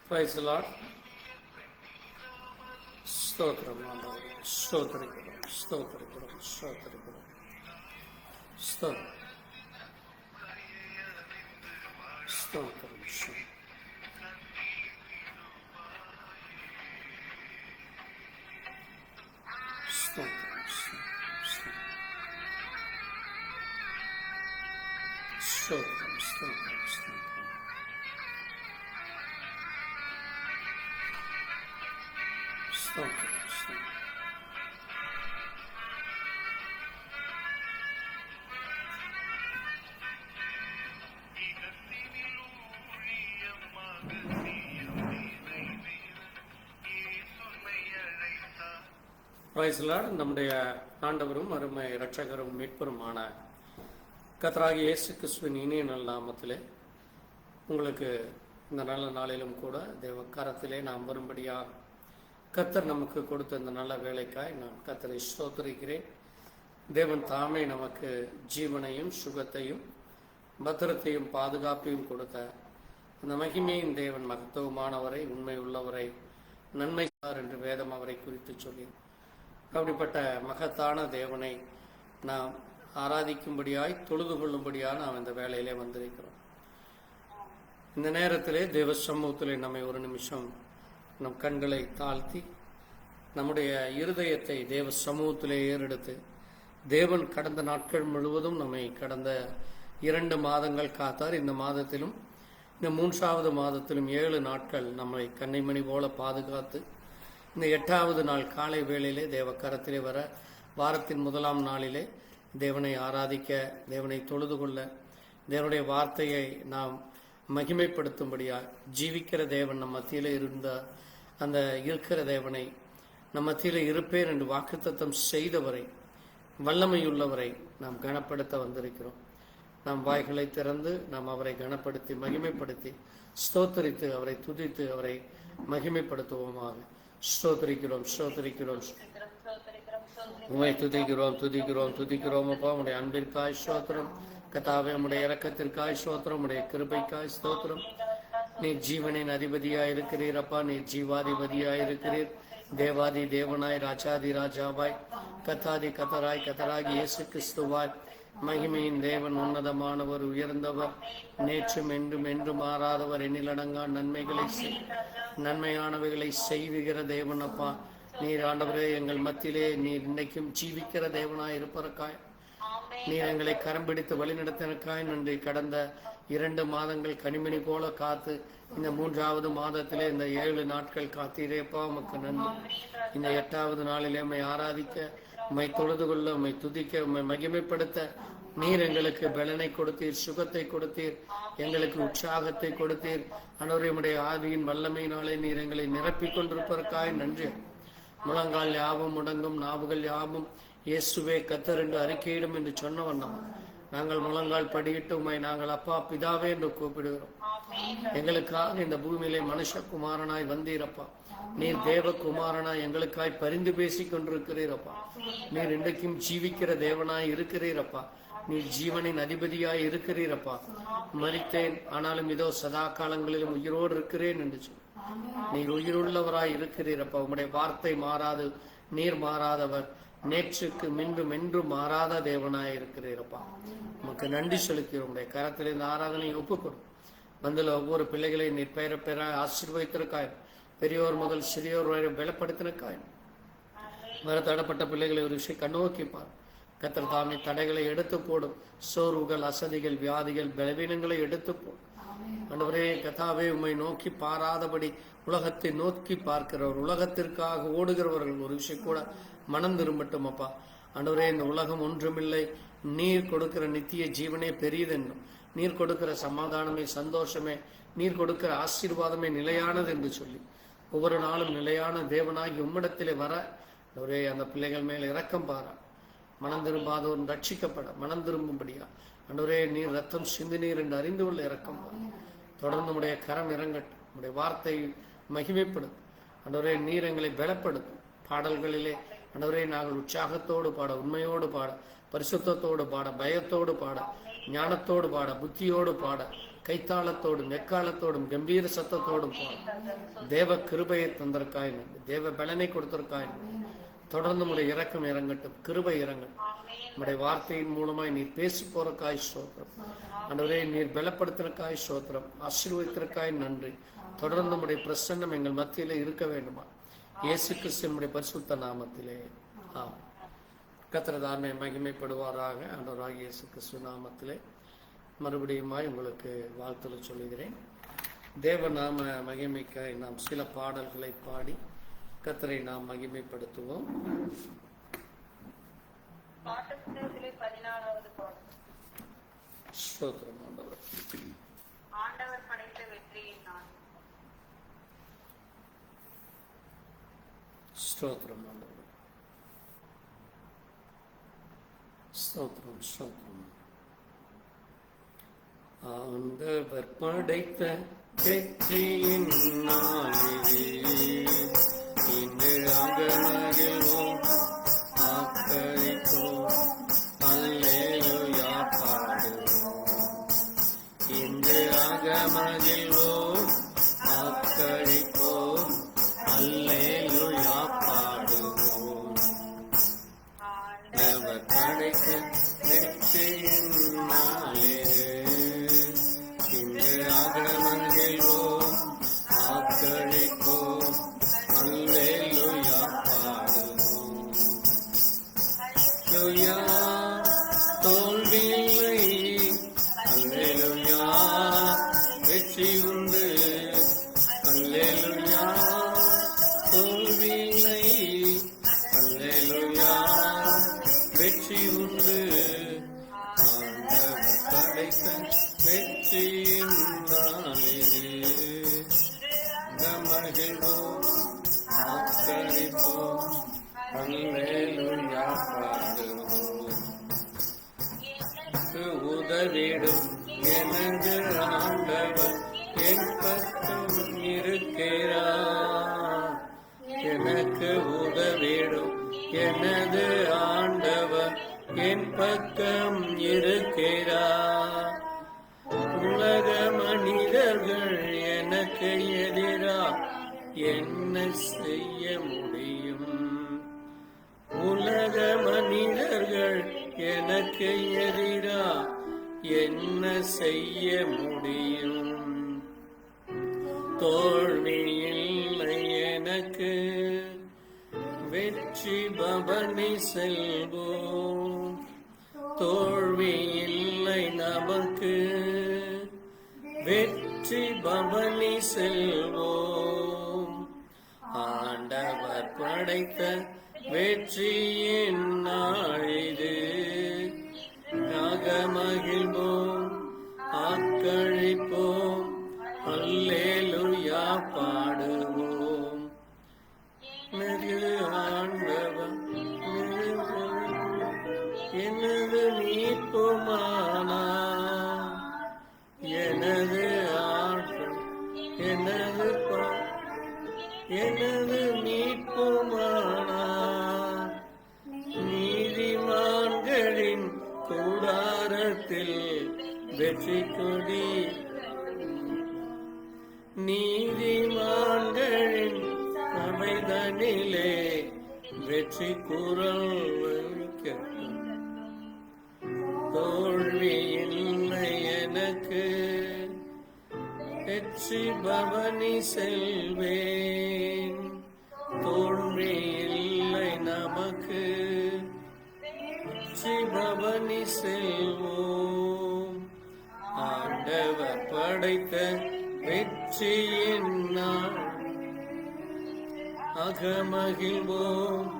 Praise the Lord. ஸ்தோத்திரம் ஆண்டவரே, ஸ்தோத்திரிக்கிறோம், ஸ்தோத்திரிக்கிறோம், ஸ்தோத்திரிக்கிறோம், ஸ்தோத்திரம், ஸ்தோத்திரம், ஸ்தோத்திரம், ஸ்தோத்திரம், ஸ்தோத்திரம், ஸ்தோத்திரம். நம்முடைய ஆண்டவரும் அருமை இரட்சகரும் மீட்பருமான கர்த்தராகிய இயேசு கிறிஸ்துவின் இனிய நல்ல நாமத்திலே உங்களுக்கு இந்த நல்ல நாளிலும் கூட தேவ கரத்திலே நாம் வரும்படியாக கர்த்தர் நமக்கு கொடுத்த இந்த நல்ல வேலைக்காய் நான் கர்த்தரை ஸ்தோத்திரிக்கிறேன். தேவன் தாமே நமக்கு ஜீவனையும் சுகத்தையும் பத்திரத்தையும் பாதுகாப்பையும் கொடுத்த அந்த மகிமையின் தேவன் மகத்துவமானவரை, உண்மை உள்ளவரை, நன்மைக்கார் என்று வேதம் அவரை குறித்து சொல்லி, அப்படிப்பட்ட மகத்தான தேவனை நாம் ஆராதிக்கும்படியாய் தொழுது கொள்ளும்படியாக நாம் இந்த வேலையிலே வந்திருக்கிறோம். இந்த நேரத்திலே தேவ சமூகத்திலே நம்மை ஒரு நிமிஷம் நம் கண்களை தாழ்த்தி நம்முடைய இருதயத்தை தேவ சமூகத்திலே ஏறெடுத்து, தேவன் கடந்த நாட்கள் முழுவதும் நம்மை கடந்த 2 மாதங்கள் காத்தார். இந்த மாதத்திலும் இந்த 3வது மாதத்திலும் 7 நாட்கள் நம்மை கன்னிமணி போல பாதுகாத்து இந்த 8வது நாள் காலை வேளையிலே தேவ கரத்திலே வர, வாரத்தின் 1ஆம் நாளிலே தேவனை ஆராதிக்க, தேவனை தொழுது கொள்ள, தேவனுடைய வார்த்தையை நாம் மகிமைப்படுத்தும்படியா ஜீவிக்கிற தேவன் நம் மத்தியிலே இருந்த அந்த இருக்கிற தேவனை, நம் மத்தியிலே இருப்பேன் என்று வாக்குத்தத்தம் செய்தவரை, வல்லமையுள்ளவரை நாம் கனப்படுத்த வந்திருக்கிறோம். நாம் வாய்களை திறந்து நாம் அவரை கனப்படுத்தி மகிமைப்படுத்தி ஸ்தோத்தரித்து அவரை துதித்து அவரை மகிமைப்படுத்துவோமாக. ஸ்தோத்திரிக்கிறோம், ஸ்தோத்திரிக்கிறோம், உம்மை துதிக்கிறோம், துதிக்கிறோம், துதிக்கிறோம். அப்பா, உடைய அன்பிற்காய் ஸ்தோத்திரம். கர்த்தாவே, உடைய இரக்கத்திற்காய் ஸ்தோத்திரம், உடைய கிருபைக்காய் ஸ்தோத்திரம். நீ ஜீவனின் அதிபதியாய் இருக்கிறீர் அப்பா, நீ ஜீவாதிபதியாய் இருக்கிறீர். தேவாதி தேவனாய், ராஜாதி ராஜாவாய், கத்தாதி கத்தராய், கத்தராகி இயேசு கிறிஸ்துவாய், மகிமையின் தேவன், உன்னதமானவர், உயர்ந்தவர், நேற்றும் என்றும் என்றும் மாறாதவர், எண்ணிலடங்கா நன்மையானவைகளை செய்விக்கிற தேவன் அப்பா. நீர் ஆண்டவரே எங்கள் மத்தியிலே நீர் இன்னைக்கும் ஜீவிக்கிற தேவனாய் இருப்பதற்காய், நீர் எங்களை கரம் பிடித்து வழிநடத்தினக்காய் நன்றி. கடந்த 2 மாதங்கள் கனிமணி போல காத்து இந்த 3வது மாதத்திலே இந்த 7 நாட்கள் காத்தீரேப்பா, உமக்கு நன்றி. இந்த 8வது நாளிலே உம்மை ஆராதிக்க, உம்மை தொழுது கொள்ள, உம்மை துதிக்க, உம்மை மகிமைப்படுத்த நீர் எங்களுக்கு பலனை கொடுத்தீர், சுகத்தை கொடுத்தீர், எங்களுக்கு உற்சாகத்தை கொடுத்தீர். ஆண்டவரே, உம்முடைய ஆவியின் வல்லமையினாலே நீர் எங்களை நிரப்பிக் கொண்டிருப்பதற்காய் நன்றி. முழங்கால் யாவும் முடங்கும், நாவுகள் யாவும் இயேசுவே கர்த்தர் என்று அறிக்கையிடும் என்று சொன்ன வண்ணம் நாங்கள் முழங்கால் படியிட்டு உம்மை நாங்கள் அப்பா பிதாவே என்று கூப்பிடுகிறோம். எங்களுக்காக இந்த பூமியிலே மனுஷகுமாரனாய் வந்தீரப்பா. நீர் தேவகுமாரனாய் எங்களுக்காய் பரிந்து பேசி கொண்டிருக்கிறீரப்பா. நீர் இன்றைக்கும் ஜீவிக்கிற தேவனாய் இருக்கிறீரப்பா. நீர் ஜீவனின் அதிபதியாய் இருக்கிறீரப்பா. மரித்தேன், ஆனாலும் இதோ சதா காலங்களிலும் உயிரோடு இருக்கிறேன் என்று சொல்லி நீர் உயிருள்ளவராய் இருக்கிறீரப்பா. உம்முடைய வார்த்தை மாறாது, நீர் மாறாதவர், நேற்றுக்கு மின்றும் என்றும் மாறாத தேவனாய் இருக்கிறீரப்பா. உமக்கு நன்றி செலுத்துகிறோம். உடைய கரத்தில் இந்த ஆராதனை ஒப்புக்கொடும். வந்துள்ள ஒவ்வொரு பிள்ளைகளையும் நீர் பெயர ஆசீர்வதித்திருக்காய். பெரியோர் முதல் சிறியோர் வரை பலப்படுத்தினக்காய். வர தடப்பட்ட பிள்ளைகளை ஒரு விஷயம் கண்ணோக்கிப்பார். கர்த்தர் தாமே தடைகளை எடுத்து போடும். சோர்வுகள், அசதிகள், வியாதிகள், பலவீனங்களை எடுத்து போடும். ஆண்டவரே, கர்த்தாவே, உம்மை நோக்கி பாராதபடி உலகத்தை நோக்கி பார்க்கிறவர், உலகத்திற்காக ஓடுகிறவர்கள் ஒரு விஷயம் கூட மனம் திரும்பட்டும் அப்பா. ஆண்டவரே, இந்த உலகம் ஒன்றுமில்லை, நீர் கொடுக்கிற நித்திய ஜீவனே பெரியதென்னும், நீர் கொடுக்கிற சமாதானமே, சந்தோஷமே, நீர் கொடுக்கிற ஆசீர்வாதமே நிலையானது என்று சொல்லி ஒவ்வொரு நாளும் நிலையான தேவனாகி உம்மிடத்திலே வர ஒரே அந்த பிள்ளைகள் மேல் இரக்கம் பாரா. மனம் திரும்பாதோர் ரட்சிக்கப்பட மனம் திரும்பும்படியா ஆண்டவரே, நீர் ரத்தம் சிந்தினீர் என்று அறிந்து கொள்ள இரக்கம் பார். தொடர்ந்து உடைய கரம் இறங்கட்டும். உடைய வார்த்தை மகிமைப்படும். ஆண்டவரே, நீர் எங்களை பலப்படுத்தும். பாடல்களிலே ஆண்டவரே நாங்கள் உற்சாகத்தோடு பாட, உண்மையோடு பாட, பரிசுத்தத்தோடு பாட, பயத்தோடு பாட ஞானத்தோடு பாட, புத்தியோடு பாட, கைத்தாளத்தோடும் எக்காலத்தோடும் கம்பீர சத்தத்தோடும் பாட. தேவ கிருபையை தந்திருக்காய் நன்றி. தேவ பலனை கொடுத்திருக்காய் நன்றி. தொடர்ந்து உடைய இரக்கம் இறங்கட்டும், கிருபை இறங்கட்டும். உடைய வார்த்தையின் மூலமாய் நீர் பேசி போறக்காய் ஸ்தோத்திரம். ஆண்டவரே, நீர் பலப்படுத்தினக்காய் ஸ்தோத்திரம். ஆசீர்வதித்திருக்காய் நன்றி. தொடர்ந்து உடைய பிரசன்னம் எங்கள் மத்தியிலே இருக்க வேண்டுமா? இயேசு கிறிஸ்துவினுடைய பரிசுத்த நாமத்திலே ஆமென். கர்த்தர் தாமே மகிமைப்படுவாராக. ஆண்டவராகிய இயேசு கிறிஸ்து நாமத்திலே மறுபடியுமாய் உங்களுக்கு வாழ்த்துக்களை சொல்லுகிறேன். தேவ நாம மகிமைக்காய் நாம் சில பாடல்களை பாடி கர்த்தரை நாம் மகிமைப்படுத்துவோம். ஸ்தோத்திரம் ஆண்டவர். ஆண்டவர் படைத்த வெற்றியின் நாள். ஸ்தோத்திரம் ஆண்டவர். ஸ்தோத்திரம் ஸ்தோத்திரம். ஆண்டவர் படைத்த வெற்றியின் நாளிலே இன்று அகமகிழ்வோம், ஆக்கரிப்போம், அல்லேலூயா பாடுவோம். இன்று அகமகிழ்வோம், ஆக்கரிப்போம், அல்லேலூயா பாடுவோம். ஆண்டவர் படைத்த வெற்றியின் நாளிலே இன்று அகமகிழ்வோம், ஆக்கரிப்போம், அல்லேலூயா பாடுவோம். அல்லேலூயா தோல்வியில்லை, அல்லேலூயா வெற்றி உண்டு, அல்லேலூயா தோல்வியில்லை, அல்லேலூயா வெற்றி உண்டு. ஆண்டவர் படைத்த வெற்றியின் நாளிலே மகிழ்வோம், ஆக்கரிப்போம், அல்லேலூயா பாடுவோம். உதவிடும் எனது ஆண்டவர் என் பக்கம் இருக்கிறார். எனக்கு உதவிடும் எனது ஆண்டவர் என் பக்கம் இருக்கிறார். உலக மனிதர்கள் எனக்கு எதிரா என்ன செய்ய முடியும்? உலக மனிதர்கள் எனக்கு எதிரா என்ன செய்ய முடியும்? தோல்வி இல்லை எனக்கு, வெற்றி பவனி செல்வோம். தோல்வி இல்லை நமக்கு, வெற்றி பவனி செல்வோம். ஆண்டவர் படைத்த வெற்றியின் நாளிது, மகிழ்வோம், ஆக்கழிப்போம், அல்லேலூயா பாடுவோம். எனது ஆண்டவர் எனது மீட்புமானார். எனது ஆற்றல் எனது எனது மீட்புமானார். நீதிமான்களின் கூடாரத்தில் வெற்றி கொடி, நீதிமான்களின் சபைதனிலே வெற்றி குரல் வைக்கட்டும். தோல்வி இல்லை எனக்கு, வெற்றி பவனி செல்வேன். தோல்வி இல்லை நமக்கு, வெற்றி பவனி செல்வோம். ஆண்டவர் படைத்த வெற்றியின் நாள், அகமகிழ்வோம்,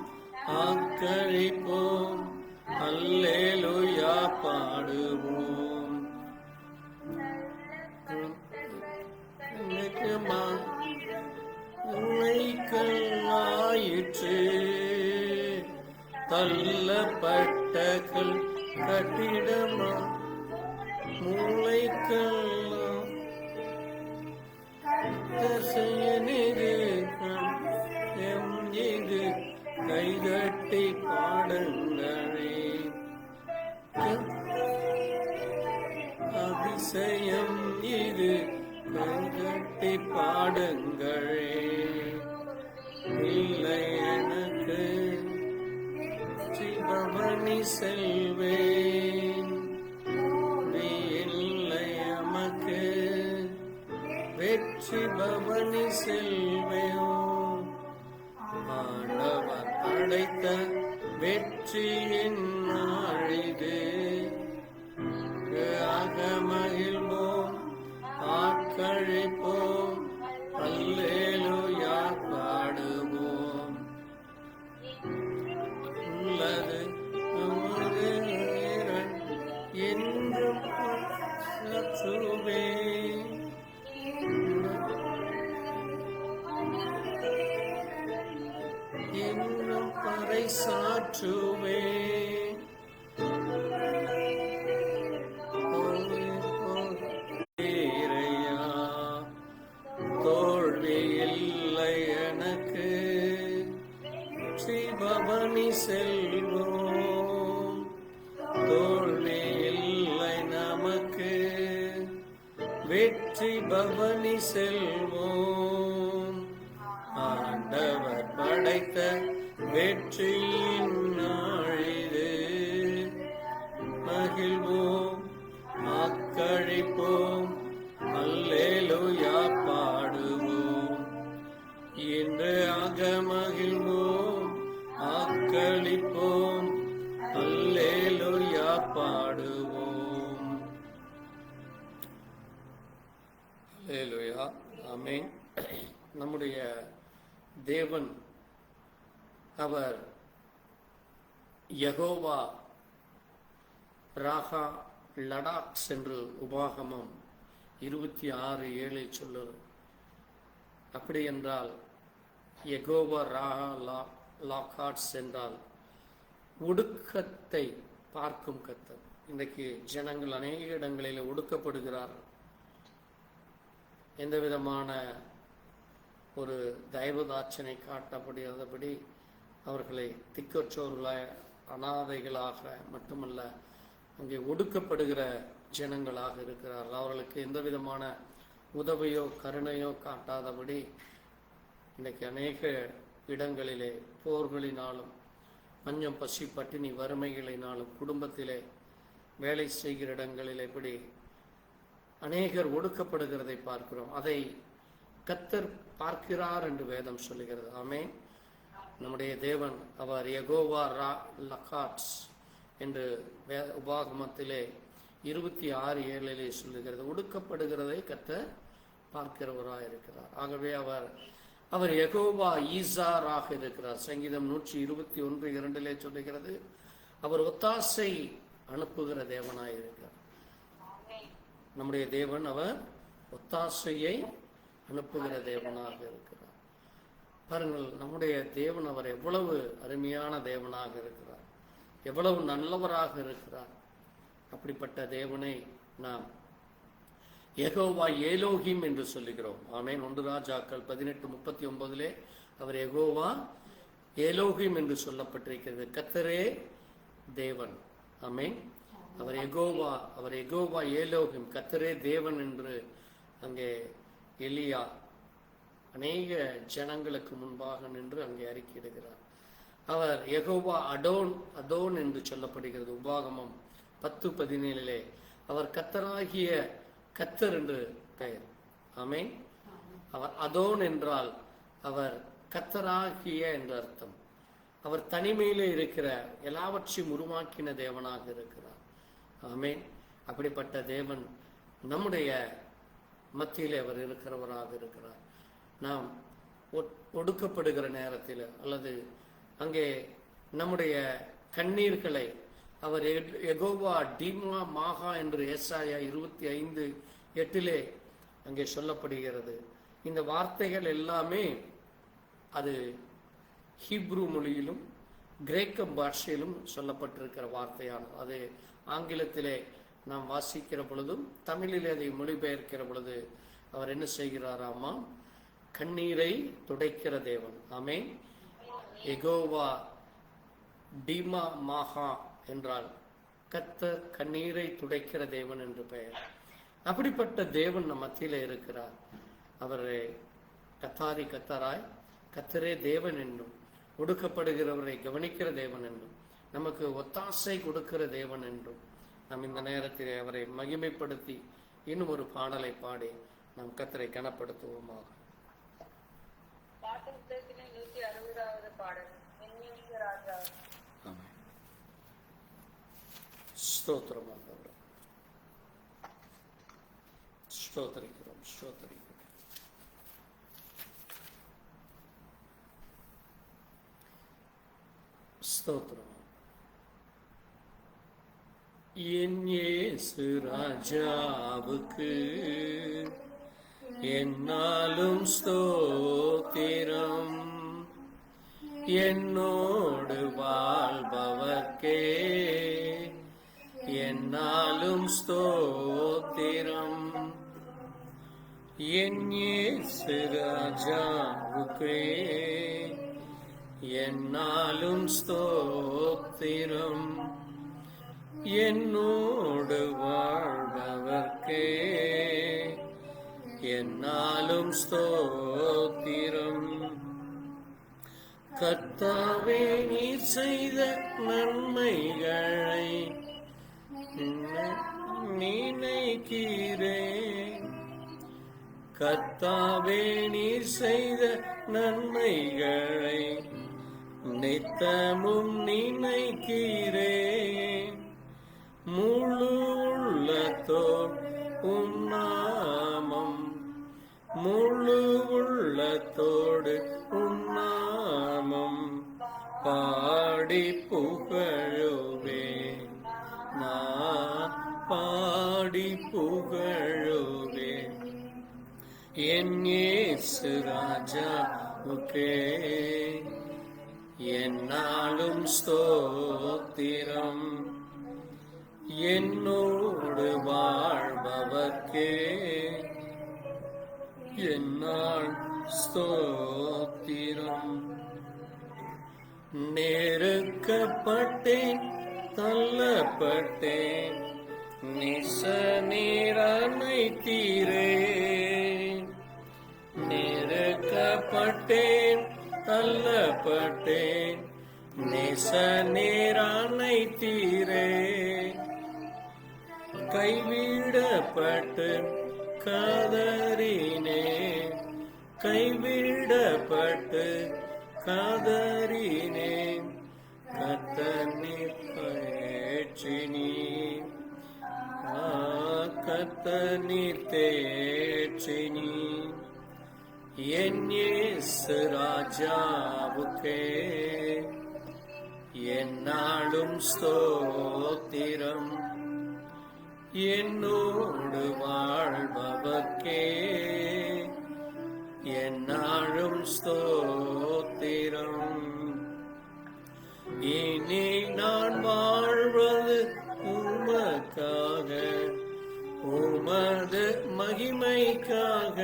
ஆக்கழிப்போம், அல்லேலூயா பாடுவோம். ஆயிற்று தள்ளப்பட்ட கல் கட்டிடமா, மூளைக்கல்லாம் செய்யனிது எம் இது கைதட்டி பாடுங்களே. அதிசயம் இது கட்டி பாடுங்களே. இல்லை எனக்கு சிவபணி செல்வேன், இல்லை எமக்கு வெற்றி பவனி செல்வேன். ஆண்டவர் அழைத்த வெற்றியின் நாழிது, அகமகிழ்வோம் ஆட்கழிப்போம், அல்லேலூயா பாடுவோம். உள்ளது நமது நேரன் என்றும் சாற்றுவேன். என்னும் பறை சாற்றுவேன். தோல்வி இல்லை எனக்கு, ஸ்ரீபவனி செல்வோம். தோல்வி இல்லை நமக்கு, வெற்றி பவனி செல்வோம். ஆண்டவர் படைத்த வெற்றியின் நாழிது, மகிழ்வோம் ஆக்கழிப்போம், அல்லேலூயா பாடுவோம். இன்று அகமகிழ்வோம் ஆக்களிப்போம், அல்லேலூயா பாடுவோம். அல்லேலூயா. ஆமென். நம்முடைய தேவன் அவர் யெகோவா ராகா லடாக்ஸ் என்று உபாகமம் 26:7 சொல்லுது. அப்படி என்றால் யெகோவா ராகா லாகாட்ஸ் என்றால் ஒடுக்கத்தை பார்க்கும் கர்த்தர். இன்றைக்கு ஜனங்கள் அநேக இடங்களில் ஒடுக்கப்படுகிறார்கள். எந்த விதமான ஒரு தயவுதாட்சனை காட்டப்படாதபடி அவர்களை திக்கற்றோர்களாக, அனாதைகளாக மட்டுமல்ல, அங்கே ஒடுக்கப்படுகிற ஜனங்களாக இருக்கிறார்கள். அவர்களுக்கு எந்த விதமான உதவியோ கருணையோ காட்டாதபடி இன்றைக்கு அநேக இடங்களிலே போர்களினாலும், பஞ்சம் பசி பட்டினி வறுமைகளினாலும், குடும்பத்திலே வேலை செய்கிற இடங்களில் எப்படி அநேகர் ஒடுக்கப்படுகிறதை பார்க்கிறோம். அதை கர்த்தர் பார்க்கிறார் என்று வேதம் சொல்லுகிறது. ஆமென். நம்முடைய தேவன் அவர் யெகோவா ரா லகாட்ஸ் என்று உபாகமத்திலே 26:7 சொல்லுகிறது. ஒடுக்கப்படுகிறதை கர்த்தர் பார்க்கிறவராக இருக்கிறார். ஆகவே அவர் யெகோவா ஈசாராக இருக்கிறார். சங்கீதம் 121:2 சொல்லுகிறது, அவர் ஒத்தாசை அனுப்புகிற தேவனாய் இருக்கிறார். நம்முடைய தேவன் அவர் ஒத்தாசையை அனுப்புகிற தேவனாக இருக்கிறார். பாருங்கள், நம்முடைய தேவன் அவர் எவ்வளவு அருமையான தேவனாக இருக்கிறார், எவ்வளவு நல்லவராக இருக்கிறார். அப்படிப்பட்ட தேவனை நாம் யெகோவா ஏலோகிம் என்று சொல்லுகிறோம். ஆமென். 1 ராஜாக்கள் 18:39 அவர் யெகோவா ஏலோகிம் என்று சொல்லப்பட்டிருக்கிறது. கர்த்தரே தேவன். ஆமென். அவர் யெகோவா ஏலோகிம், கர்த்தரே தேவன் என்று அங்கே எலியா அநேக ஜனங்களுக்கு முன்பாக நின்று அங்கே அறிக்கையிடுகிறார். அவர் யெகோவா அதோன் என்று சொல்லப்படுகிறது. உபாகமம் 10:17 அவர் கர்த்தராகிய கர்த்தர் என்று பெயர். ஆமென். அவர் அதோன் என்றால் அவர் கர்த்தராகிய என்று அர்த்தம். அவர் தனிமையிலே இருக்கிற எல்லாவற்றையும் உருவாக்கின தேவனாக இருக்கிறார். ஆமென். அப்படிப்பட்ட தேவன் நம்முடைய மத்தியிலே அவர் இருக்கிறவராக இருக்கிறார். நாம் ஒடுக்கப்படுகிற நேரத்தில் அல்லது அங்கே நம்முடைய கண்ணீர்களை அவர் யெகோவா டீமா மாகா என்று ஏசாயா 25:8 அங்கே சொல்லப்படுகிறது. இந்த வார்த்தைகள் எல்லாமே அது ஹீப்ரு மொழியிலும் கிரேக்க பாஷையிலும் சொல்லப்பட்டிருக்கிற வார்த்தையானது. அது ஆங்கிலத்திலே நாம் வாசிக்கிற பொழுதும் தமிழிலே அதை மொழிபெயர்க்கிற பொழுது அவர் என்ன செய்கிறாராமா? கண்ணீரை துடைக்கிற தேவன். ஆமென். யெகோவா டீமா மாகா என்றால் கர்த்தர் கண்ணீரை துடைக்கிற தேவன் என்று பெயர். அப்படிப்பட்ட தேவன் நம் மத்தியில இருக்கிறார். அவரை கத்தாதி கத்தராய், கத்தரே தேவன் என்றும், ஒடுக்கப்படுகிறவரை கவனிக்கிற தேவன் என்றும், நமக்கு ஒத்தாசை கொடுக்கிற தேவன் என்றும் நாம் இந்த நேரத்தில் அவரை மகிமைப்படுத்தி இன்னும் ஒரு பாடலை பாடி நாம் கத்தரை கனப்படுத்துவோமாக. பாட்டு புத்தகத்திலே 160வது பாடல். எண்ணிய ராஜா. ஸ்தோத்திரம் ஆண்டவரே, ஸ்தோத்திரிக்கிறோம், ஸ்தோத்திரிக்கிறோம். ஸ்தோத்திரம். என் இயேசு ராஜாவுக்கு என்னாலும் ஸ்தோத்திரம், என்னோடு வாழ்பவர்க்கே என்னாலும் ஸ்தோத்திரம். என் இயேசு ராஜாவுக்கே என்னாலும் ஸ்தோத்திரம், என்னோடு வாழ்பவர்க்கே என்னாலும் ஸ்தோத்திரம். கர்த்தாவே நீர் செய்த நன்மைகளை நினைக்கிறேன், கர்த்தாவே நீர் செய்த நன்மைகளை நித்தமும் நினைக்கிறேன். முழு உள்ளத்தோடு உம் நாமம், முழு உள்ளத்தோடு உம் நாமம் பாடி புகழுவேன், நான் பாடி புகழுவேன். என் இயேசு ராஜாவுக்கே என்னாலும் ஸ்தோத்திரம், என்னோடு வாழ்பவர்க்கே என்னால் ஸ்தோத்திரம். நெருக்கப்பட்டேன், தள்ளப்பட்டேன், நிச நீரனை தீரே. நெருக்கப்பட்டேன், தள்ளப்பட்டேன், நேச நீரானை தீரே. கைவிடப்பட்டு காதறினேன், கைவிடப்பட்டு காதறினேன், கர்த்தர் தேற்றினி, கர்த்தர் தேற்றினி. என் இயேசு ராஜாவுக்கே என்னாலும் ஸ்தோத்திரம், என்னோடு வாழ்பவர்க்கே என்னாலும் ஸ்தோத்திரம். இனி நான் வாழ்வது உமக்காக, உமது மகிமைக்காக.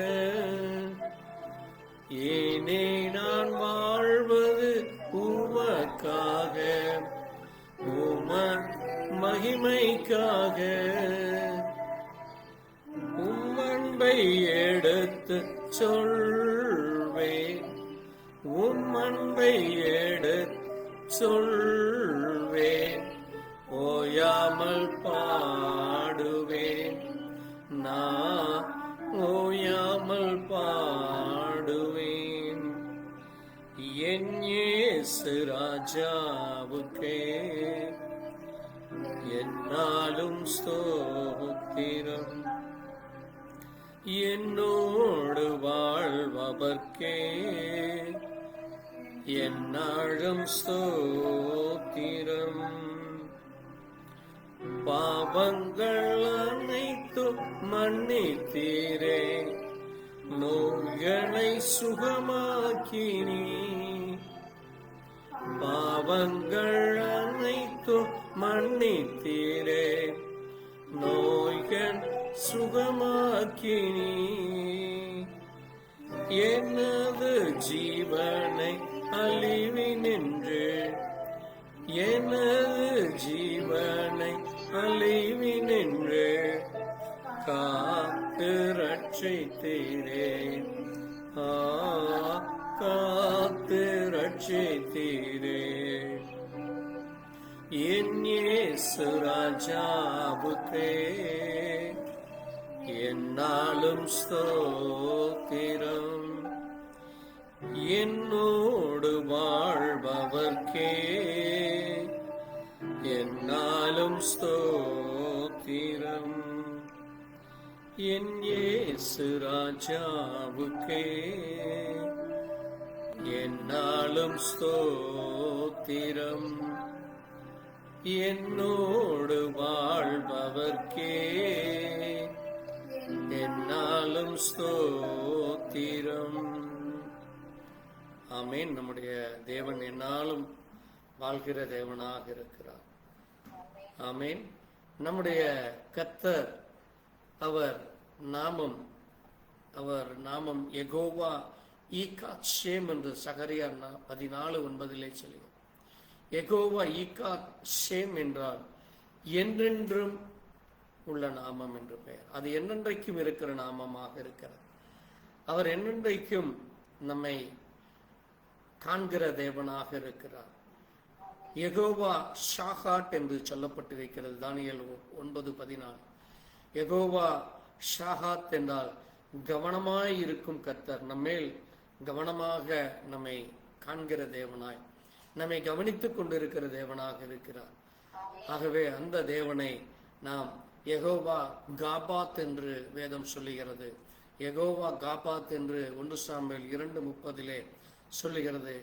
இனி நான் வாழ்வது உமக்காக, உமது மகிமைக்காக. உம் அன்பை எடுத்து சொல்வேன், உம் அன்பை எடுத்து சொல்வேன், ஓயாமல் பாடுவேன், நான் ஓயாமல் பாடுவேன். என் இயேசு ராஜாவுக்கே என்னாலும் ஸ்தோத்திரம், என்னோடு வாழ்பவர்க்கே என்னாலும் ஸ்தோத்திரம். பாவங்கள் அனைத்தும் மன்னித்தீரே, நோய்களை சுகமாக்கினீ. பாவங்கள் அனைத்தும் மன்னித்தீரே, நோய்கள் சுகமாக்கினீ. எனது ஜீவனை அழிவினின்று, எனது ஜீவனை அழிவினின்று காத்து ரட்சித்தீரே, காத்து ரட்சித்தீரே. என் இயேசு ராஜாவுக்கே என்னாலும் ஸ்தோத்திரம். என்னோடு வாழ்பவர்க்கே என்னாலும் ஸ்தோத்திரம். என் இயேசு ராஜாவுக்கே என்னாலும் ஸ்தோத்திரம். என்னோடு வாழ்பவர்க்கே என்னாலும் ஸ்தோத்திரம். ஆமென். நம்முடைய தேவன் என்னாலும் வாழ்கிற தேவனாக இருக்கிறார். ஆமென். நம்முடைய கர்த்தர் அவர் நாமம் யெகோவா ஈகாத் ஷேம் என்று சகரியா 14:9 சொல்லுகிறார். யெகோவா ஈகாத் ஷேம் என்றால் என்றென்றும் உள்ள நாமம் என்று பெயர். அது என்னென்றைக்கும் இருக்கிற நாமமாக இருக்கிறது. அவர் என்னென்றைக்கும் நம்மை காண்கிற தேவனாக இருக்கிறார். யெகோவா ஷாகாட் என்று சொல்லப்பட்டிருக்கிறது தானியேல் 9:14. யெகோவா ஷாகாத் என்றால் கவனமாய் இருக்கும் கர்த்தர், நம்மேல் கவனமாக நம்மை காண்கிற தேவனாய், நம்மை கவனித்துக் கொண்டிருக்கிற தேவனாக இருக்கிறார். ஆகவே அந்த தேவனை நாம் யெகோவா காபாத் என்று வேதம் சொல்லுகிறது. யெகோவா காபாத் என்று 1 சாமுவேல் 2:30 சொல்லுகிறது.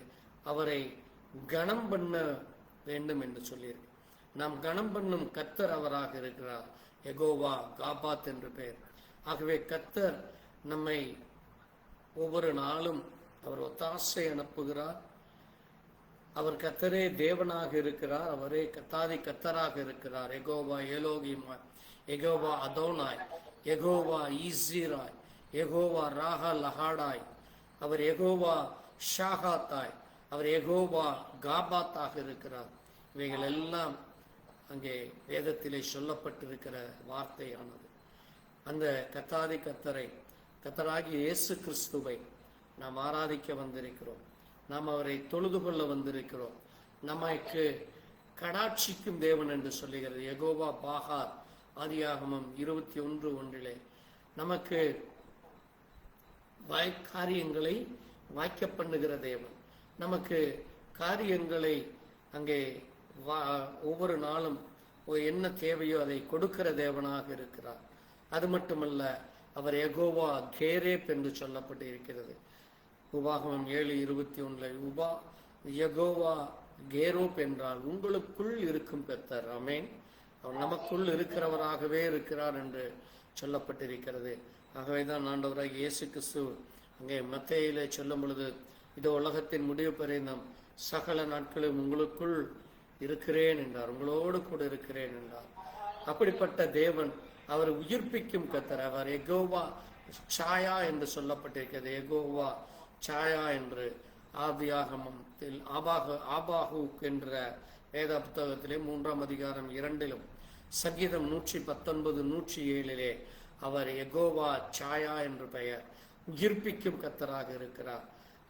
அவரை கனம் பண்ண வேண்டும் என்று சொல்லியிருக்கு. நாம் கனம் பண்ணும் கர்த்தர் அவராக இருக்கிறார். யெகோவா காபாத் என்று பெயர். ஆகவே கர்த்தர் நம்மை ஒவ்வொரு நாளும் அவர் ஒத்தாசை அனுப்புகிறார். அவர் கர்த்தரே தேவனாக இருக்கிறார். அவரே கர்த்தாதி கர்த்தராக இருக்கிறார். யெகோவா எலோகிம், யெகோவா அதோனாய், யெகோவா ஈசிராய், யெகோவா ராகா லஹாடாய், அவர் யெகோவா ஷாகாத்தாய், அவர் யெகோவா காபாத்தாக இருக்கிறார். இவைகள் எல்லாம் அங்கே வேதத்திலே சொல்லப்பட்டிருக்கிற வார்த்தையானது. அந்த கர்த்தாதி கர்த்தரை, கர்த்தராகிய இயேசு கிறிஸ்துவை நாம் ஆராதிக்க வந்திருக்கிறோம். நாம் அவரை தொழுது கொள்ள வந்திருக்கிறோம். நமக்கு கடாட்சிக்கும் தேவன் என்று சொல்லுகிறது. யெகோவா பாகார் ஆதியாகமம் 21:1 நமக்கு காரியங்களை வாய்க்க பண்ணுகிற தேவன், நமக்கு காரியங்களை அங்கே ஒவ்வொரு நாளும் என்ன தேவையோ அதை கொடுக்கிற தேவனாக இருக்கிறார். அது மட்டுமல்ல, அவர் யெகோவா கேரேப் என்று சொல்லப்பட்டு இருக்கிறது. உபாகமம் 7:21 யெகோவா கேரோப் என்றால் உங்களுக்குள் இருக்கும் கர்த்தர். ஆமென். அவர் நமக்குள் இருக்கிறவராகவே இருக்கிறார் என்று சொல்லப்பட்டிருக்கிறது. ஆகவேதான் ஆண்டவராகிய இயேசு கிறிஸ்து அங்கே மத்தேயிலே சொல்லும் பொழுது, இதோ உலகத்தின் முடிவு பரியந்தம் சகல நாட்களும் உங்களுக்குள் இருக்கிறேன் என்றார், உங்களோடு கூட இருக்கிறேன் என்றார். அப்படிப்பட்ட தேவன் அவர் உயிர்ப்பிக்கும் கர்த்தர். அவர் யெகோவா சாயா என்று சொல்லப்பட்டிருக்கிறது. யெகோவா சாயா என்று ஆதியாகமத்தில் ஆபாகுக் என்ற வேத புத்தகத்திலே 3ஆம் அதிகாரம் 2 சங்கீதம் 119:107 அவர் யெகோவா சாயா என்று பெயர். உயிர்ப்பிக்கும் கர்த்தராக இருக்கிறார்.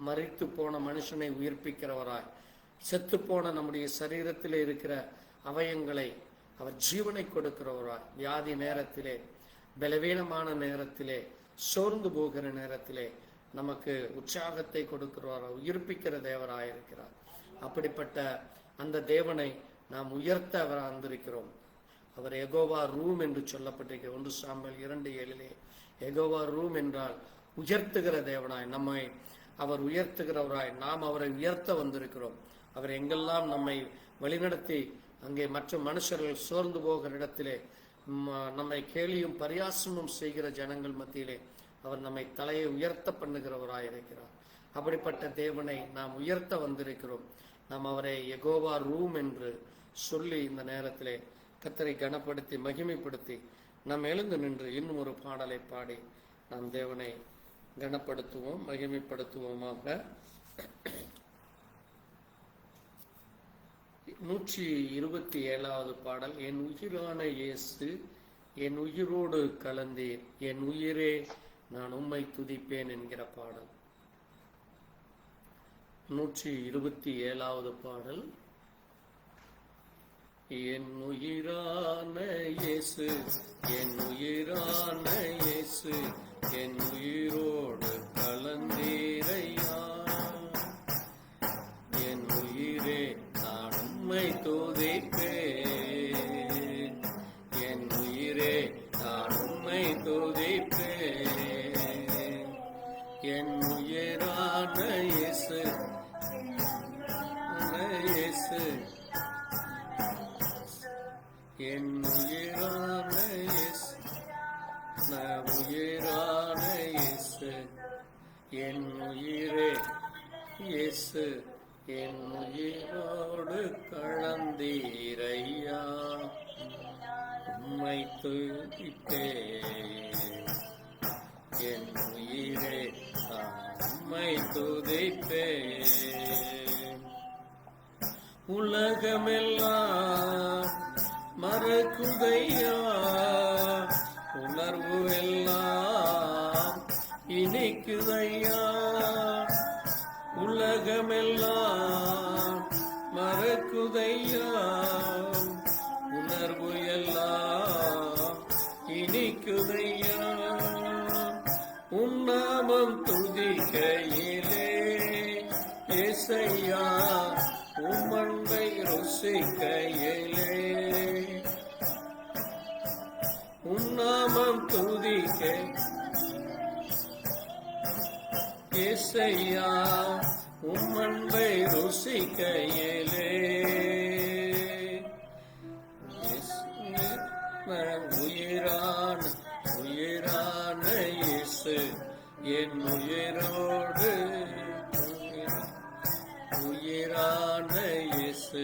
மரித்து போன மனுஷனை உயிர்ப்பிக்கிறவராய், செத்து போன நம்முடைய சரீரத்திலே இருக்கிற அவயங்களை அவர் ஜீவனை கொடுக்கிறவராய், வியாதி நேரத்திலே, பலவீனமான நேரத்திலே, சோர்ந்து போகிற நேரத்திலே நமக்கு உற்சாகத்தை கொடுக்கிறவராய், உயிர்ப்பிக்கிற தேவராயிருக்கிறார். அப்படிப்பட்ட அந்த தேவனை நாம் உயர்த்த அவர் வந்திருக்கிறோம். அவர் யெகோவா ரூம் என்று சொல்லப்பட்டிருக்கிறது. 1 சாமுவேல் 2:7 யெகோவா ரூம் என்றால் உயர்த்துகிற தேவனாய், நம்மை அவர் உயர்த்துகிறவராய், நாம் அவரை உயர்த்த வந்திருக்கிறோம். அவர் எங்கெல்லாம் நம்மை வழிநடத்தி அங்கே மற்ற மனுஷர்கள் சோர்ந்து போகிற இடத்திலே, நம்மை கேலியும் பரியாசமும் செய்கிற ஜனங்கள் மத்தியிலே அவர் நம்மை தலையை உயர்த்த பண்ணுகிறவராயிருக்கிறார். அப்படிப்பட்ட தேவனை நாம் உயர்த்த வந்திருக்கிறோம். நாம் அவரை யெகோவா ரூம் என்று சொல்லி இந்த நேரத்திலே கர்த்தரை கனப்படுத்தி மகிமைப்படுத்தி நாம் எழுந்து நின்று இன்னும் ஒரு பாடலை பாடி நாம் தேவனை கனப்படுத்துவோம், மகிமைப்படுத்துவோமாக. 127வது பாடல். என் உயிரான இயேசு என் உயிரோடு கலந்தீர். என் உயிரே நான் உம்மை துதிப்பேன் என்கிற பாடல். 127வது பாடல். என் உயிரான இயேசு, என் உயிரான இயேசு, என் உயிரோடு கலந்தீரையா. என் உயிரே நான் உம்மை துதிப்பேன். என் உயிரே நான் உம்மை துதிப்பேன். என் உயிரான இயேசு, இயேசு, என் உயிரான இயேசு, உயிரான இயேசு, என் உயிரே இயேசு, என் உயிரோடு கலந்தீரையா. உம்மை துதிப்பேன். என் உயிரே உம்மை துதிப்பேன். உலகமெல்லாம் மறக்குதையா, உணர்வு எல்லாம் இனிக்குதையா. உலகமெல்லாம் மறக்குதையா, உணர்வு எல்லாம் இனிக்குதையா. உன்னாமம் துதிக்கையிலே இயேசையா, உம்மண்டை ருசிக்கையிலே. உன்னாமம் துதிக்க இயேசையா, உம்மண்டை ருசிக்கையிலே. உயிரான உயிரான இயேசு, என் உயிரோடு உயிரான இயேசு,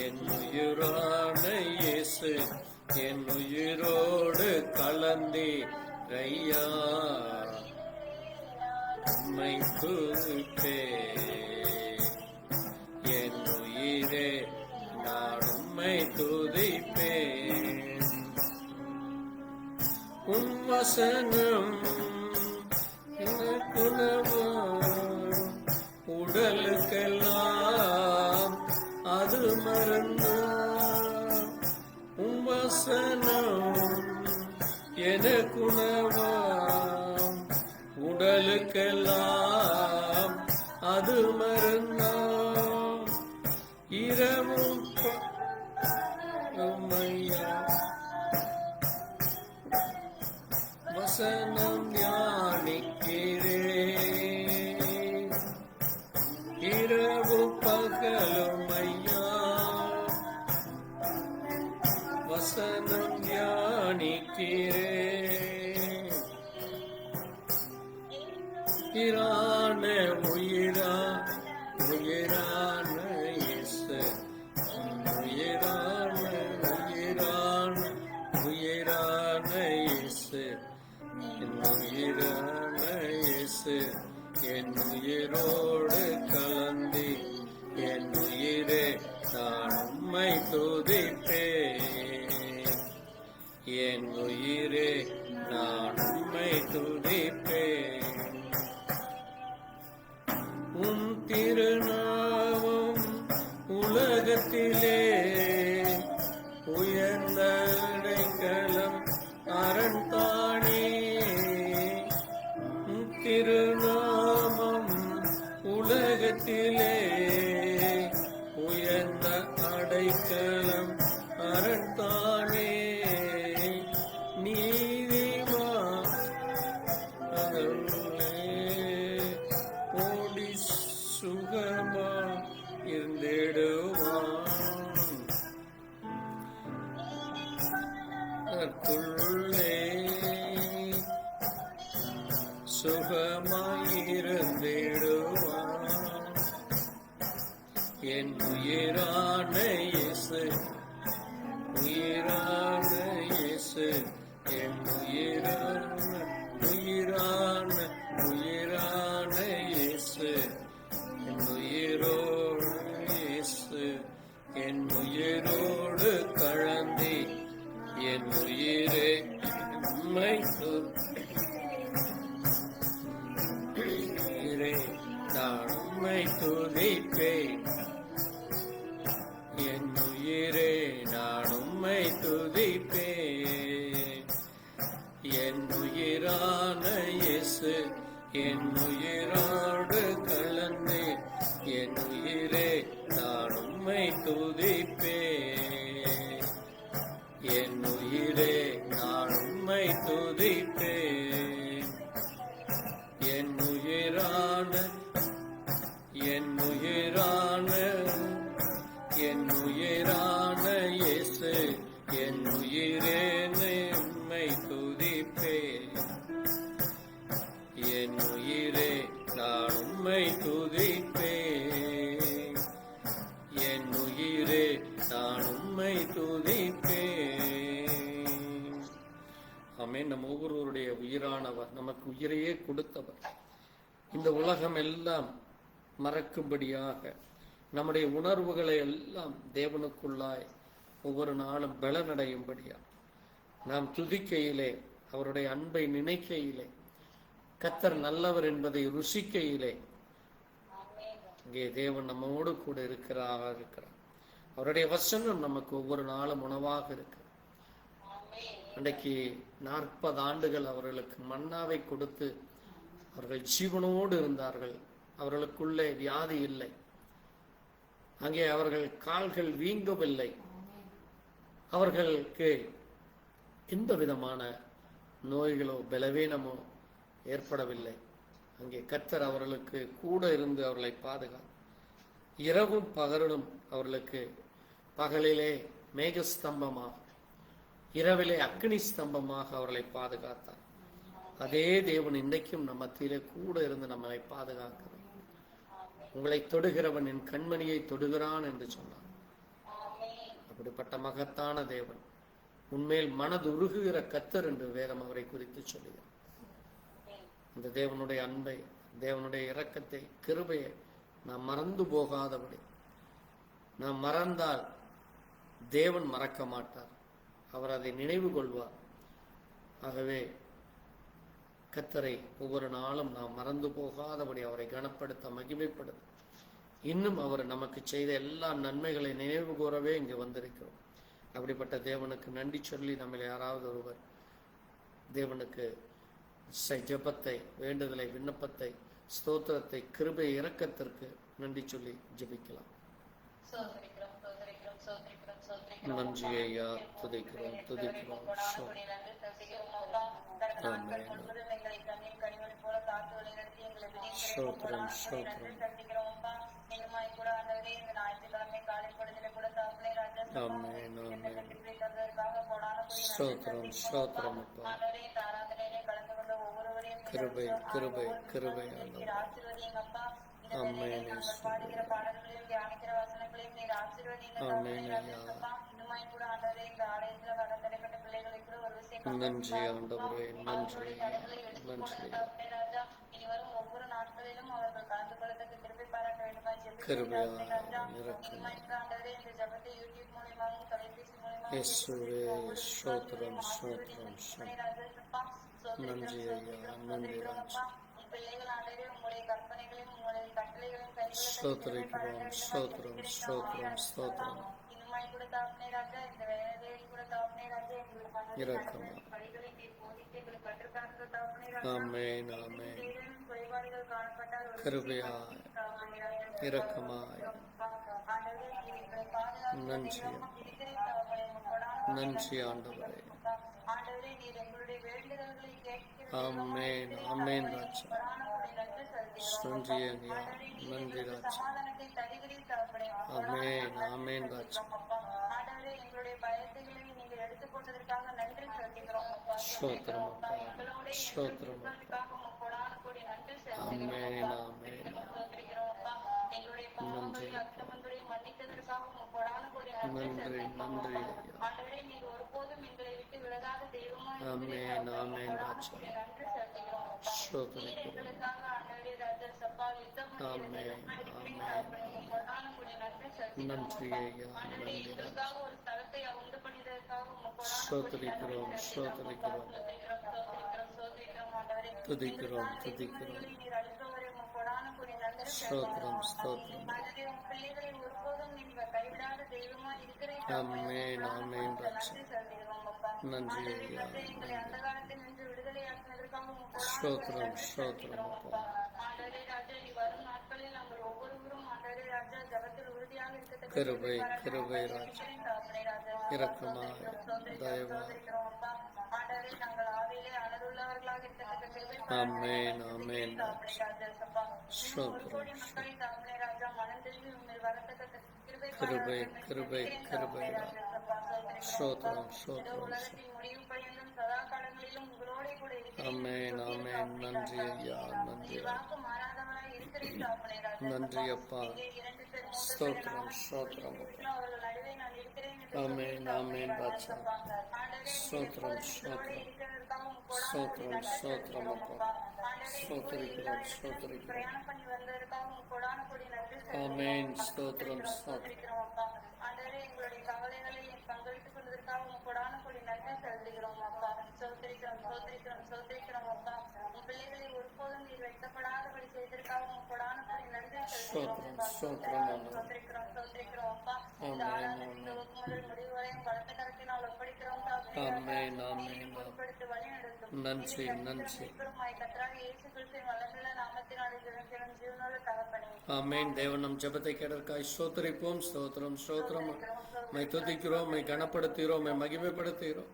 என் உயிரான இயேசு, என் உயிரோடு கலந்தீரையா. உம்மை துதிப்பேன். என் உயிரே நான் உம்மை துதிப்பேன். உம் வசனம் எனக்கு உணவு, உடலுக்கெல்லாம் அது மருந்து. உம் வசனம் எனக்கு உணவாம், உடலுக்கெல்லாம் அது மருந்தாம். இரவும் ஐயா வசனம் தியானிக்கிறேன். இரவு பகலும் ஐயா வசனம் தியானிக்கிறேன். உயிரான உயிரா உயிரான இயேசு, உயிரான உயிரான உயிரான இயேசு, என் உயிரான இயேசு, என் உயிரோடு கலந்தி. என் உயிரே நான் உம்மை துதிப்பேன். என் உயிரே நான் உம்மை துதிப்பேன். உம் திருநாமம் உலகத்திலே உயர்ந்த அடைக்கலம் அரண் தானே. உம் திருநாமம் உலகத்திலே உயர்ந்த அடைக்கலம் அரண் தானே. நீதிமான் ஓடி சுகமா இருந்திடுவான். அதற்குள்ளே சுகமாயிருந்திடுவான். என் உயிரான இயேசு, உயிரான இயேசு, என் உயிரான உயிரான உயிரான இயேசு, என் உயிரோடு இயேசு, என் உயிரோடு கலந்தி. என் உயிரே என் உயிரே உம்மை துதிப்பேன், என் உயிரே நான் உம்மை துதிப்பேன், என் உயிரே நான் உம்மை துதிப்பேன். ஆமென். நம் ஒவ்வொருவருடைய உயிரானவர், நமக்கு உயிரையே கொடுத்தவர், இந்த உலகம் எல்லாம் மறக்கும்படியாக நம்முடைய உணர்வுகளை எல்லாம் தேவனுக்குள்ளாய் ஒவ்வொரு நாளும் பலனடையும்படியா நாம் துதிக்கையிலே, அவருடைய அன்பை நினைக்கையிலே, கர்த்தர் நல்லவர் என்பதை ருசிக்கையிலே, இங்கே தேவன் நம்மோடு கூட இருக்கிறார். அவருடைய வசனம் நமக்கு ஒவ்வொரு நாளும் உணவாக இருக்கு. அன்றைக்கு 40 ஆண்டுகள் அவர்களுக்கு மன்னாவை கொடுத்து அவர்கள் ஜீவனோடு இருந்தார்கள். அவர்களுக்குள்ளே வியாதி இல்லை, அங்கே அவர்கள் கால்கள் வீங்கவில்லை, அவர்களுக்கு எந்த விதமான நோய்களோ பலவீனமோ ஏற்படவில்லை. அங்கே கர்த்தர் அவர்களுக்கு கூட இருந்து அவர்களை பாதுகாத்தார். இரவும் பகலும் அவர்களுக்கு பகலிலே மேகஸ்தம்பமாக, இரவிலே அக்னி ஸ்தம்பமாக அவர்களை பாதுகாத்தார். அதே தேவன் இன்றைக்கும் நம்ம மத்தியிலே கூட இருந்து நம்மை பாதுகாக்கிறார். உங்களை தொடுகிறவன் என் கண்மணியை தொடுகிறான் என்று சொன்னார். அப்படிப்பட்ட மகத்தான தேவன், உண்மையில் மனது உருகுகிற கர்த்தர் என்று வேதம் அவரை குறித்து சொல்லுகிறார். அந்த தேவனுடைய அன்பை, தேவனுடைய இரக்கத்தை, கிருபையை நாம் மறந்து போகாதபடி, நாம் மறந்தால் தேவன் மறக்க மாட்டார், அவர் அதை நினைவு கொள்வார். ஆகவே கர்த்தரை ஒவ்வொரு நாளும் நாம் மறந்து போகாதபடி அவரை கனப்படுத்த, மகிமைப்படுத்த, இன்னும் அவர் நமக்கு செய்த எல்லா நன்மைகளை நினைவு கூறவே இங்கு வந்திருக்கிறோம். அப்படிப்பட்ட தேவனுக்கு நன்றி சொல்லி நம்ம யாராவது ஒருவர் தேவனுக்கு ஜெபத்தை, வேண்டுதலை, விண்ணப்பத்தை, ஸ்தோத்திரத்தை, கிருபை, இரக்கத்திற்கு நன்றி சொல்லி ஜெபிக்கலாம். நன்றி ஐயா, துதிக்கிறோம் துதிக்கிறோம். ஸ்தோத்திரம் ஸ்தோத்திரம். ஆமென் ஆமென். ஸ்தோத்திரம் ஸ்தோத்திரம் அப்பா. கிருபை கிருபை கிருபை ஆண்டவரே. ஆமென் இயேசுவே. ஆமென் ஐயா. நன்றி ஆண்டவரே, நன்றி நன்றி. கிருபையாய் இரக்கமாய் இயேசுவே. ஸ்தோத்திரம் ஸ்தோத்திரம் ஸ்தோத்திரம். நன்றி ஐயா, நன்றி ராஜா. ஸ்தோத்திரிக்கிறோம் ஸ்தோத்திரம் ஸ்தோத்திரம் ஸ்தோத்திரம். இரக்கமாய். ஆமென் ஆமென். கிருபையாய் இரக்கமாய். நன்றி நன்றி ஆண்டவரே. ஆமென் ஆமென் ராஜா. நன்றி ஐயா, நன்றி ராஜா. ஆமென் ஆமென் ராஜா. ஸ்தோத்திரம் அப்பா, ஸ்தோத்திரம் அப்பா. ஆமென் ஆமென். நன்றி நன்றி நன்றி ஐயா. ஆமென் ஆமென் ராஜா. ஸ்தோத்திரிக்கிறோம். ஆமென் ஆமென். நன்றி ஐயா, நன்றி ராஜா. ஸ்தோத்திரிக்கிறோம் ஸ்தோத்திரிக்கிறோம். துதிக்கிறோம் துதிக்கிறோம். ஸ்தோத்திரம் ஸ்தோத்திரம். ஆமென் ஆமென் ராஜா. நன்றி ஐயா, ஸ்தோத்திரம் ஸ்தோத்திரம் அப்பா. கிருபை கிருபை ராஜா. இரக்கமாய் தயவாய். ஆமென் ஆமென் ராஜா. ஸ்தோத்திரம். கிருபை கிருபை கிருபை ராஜா. ஸ்தோத்திரம், இந்த ஸ்தோத்திரம். உலகத்தின் முடிவு பரியந்தம் சதா காலங்களிலும் உங்களோட கூட இருக்கிறேன். ஆமென், ஆமென். நன்றி ஐயா, நன்றி, நீர் வாக்கு மாறாதவராய் இருக்கிறீர் தகப்பனே ராஜா. நன்றி அப்பா. இங்கே 2 பேர் 3 பேர் ஸ்தோத்திரம், நாமத்தில் ஸ்தோத்திரம். கூடியிருக்கிறோம், அவர்கள் நடுவே நான் இருக்கிறேன் என்று ஆமென், சொன்னீர் ஆமென் தகப்பனே ராஜா. ராஜா. ஆண்டவரே, நீர் ஸ்தோத்திரம், எப்போதும் எங்களோட ஸ்தோத்திரம். இருக்கிறதற்காக உமக்கு கொடான ஸ்தோத்திரம், நன்றி ஸ்தோத்திரம் செலுத்துகிறோம் அப்பா. அப்பா. ஆண்டவரே, எங்களோட எல்லா ஸ்தோத்திரிக்கிறோம், இடத்திலும் நீர் ஸ்தோத்திரிக்கிறோம். பிரயாணம் பண்ணி வந்ததற்காக உமக்கு கொடான கொடி நன்றி ஆமென். செலுத்துகிறோம். ஸ்தோத்திரம், ஸ்தோத்திரம். ஸ்தோத்திரிக்கிறோம் அப்பா. ஆண்டவரே, எங்களுடைய கவலைகளை பங்களித்துக் கொண்டதற்காக உமக்கு கொடான கொடி நன்றி செலுத்துகிறோம் அப்பா. ஸ்தோத்திரிக்கிறோம், ஸ்தோத்திரிக்கிறோம், ஸ்தோத்திரிக்கிறோம் அப்பா. உம் பிள்ளைகளை ஒருபோதும் நீர் வெட்கப்படாதபடி செய்ததற்காக உமக்கு கொடான கொடி நன்றி செலுத்துகிறோம் ஸ்தோத்திரம், அப்பா. ஸ்தோத்திரம் ஆண்டவரே. ஸ்தோத்திரிக்கிறோம், ஸ்தோத்திரிக்கிறோம் அப்பா. இந்த ஆமென், ஆராதனை துவக்கம் முதல் முடிவு வரையும் பலத்த கரத்தினால் ஒப்படைக்கிறோம் தகப்பனே ராஜா. ஆமென், ஆமென். நீர் பொறுப்படுத்தி வழி நடத்தும். நன்றி, நீர் நன்றி. மீட்பருமாய் கர்த்தராகிய இயேசு கிறிஸ்துவின் வல்லமையுள்ள நாமத்தினாலே ஜெபம் ஜீவனுள்ள தகப்பனே. ஆமென். தேவன் நம் ஜெபத்தை கேட்டதற்காய் ஸ்தோத்திரிப்போம். ஸ்தோத்திரம், ஸ்தோத்திரம். மை துதிக்கிறோம், மை கனப்படுத்துகிறோம், மை மகிமைப்படுத்துகிறோம்.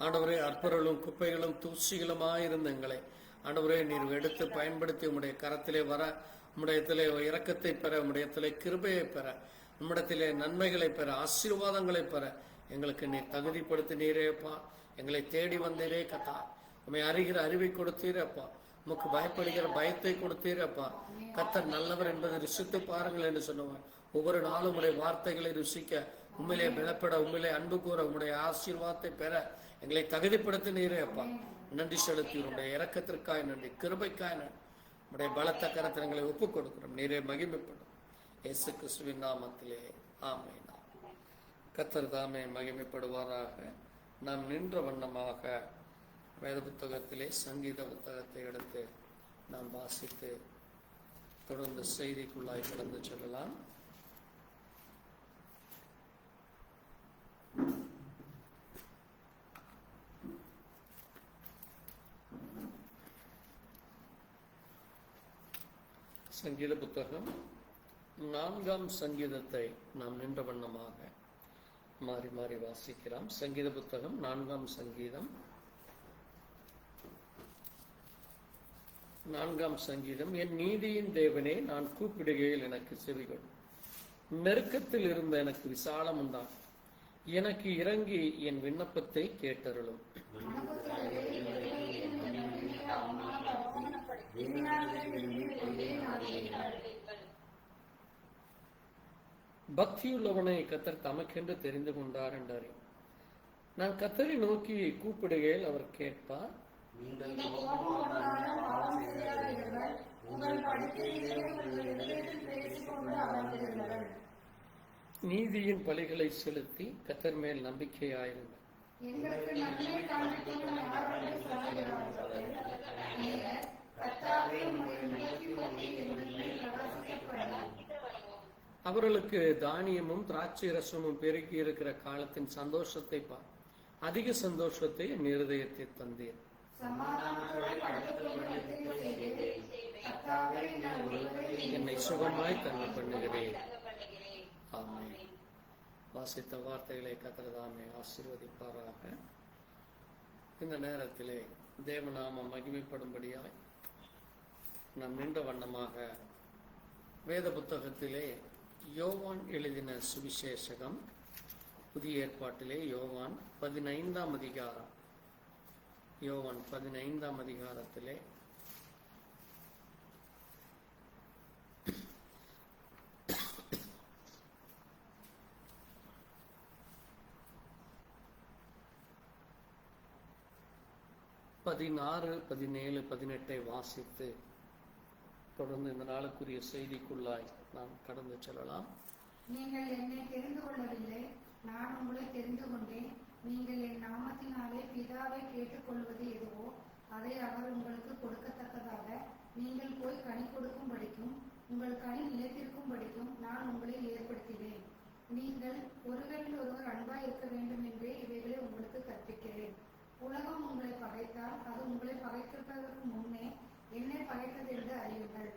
ஆண்டவரே, அற்பர்களும் குப்பைகளும் தூசிகளுமாயிருந்த எங்களை ஆண்டவரே நீர் எடுத்து பயன்படுத்தி உம்முடைய கரத்திலே வர, உம்முடையத்திலே இரக்கத்தை பெற, உம்முடையத்திலே கிருபையை பெற, உம்மிடத்திலே நன்மைகளை பெற, ஆசீர்வாதங்களை பெற எங்களுக்கு நீர் தகுதிப்படுத்தி நீரேப்பா. எங்களை தேடி வந்தீரே கத்தா. உம்மை அறிகிற அறிவை கொடுத்தீரப்பா. உமக்கு பயப்படுகிற பயத்தை கொடுத்தீரப்பா. கர்த்தர் நல்லவர் என்பதை ருசித்து பாருங்கள் என்று சொன்னவர். ஒவ்வொரு நாளும் உடைய வார்த்தைகளை ருசிக்க, உண்மையிலே பலப்பட, உண்மையிலே அன்பு கூற, உங்களுடைய ஆசீர்வாதத்தை பெற எங்களை தகுதிப்படுத்தி நீரே அப்பா. நன்றி செலுத்தி உடைய இரக்கத்திற்காய் நன்றி, கிருபைக்காய் நன்றி. உடைய பலத்த கரத்தில் எங்களை ஒப்புக் கொடுக்கிறோம். நீரே மகிமைப்படும். இயேசு கிறிஸ்துவின் நாமத்திலே ஆமென். கர்த்தர் தாமே மகிமைப்படுவாராக. நாம் நின்ற வண்ணமாக வேத புத்தகத்திலே சங்கீத புத்தகத்தை எடுத்து நாம் வாசித்து தொடர்ந்து செய்திக்குள்ளாய் கடந்து செல்லலாம். சங்கீத புத்தகம் 4ஆம் சங்கீதத்தை நாம் நின்ற வண்ணமாக மாறி மாறி வாசிக்கிறோம். சங்கீத புத்தகம் 4ஆம் சங்கீதம். 4ஆம் சங்கீதம். என் நீதியின் தேவனே, நான் கூப்பிடுகையில் எனக்கு செவிகள். நெருக்கத்தில் இருந்த எனக்கு விசாலம் உண்டான். எனக்கு இறங்கி என் விண்ணப்பத்தை கேட்டருளும். பக்தியுள்ளவனை கர்த்தர் தமக்கென்று தெரிந்து கொண்டார் என்றார். நான் கர்த்தரை நோக்கி கூப்பிடுகையில் அவர் கேட்பார். நீதியின் பலிகளை செலுத்தி கர்த்தர் மேல் நம்பிக்கையாயிருந்தார். அவர்களுக்கு தானியமும் திராட்சை ரசமும் பெருகி இருக்கிற காலத்தின் சந்தோஷத்தை பார். அதிக சந்தோஷத்தை என் இருதயத்தை தந்தீர். என்னை சுகமாய் தங்க பண்ணுகிறேன். ஆமென். வாசித்த வார்த்தைகளை கர்த்தர் தாமே ஆசீர்வதிப்பாராக. இந்த நேரத்திலே தேவநாமம் மகிமைப்படும்படியாய் நாம் நின்ற வண்ணமாக வேத புத்தகத்திலே யோவான் எழுதின சுவிசேஷகம், புதிய ஏற்பாட்டிலே யோவான் 15ஆம் அதிகாரம். யோவான் 15ஆம் அதிகாரத்திலே பதினாறு, 17, 18 வாசித்து தொடர்ந்து இந்த நாளுக்குரிய செய்திக்குள்ளாய் நாம் கடந்து செல்லலாம். நீங்கள் என்னை தெரிந்து கொள்ளவில்லை, நான் உங்களை தெரிந்து கொண்டேன். நீங்கள் என் நாமத்தினாலே பிதாவை கேட்டுக்கொள்வது எதுவோ அதை அவர் உங்களுக்கு கொடுக்கத்தக்கதாக நீங்கள் போய் கனி கொடுக்கும்படிக்கும் உங்கள் கனி நிலைத்திருக்கும்படிக்கும் நான் உங்களை ஏற்படுத்தினேன். நீங்கள் ஒருவரில் ஒருவர் அன்பாய் இருக்க வேண்டும் என்றே இவைகளை உங்களுக்கு கற்பிக்கிறேன். உலகம் உங்களை பகைத்தால் அது உங்களை பகைத்திருப்பதற்கு முன்னே என்னை பகைத்தது என்று அறியுங்கள்.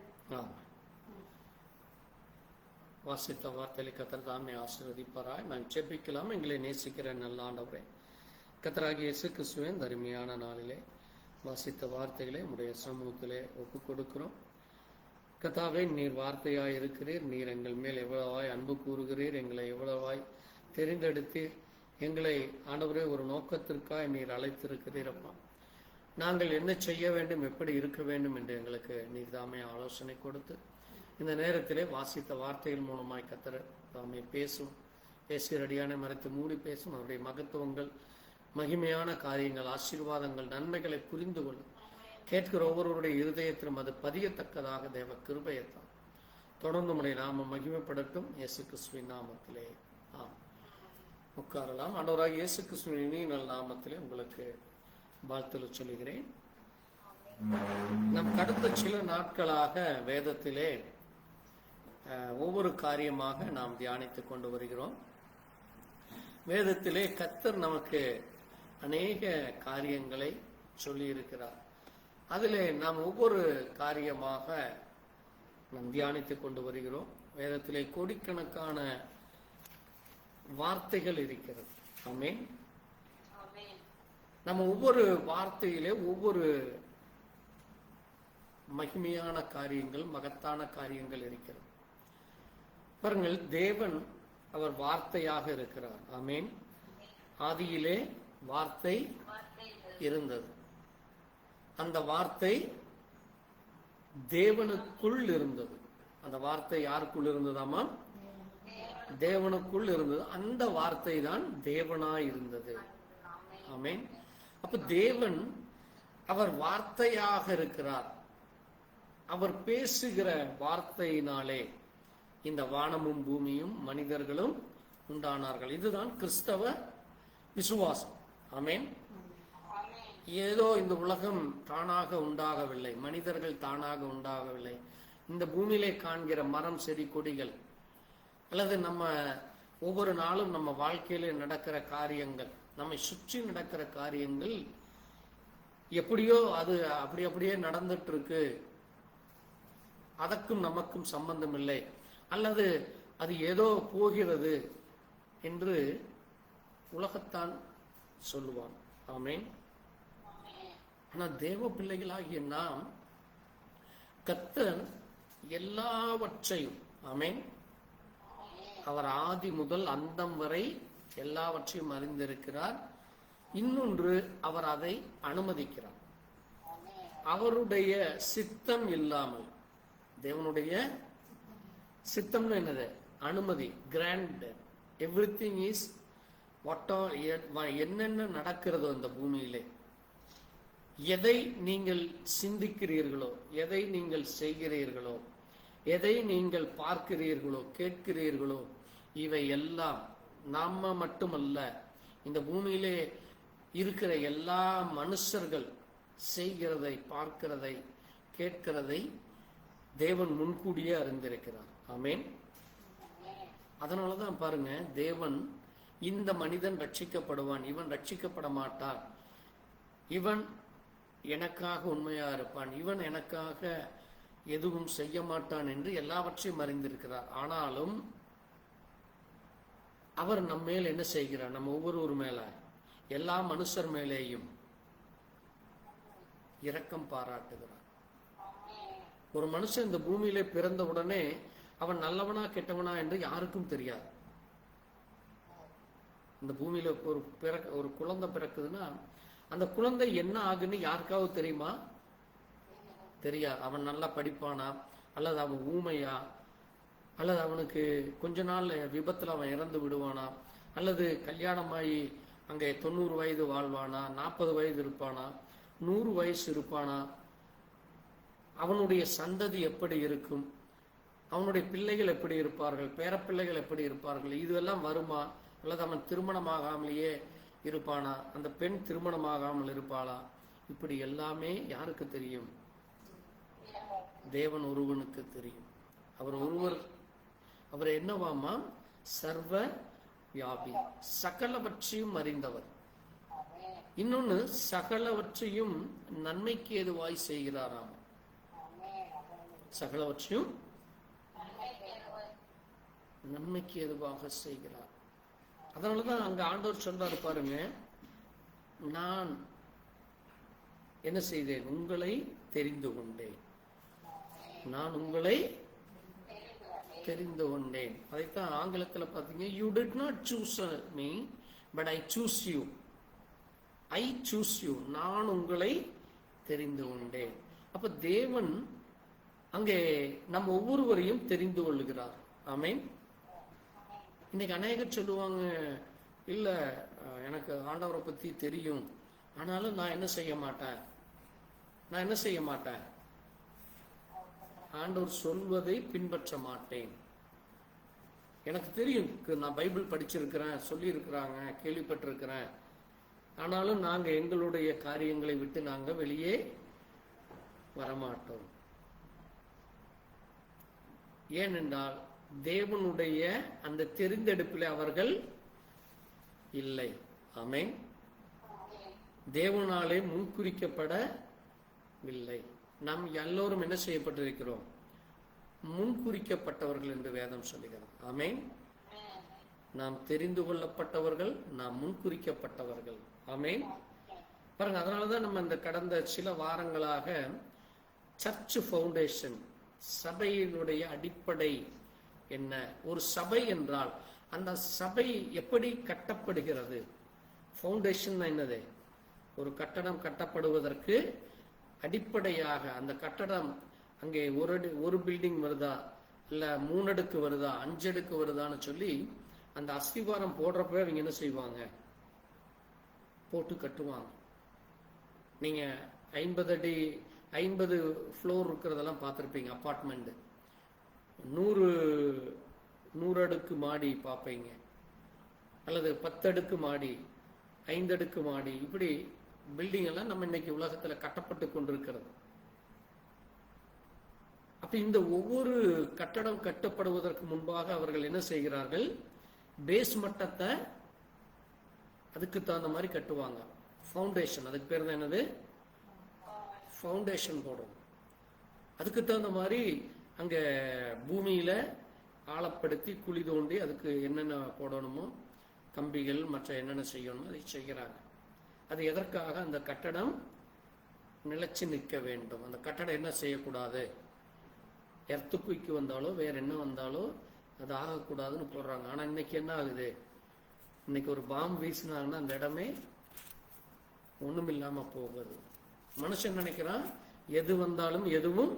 வாசித்த வார்த்தைகளை கர்த்தர் தாமே ஆசீர்வதிப்பாராய். நான் ஜெபிக்கலாம். எங்களை நேசிக்கிற நல்ல ஆண்டவரே, கர்த்தராகிய இயேசு கிறிஸ்துவின் அருமையான நாளிலே வாசித்த வார்த்தைகளை உடைய சமூகத்திலே ஒப்புக் கொடுக்கிறோம். கர்த்தாவே, நீர் வார்த்தையாய் இருக்கிறீர். நீர் எங்கள் மேல் எவ்வளவாய் அன்பு கூறுகிறீர். எங்களை எவ்வளவாய் தெரிந்தெடுத்தீர். எங்களை ஆண்டவரே ஒரு நோக்கத்திற்காக நீர் அழைத்திருக்கிறீரப்பா. நாங்கள் என்ன செய்ய வேண்டும், எப்படி இருக்க வேண்டும் என்று எங்களுக்கு நீர் தாமே ஆலோசனை கொடுத்து இந்த நேரத்திலே வாசித்த வார்த்தைகள் மூலமாய் கர்த்தர் தாமே பேசும். பேசுகிறடியான மறைத்து மூடி பேசும். அவருடைய மகத்துவங்கள், மகிமையான காரியங்கள், ஆசீர்வாதங்கள், நன்மைகளை புரிந்து கொள்ளும். கேட்கிற ஒவ்வொருவருடைய இருதயத்திலும் அது பதியத்தக்கதாக தேவ கிருபையத்தான் தொடர்ந்து உடைய நாமம் மகிமைப்படட்டும். இயேசு கிறிஸ்துவின் நாமத்திலே உட்காரலாம். ஆண்டவராக இயேசு கிறிஸ்துவின் இனிய நல்ல நாமத்திலே உங்களுக்கு வாழ்த்துக்கள் சொல்லுகிறேன். நம் கடந்த சில நாட்களாக வேதத்திலே ஒவ்வொரு காரியமாக நாம் தியானித்துக் கொண்டு வருகிறோம். வேதத்திலே கர்த்தர் நமக்கு அநேக காரியங்களை சொல்லி இருக்கிறார். அதிலே நாம் ஒவ்வொரு காரியமாக நாம் தியானித்துக் கொண்டு வருகிறோம். வேதத்திலே கோடிக்கணக்கான வார்த்தைகள் இருக்கிறது. ஆமென். நம்ம ஒவ்வொரு வார்த்தையிலே ஒவ்வொரு மகிமையான காரியங்கள், மகத்தான காரியங்கள் இருக்கிறது. பாருங்கள், தேவன் அவர் வார்த்தையாக இருக்கிறார். ஆமென். ஆதியிலே வார்த்தை இருந்தது. அந்த வார்த்தை தேவனுக்குள் இருந்தது. அந்த வார்த்தை யாருக்குள் இருந்ததாமா? தேவனுக்குள் இருந்தது. அந்த வார்த்தை தான் தேவனாய் இருந்தது. ஆமென். அப்ப தேவன் அவர் வார்த்தையாக இருக்கிறார். அவர் பேசுகிற வார்த்தையினாலே இந்த வானமும் பூமியும் மனிதர்களும் உண்டானார்கள். இதுதான் கிறிஸ்தவ விசுவாசம். ஆமென். ஏதோ இந்த உலகம் தானாக உண்டாகவில்லை, மனிதர்கள் தானாக உண்டாகவில்லை. இந்த பூமியிலே காண்கிற மரம், செடி, கொடிகள் அல்லது நம்ம ஒவ்வொரு நாளும் நம்ம வாழ்க்கையில நடக்கிற காரியங்கள், நம்மை சுற்றி நடக்கிற காரியங்கள் எப்படியோ அது அப்படியே நடந்துட்டு இருக்கு, அதற்கும் நமக்கும் சம்பந்தம் இல்லை, அல்லது அது ஏதோ போகிறது என்று உலகத்தான் சொல்லுவான். ஆமென். ஆனா தேவ பிள்ளைகளாகிய நாம் கர்த்தர் எல்லாவற்றையும், ஆமென், அவர் ஆதி முதல் அந்தம் வரை எல்லாவற்றையும் அறிந்திருக்கிறார். இன்னொன்று, அவர் அதை அனுமதிக்கிறார். அவருடைய சித்தம் இல்லாமல், தேவனுடைய சித்தம்னு என்னது? அனுமதி, grant. Everything is what are, என்னென்ன நடக்கிறதோ இந்த பூமியிலே, எதை நீங்கள் சிந்திக்கிறீர்களோ, எதை நீங்கள் செய்கிறீர்களோ, எதை நீங்கள் பார்க்கிறீர்களோ, கேட்கிறீர்களோ, இவை எல்லாம் நாம மட்டுமல்ல, இந்த பூமியிலே இருக்கிற எல்லா மனுஷர்கள் செய்கிறதை, பார்க்கிறதை, கேட்கிறதை தேவன் முன்கூடியே அறிந்திருக்கிறார். ஆமென். அதனாலதான் பாருங்க, தேவன் இந்த மனிதன் ரட்சிக்கப்படுவான், இவன் ரட்சிக்கப்பட மாட்டான், இவன் எனக்காக உண்மையா இருப்பான், இவன் எனக்காக எதுவும் செய்ய மாட்டான் என்று எல்லாவற்றையும் அறிந்திருக்கிறார். ஆனாலும் அவர் நம்ம மேல் என்ன செய்கிறார்? நம்ம ஒவ்வொரு மேல, எல்லா மனுஷர் மேலேயும் இரக்கம் பாராட்டுகிறார். ஒரு மனுஷன் இந்த பூமியிலே பிறந்த உடனே அவன் நல்லவனா கெட்டவனா என்று யாருக்கும் தெரியாது. இந்த பூமியில ஒரு குழந்தை பிறக்குதுன்னா அந்த குழந்தை என்ன ஆகுன்னு யாருக்காவது தெரியுமா? தெரியாது. அவன் நல்லா படிப்பானா, அல்லது அவன் ஊமையா, அல்லது அவனுக்கு கொஞ்ச நாள் விபத்துல அவன் இறந்து விடுவானா, அல்லது கல்யாணமாயி அங்கே 90 வயது வாழ்வானா, 40 வயது இருப்பானா, 100 வயசு இருப்பானா, அவனுடைய சந்ததி எப்படி இருக்கும், அவனுடைய பிள்ளைகள் எப்படி இருப்பார்கள், பேரப்பிள்ளைகள் எப்படி இருப்பார்கள், இதுவெல்லாம் வருமா? அல்லது அவன் திருமணமாகாமலேயே இருப்பானா, அந்த பெண் திருமணமாகாமல் இருப்பாளா? இப்படி எல்லாமே யாருக்கு தெரியும்? தேவன் ஒருவனுக்கு தெரியும். அவர் ஒருவர். அவர் என்னவாமா? சர்வ வியாபி, சகலவற்றையும் அறிந்தவர். இன்னொன்னு, சகலவற்றையும் நன்மைக்கு ஏதுவாய் செய்கிறாராம். சகலவற்றையும் நன்மைக்கு ஏதுவாக செய்கிறார். அதனாலதான் அங்க ஆண்டவர் சொல்றாரு பாருங்க, நான் என்ன செய்தேன்? உங்களை தெரிந்து கொண்டேன். நான் உங்களை தெரிந்து கொண்டேன். அதைத்தான் ஆங்கிலத்தில் பார்த்தீங்க, you did not choose me, but I choose you, I choose you, நான் உங்களை தெரிந்து கொண்டேன். அப்ப தேவன் அங்கே நம் ஒவ்வொருவரையும் தெரிந்து கொள்ளுகிறார். ஆமென். இன்னைக்கு அநேகர் சொல்லுவாங்க, இல்ல எனக்கு ஆண்டவரை பத்தி தெரியும், ஆனாலும் நான் என்ன செய்ய மாட்டேன், ஆண்டவர் சொல்வதை பின்பற்ற மாட்டேன். எனக்கு தெரியும், நான் பைபிள் படிச்சிருக்கிறேன், சொல்லி இருக்கிறாங்க, கேள்விப்பட்டிருக்கிறேன், ஆனாலும் நாங்க எங்களுடைய காரியங்களை விட்டு நாங்க வெளியே வரமாட்டோம். ஏனென்றால் தேவனுடைய அந்த தெரிந்தெடுப்பில் அவர்கள் இல்லை. ஆமென். தேவனாலே முன்குறிக்கப்படவில்லை. நாம் எல்லோரும் என்ன செய்யப்பட்டிருக்கிறோம்? முன்குறிக்கப்பட்டவர்கள் என்று வேதம் சொல்லுகிறது. ஆமென். நாம் தெரிந்து கொள்ளப்பட்டவர்கள், நாம் முன்குறிக்கப்பட்டவர்கள். ஆமென். பாருங்க, அதனாலதான் நம்ம இந்த கடந்த சில வாரங்களாக சர்ச் ஃபவுண்டேஷன், சபையினுடைய அடிப்படை என்ன, ஒரு சபை என்றால் அந்த சபை எப்படி கட்டப்படுகிறது, ஃபவுண்டேஷன் என்னது, ஒரு கட்டடம் கட்டப்படுவதற்கு அடிப்படையாக அந்த கட்டடம் அங்கே ஒரு பில்டிங் வருதா, இல்ல 3 அடுக்கு வருதா, 5 அடுக்கு வருதான்னு சொல்லி அந்த அஸ்திவாரம் போடுறப்ப அவங்க என்ன செய்வாங்க, போட்டு கட்டுவாங்க. நீங்க 50 ஃப்ளோர் இருக்கிறதெல்லாம் பார்த்துருப்பீங்க. அப்பார்ட்மெண்ட் 100 அடுக்கு மாடி பார்ப்பீங்க, அல்லது 10 அடுக்கு மாடி, 5 அடுக்கு மாடி, இப்படி பில்டிங் எல்லாம் நம்ம இன்னைக்கு உலகத்துல கட்டப்பட்டு கொண்டிருக்கிறது. அப்ப இந்த ஒவ்வொரு கட்டடம் கட்டப்படுவதற்கு முன்பாக அவர்கள் என்ன செய்கிறார்கள், பேஸ் மட்டத்தை அதுக்கு தகுந்த மாதிரி கட்டுவாங்க. ஃபவுண்டேஷன், அதுக்கு பேர் தான் என்னது, ஃபவுண்டேஷன் போடுறோம். அதுக்கு தகுந்த மாதிரி அங்க பூமியில ஆழப்படுத்தி குழி தோண்டி அதுக்கு என்னென்ன போடணுமோ, கம்பிகள் மற்ற என்னென்ன செய்யணுமோ அதை செய்கிறாங்க. அது எதற்காக, அந்த கட்டடம் நிலைச்சு நிற்க வேண்டும். அந்த கட்டடம் என்ன செய்யக்கூடாது, எர்த்துக்குவிக்கு வந்தாலோ வேற என்ன வந்தாலோ அது ஆகக்கூடாதுன்னு போடுறாங்க. ஆனா இன்னைக்கு என்ன ஆகுது, இன்னைக்கு ஒரு பாம்பு வீசினாங்கன்னா அந்த இடமே ஒண்ணுமில்லாம போகுது. மனுஷன் நினைக்கிறான் எது வந்தாலும் எதுவும்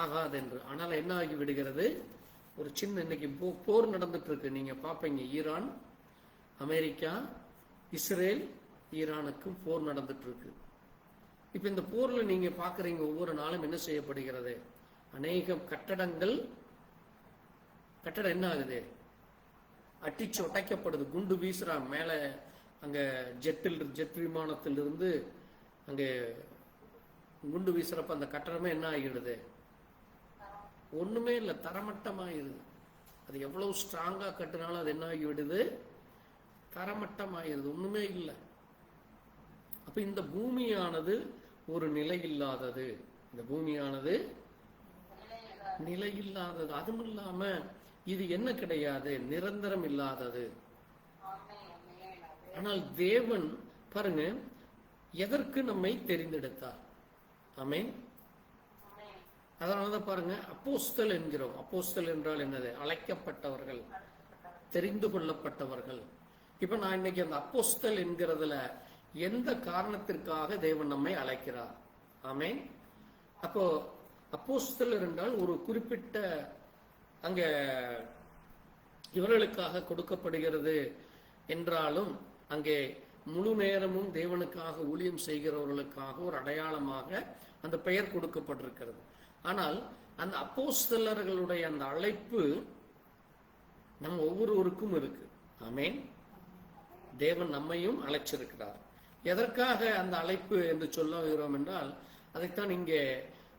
ஆகாது என்று. ஆனால் என்ன ஆகி விடுகிறது, ஒரு சின்ன, இன்னைக்கு போர் நடந்துட்டு இருக்கு, நீங்க பாப்பீங்க, ஈரான், அமெரிக்கா, இஸ்ரேல், ஈரானுக்கும் போர் நடந்துட்டு இருக்கு. இப்ப இந்த போர்ல நீங்க பாக்குறீங்க, ஒவ்வொரு நாளும் என்ன செய்யப்படுகிறது, அநேகம் கட்டடம் என்ன ஆகுது, உடைக்கப்படுது, குண்டு வீசுறாங்க மேல. அங்க ஜெட் விமானத்திலிருந்து அங்கே குண்டு வீசுறப்ப அந்த கட்டடமே என்ன ஆகிடுது, ஒண்ணுமே இல்லை, தரமட்டமாயிருது. அது எவ்வளவு ஸ்ட்ராங்கா கட்டினாலும் அது என்ன ஆகி விடுது, தரமட்டமாயிருது, ஒண்ணுமே இல்லை. அப்ப இந்த பூமியானது ஒரு நிலை இல்லாதது, இந்த பூமியானது நிலை இல்லாதது. அதுவும் இல்லாம இது என்ன கிடையாது, நிரந்தரம் இல்லாதது. ஆனால் தேவன் பாருங்க எதற்கு நம்மை தெரிந்தெடுத்தார். ஆமென். அதனாலதான் பாருங்க அப்போஸ்தல் என்கிறோம். அப்போஸ்தல் என்றால் என்னது, அழைக்கப்பட்டவர்கள், தெரிந்து கொள்ளப்பட்டவர்கள். இப்ப நான் இன்னைக்கு அந்த அப்போஸ்தல் என்கிறதுல எந்த காரணத்திற்காக தேவன் நம்மை அழைக்கிறார். ஆமென். அப்போ அப்போஸ்தலர் என்றால் ஒரு குறிப்பிட்ட அங்க இவர்களுக்காக கொடுக்கப்படுகிறது என்றாலும், அங்கே முழு நேரமும் தேவனுக்காக ஊழியம் செய்கிறவர்களுக்காக ஒரு அடையாளமாக அந்த பெயர் கொடுக்கப்பட்டிருக்கிறது. ஆனால் அந்த அப்போஸ்தலர்களுடைய அந்த அழைப்பு நம்ம ஒவ்வொருவருக்கும் இருக்கு. ஆமென். தேவன் நம்மையும் அழைச்சிருக்கிறார். எதற்காக அந்த அழைப்பு என்று சொல்லுகிறோம் என்றால், அதைத்தான் இங்கே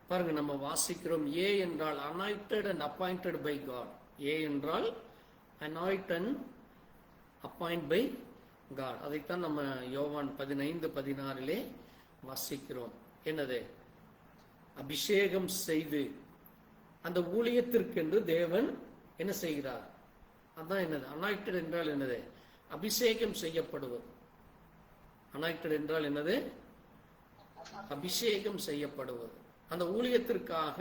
பாருங்க நம்ம வாசிக்கிறோம். ஏ என்றால் anointed and appointed by God. A என்றால் anoint and appoint by God. அதைத்தான் நம்ம யோவான் 15:16 வாசிக்கிறோம். என்னது, அபிஷேகம் செய்து அந்த ஊழியத்திற்கென்று தேவன் என்ன செய்கிறார். அதான் என்னது அனாயிண்டட் என்றால் என்னது, அபிஷேகம் செய்யப்படுவது. அனாயிண்டட் என்றால் என்னது, அபிஷேகம் செய்யப்படுவது. அந்த ஊழியத்திற்காக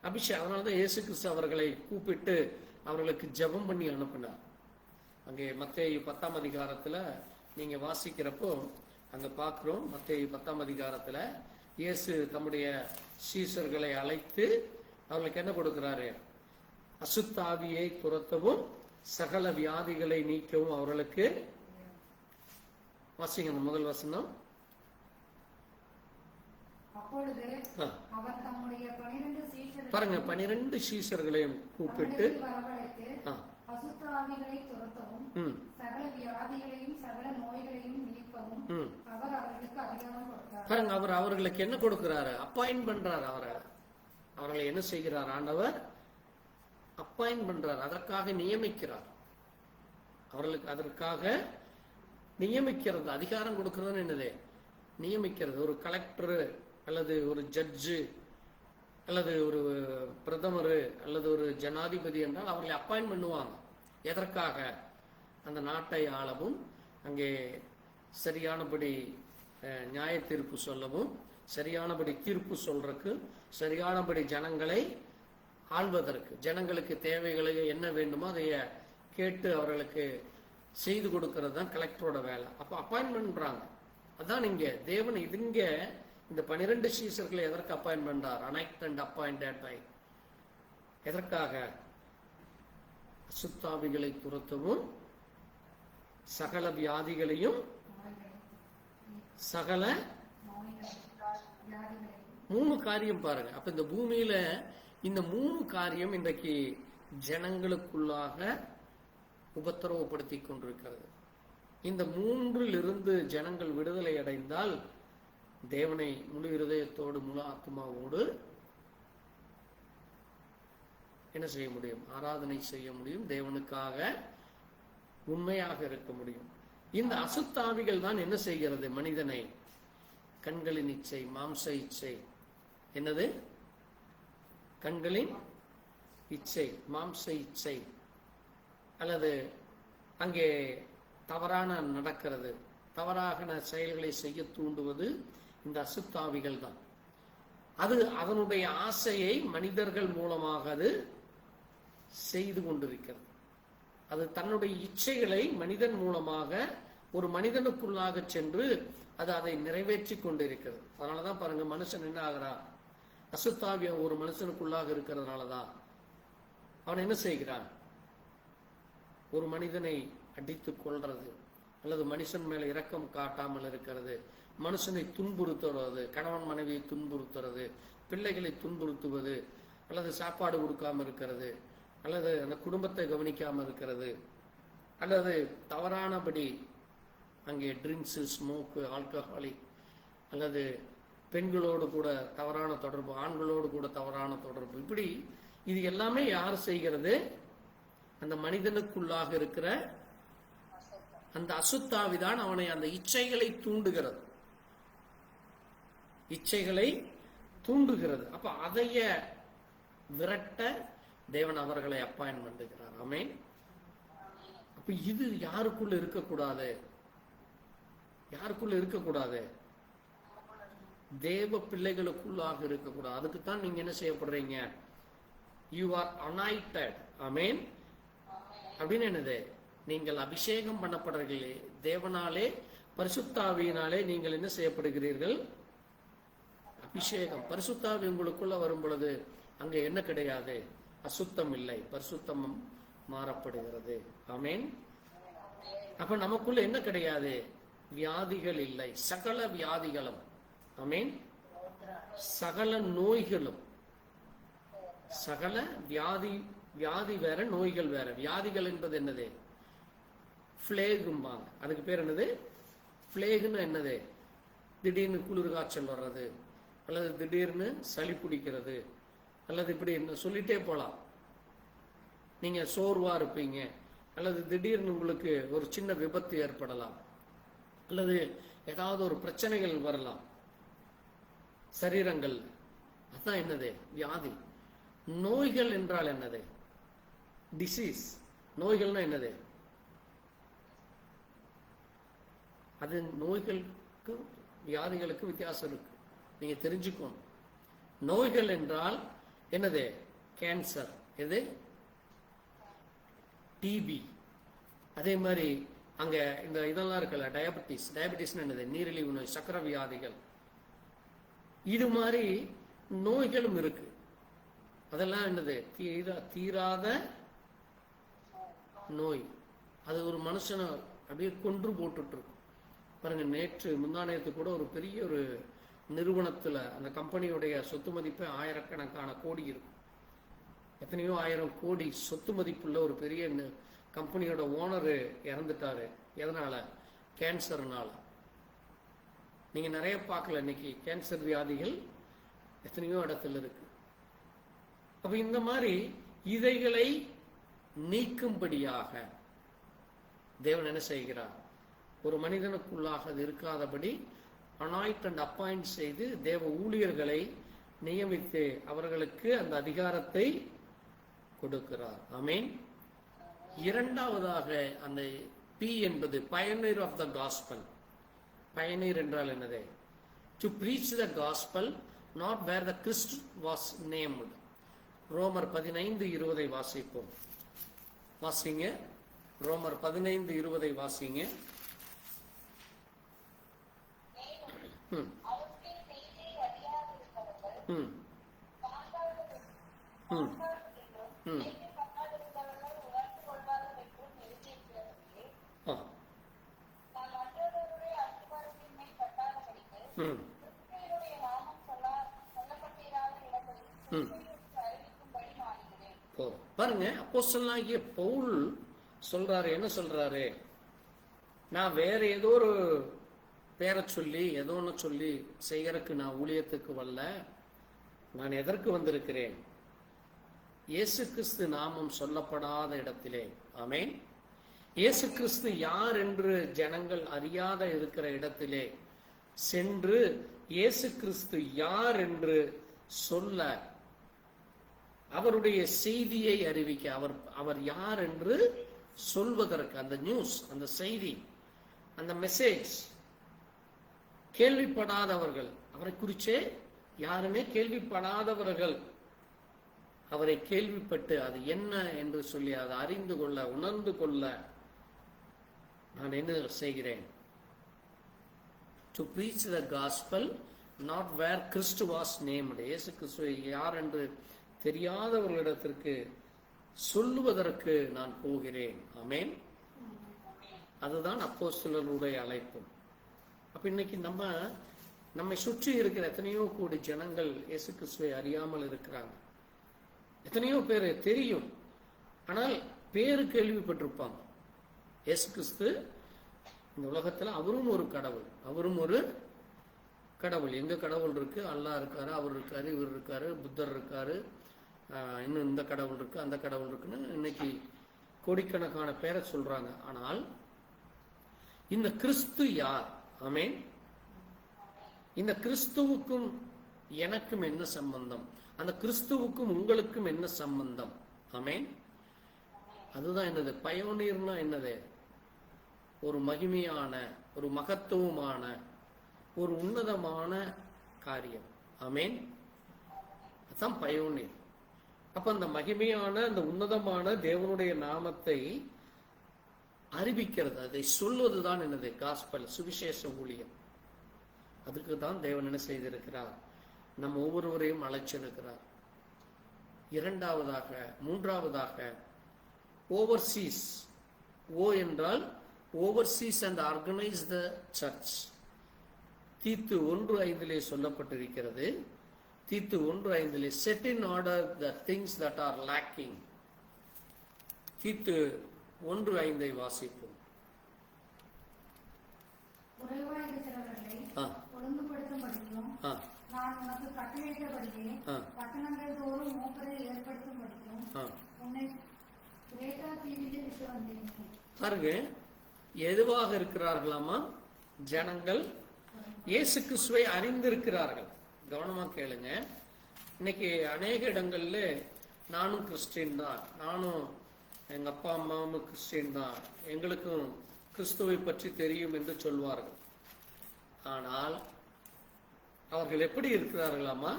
அபிஷேகம். அதனாலதான் இயேசு கிறிஸ்து அவர்களை கூப்பிட்டு அவர்களுக்கு ஜெபம் பண்ணி அனுப்பினார். அங்கே மத்தேயு 10ஆம் அதிகாரத்துல நீங்க வாசிக்கிறப்போ அங்க பார்க்கிறோம். மத்தேயு 10ஆம் அதிகாரத்துல இயேசு தம்முடைய சீஷர்களை அழைத்து அவர்களுக்கு என்ன கொடுக்கிறாரு? அசுத்தாவியை துரத்தவும் சகல வியாதிகளை நீக்கவும் அவர்களுக்கு. வாசிங்க அந்த முதல் வசனம். அப்பொழுது அவர் தம்முடைய 12 சீஷர்களை பாருங்க, 12 சீஷர்களையும் கூப்பிட்டு வரவழைத்து அசுத்தாவிகளை துரத்தவும் சகல வியாதிகளையும் சகல நோய்களையும் நீக்கவும் அவர் அவர்களுக்கு அதிகாரம் கொடுத்தார். பாருங்க, அவர் அவர்களுக்கு என்ன கொடுக்கிறாரு? அப்பாயிண்ட் பண்றாரு. அவர்களை என்ன செய்கிறார்? ஆண்டவர் அப்பாயிண்ட் பண்றார், அதற்காக நியமிக்கிறார். அவர்களுக்கு அதற்காக நியமிக்கிறது, அதிகாரம் கொடுக்கிறது. என்னது? நியமிக்கிறது. ஒரு கலெக்டர் அல்லது ஒரு ஜட்ஜு அல்லது ஒரு பிரதமர் அல்லது ஒரு ஜனாதிபதி என்றால் அவர்களை அப்பாயிண்ட் பண்ணுவாங்க. எதற்காக? அந்த நாட்டை ஆளவும், அங்கே சரியானபடி நியாய தீர்ப்பு சொல்லவும், சரியானபடி தீர்ப்பு சொல்றதுக்கு, சரியானபடி ஜனங்களை ஆள்வதற்கு, ஜனங்களுக்கு தேவைகளை என்ன வேண்டுமோ அதை கேட்டு அவர்களுக்கு செய்து கொடுக்கறது தான் கலெக்டரோட வேலை. அப்போ அப்பாயின்மெண்ட் பண்றாங்க. அதான் இங்க தேவன் இங்க இந்த 12 சீஷர்களை எதற்கு அப்பாயின்ட் பண்றார்? அனைக்ட் அண்ட் அப்பாயிண்டட் பை. எதற்காக? அசுத்தாவிகளை துரத்தவும் சகல வியாதிகளையும் சகல 3 காரியம் பாருங்க. அப்ப இந்த பூமியில இந்த 3 காரியம் இன்றைக்கு ஜனங்களுக்குள்ளாக உபத்திரவப்படுத்தி கொண்டிருக்கிறது. இந்த 3லிருந்து ஜனங்கள் விடுதலை அடைந்தால் தேவனை முழு இருதயத்தோடு முழு ஆத்மாவோடு என்ன செய்ய முடியும்? ஆராதனை செய்ய முடியும். தேவனுக்காக உண்மையாக இருக்க முடியும். இந்த அசுத்தாவிகள் தான் என்ன செய்கிறது? மனிதனை கண்களின் இச்சை, மாம்ச இச்சை, என்னது? கண்களின் இச்சை, மாம்ச இச்சை, அல்லது அங்கே தவறான நடக்கிறது, தவறான செயல்களை செய்ய தூண்டுவது இந்த அசுத்தாவிகள் தான். அது அதனுடைய ஆசையை மனிதர்கள் மூலமாக அது செய்து கொண்டிருக்கிறது. அது தன்னுடைய இச்சைகளை மனிதன் மூலமாக ஒரு மனிதனுக்குள்ளாக சென்று அது அதை நிறைவேற்றி கொண்டிருக்கிறது. அதனாலதான் பாருங்க, மனுஷன் என்ன ஆகிறான்? அசுத்தாவிய ஒரு மனுஷனுக்குள்ளாக இருக்கிறதுனாலதான் அவன் என்ன செய்கிறான்? ஒரு மனிதனை அடித்து கொள்றது, அல்லது மனுஷன் மேல இரக்கம் காட்டாமல் இருக்கிறது, மனுஷனை துன்புறுத்துவது, கணவன் மனைவியை துன்புறுத்துறது, பிள்ளைகளை துன்புறுத்துவது, அல்லது சாப்பாடு கொடுக்காம இருக்கிறது, அல்லது அந்த குடும்பத்தை கவனிக்காம இருக்கிறது, அல்லது தவறானபடி அங்கே ட்ரிங்க்ஸு, ஸ்மோக்கு, ஆல்கஹாலிக், அல்லது பெண்களோடு கூட தவறான தொடர்பு, ஆண்களோடு கூட தவறான தொடர்பு, இப்படி இது எல்லாமே யார் செய்கிறது? அந்த மனிதனுக்குள்ளாக இருக்கிற அந்த அசுத்தாவிதான் அவனை அந்த இச்சைகளை தூண்டுகிறது, இச்சைகளை தூண்டுகிறது. அப்ப அதைய விரட்ட தேவன் அவர்களை அப்பாயின்ட் பண்ணுகிறார். ஆமென். அப்ப இது யாருக்குள்ள இருக்கக்கூடாது? யாருக்குள்ள இருக்கக்கூடாது? தேவ பிள்ளைகளுக்குள்ளாக இருக்கக்கூடாது. அதுக்குத்தான் நீங்க என்ன செய்யப்படுறீங்க? You are anointed. ஆமென். அப்படின்னு என்னது? நீங்கள் அபிஷேகம் பண்ணப்படுறீர்களே, தேவனாலே பரிசுத்தாவியினாலே நீங்கள் என்ன செய்யப்படுகிறீர்கள்? அபிஷேகம். பரிசுத்தாவி உங்களுக்குள்ள வரும் பொழுது அங்க என்ன கிடையாது? அசுத்தம் இல்லை, பரிசுத்தம் மாறப்படுகிறது. ஆமென். அப்ப நமக்குள்ள என்ன கிடையாது? வியாதிகள் இல்லை, சகல வியாதிகளும். ஆமென். சகல நோய்களும். சகல வியாதி வேற, நோய்கள் வேற. வியாதிகள் என்பது என்னது? பிளேகும்பாங்க. அதுக்கு பேர் என்னது? பிளேகுன்னு என்னது? திடீர்னு குளிர் காய்ச்சல் வர்றது, அல்லது திடீர்னு சளி பிடிக்கிறது, அல்லது இப்படி என்ன சொல்லிட்டே போலாம். நீங்க சோர்வா இருப்பீங்க, அல்லது திடீர்னு உங்களுக்கு ஒரு சின்ன விபத்து ஏற்படலாம், அல்லது ஏதாவது ஒரு பிரச்சனைகள் வரலாம் சரீரங்கள். அதான் என்னது? வியாதி. நோய்கள் என்றால் என்னது? டிசீஸ். நோய்கள்னா என்னது? அது நோய்களுக்கு வியாதிகளுக்கு வித்தியாசம் இருக்கு, நீங்க தெரிஞ்சுக்கணும். நோய்கள் என்றால் என்னது? கேன்சர், எது? டிபி, அதே மாதிரி அங்க இந்த இதெல்லாம் இருக்குல்ல, டயபெட்டிஸ் என்னது, நீரிழிவு நோய், சக்கரை வியாதிகள், இது மாதிரி நோய்களும் இருக்கு. அதெல்லாம் என்னது, தீராத நோய். அது ஒரு மனுஷனை அப்படியே கொன்று போட்டுட்டு இருக்கும். பாருங்க, நேற்று முந்தானயத்து கூட ஒரு பெரிய ஒரு நிறுவனத்துல அந்த கம்பெனியுடைய சொத்து மதிப்பு ஆயிரக்கணக்கான கோடி இருக்கும். எத்தனையோ 1000 கோடி சொத்து மதிப்புள்ள ஒரு பெரிய கம்பெனியோட ஓனரு இறந்துட்டாரு. எதனால? கேன்சர்னால. நீங்க நிறைய பார்க்கல, இன்னைக்கு கேன்சர் வியாதிகள் எத்தனையோ இடத்துல இருக்கு. அப்ப இந்த மாதிரி இதைகளை நீக்கும்படியாக தேவன் என்ன செய்கிறார்? ஒரு மனிதனுக்குள்ளாக அது இருக்காதபடி அனாயிண்ட் அண்ட் அப்பாயிண்ட் செய்து தேவ ஊழியர்களை நியமித்து அவர்களுக்கு அந்த அதிகாரத்தை கொடுக்கிறார். ஆமென். இரண்டாவதாக அந்த பி என்பது பயனீர் ஆஃப் த காஸ்பல். பயனீர் என்றால் என்னது? To preach the gospel not where the Christ was named. ரோமர் 15:20 வாசிப்போம். வாசிங்க. ரோமர் 15:20 வாசிங்க. பாருங்க, அப்போஸ்தலனாகிய பவுல் சொல்றாரு, என்ன சொல்றாரு? நான் வேற ஏதோ ஒரு பேரை சொல்லி ஏதோ ஒன்று சொல்லி செய்யறதுக்கு நான் ஊழியத்துக்கு வரல. நான் எதற்கு வந்திருக்கிறேன்? இயேசு கிறிஸ்து நாமம் சொல்லப்படாத இடத்திலே, ஆமென், இயேசு கிறிஸ்து யார் என்று ஜனங்கள் அறியாத இருக்கிற இடத்திலே சென்று இயேசு கிறிஸ்து யார் என்று சொல்ல, அவருடைய செய்தியை அறிவிக்க, அவர் யார் என்று சொல்வதற்கு, அந்த நியூஸ், அந்த செய்தி, அந்த மெசேஜ், கேள்விப்படாதவர்கள், அவரை குறிச்சே யாருமே கேள்விப்படாதவர்கள் அவரை கேள்விப்பட்டு அது என்ன என்று சொல்லி அதை அறிந்து கொள்ள, உணர்ந்து கொள்ள நான் என்ன செய்கிறேன்? To preach the gospel not where Christ was named. இயேசு கிறிஸ்து யார் என்று தெரியாதவர்களிடத்திற்கு சொல்லுவதற்கு நான் போகிறேன். ஆமென். அதுதான் அப்போஸ்தலருடைய அழைப்பு. அப்ப இன்னைக்கு நம்மை சுற்றி இருக்கிற எத்தனையோ கோடி ஜனங்கள் இயேசு கிறிஸ்துவை அறியாமல் இருக்கிறாங்க. எத்தனையோ பேர் தெரியும், ஆனால் பேரு கேள்விப்பட்டிருப்பாங்க. இயேசு கிறிஸ்து இந்த உலகத்துல அவரும் ஒரு கடவுள், அவரும் ஒரு கடவுள். எங்க கடவுள் இருக்கு? அல்லாஹ் இருக்காரு, அவர் இருக்காரு, இவர் இருக்காரு, புத்தர் இருக்காரு, இன்னும் இந்த கடவுள் இருக்கு, அந்த கடவுள் இருக்குன்னு இன்னைக்கு கோடிக்கணக்கான பேரை சொல்றாங்க. ஆனால் இந்த கிறிஸ்து யார்? ஆமென். இந்த கிறிஸ்துவுக்கும் எனக்கும் என்ன சம்பந்தம்? அந்த கிறிஸ்துவுக்கும் உங்களுக்கும் என்ன சம்பந்தம்? ஆமென். அதுதான் என்னது? பயோனீர்னா என்னது? ஒரு மகிமையான, ஒரு மகத்துவமான, ஒரு உன்னதமான காரியம். ஆமென். அதுதான் பயோனீர். அப்ப அந்த மகிமையான, அந்த உன்னதமான தேவனுடைய நாமத்தை அறிவிக்கிறது, அதை சொல்வதுதான் என்னது? காஸ்பல், சுவிசேஷ ஊழியம். அதுக்கு தான் தேவன் என்ன செய்திருக்கிறார்? நம்ம ஒவ்வொருவரையும் அழைச்சிருக்கிறார். மூன்றாவதாக ஓவர்சீஸ். ஓ என்றால் Overseas and organise the church. தீத்து 1:5 சொல்லப்பட்டிருக்கிறது. தீத்து 1:5 set in order the things that R lacking. தீத்து 1:5 வாசிப்போம். குறைவாயிருக்கிறவர்களை ஒழுங்குபடுத்தும்படிக்கும் நான் உனக்கு கட்டளையிட்டபடியே பட்டணங்கள் தோறும் மூப்பரை ஏற்படுத்தும்படிக்கும் உன்னை கிரேட்டா தீவிலே விட்டு வந்தேன். பாருங்க, எதுவாக இருக்கிறார்களாமா? ஜனங்கள் இயேசு கிறிஸ்துவை அறிந்திருக்கிறார்கள். கவனமா கேளுங்க. இன்னைக்கு அநேக இடங்கள்ல நானும் கிறிஸ்டின் தான், நானும் எங்க அப்பா அம்மாவும் கிறிஸ்டின் தான், எங்களுக்கும் கிறிஸ்துவை பற்றி தெரியும் என்று சொல்வார்கள். ஆனால் அவர்கள் எப்படி இருக்கிறார்களாமா?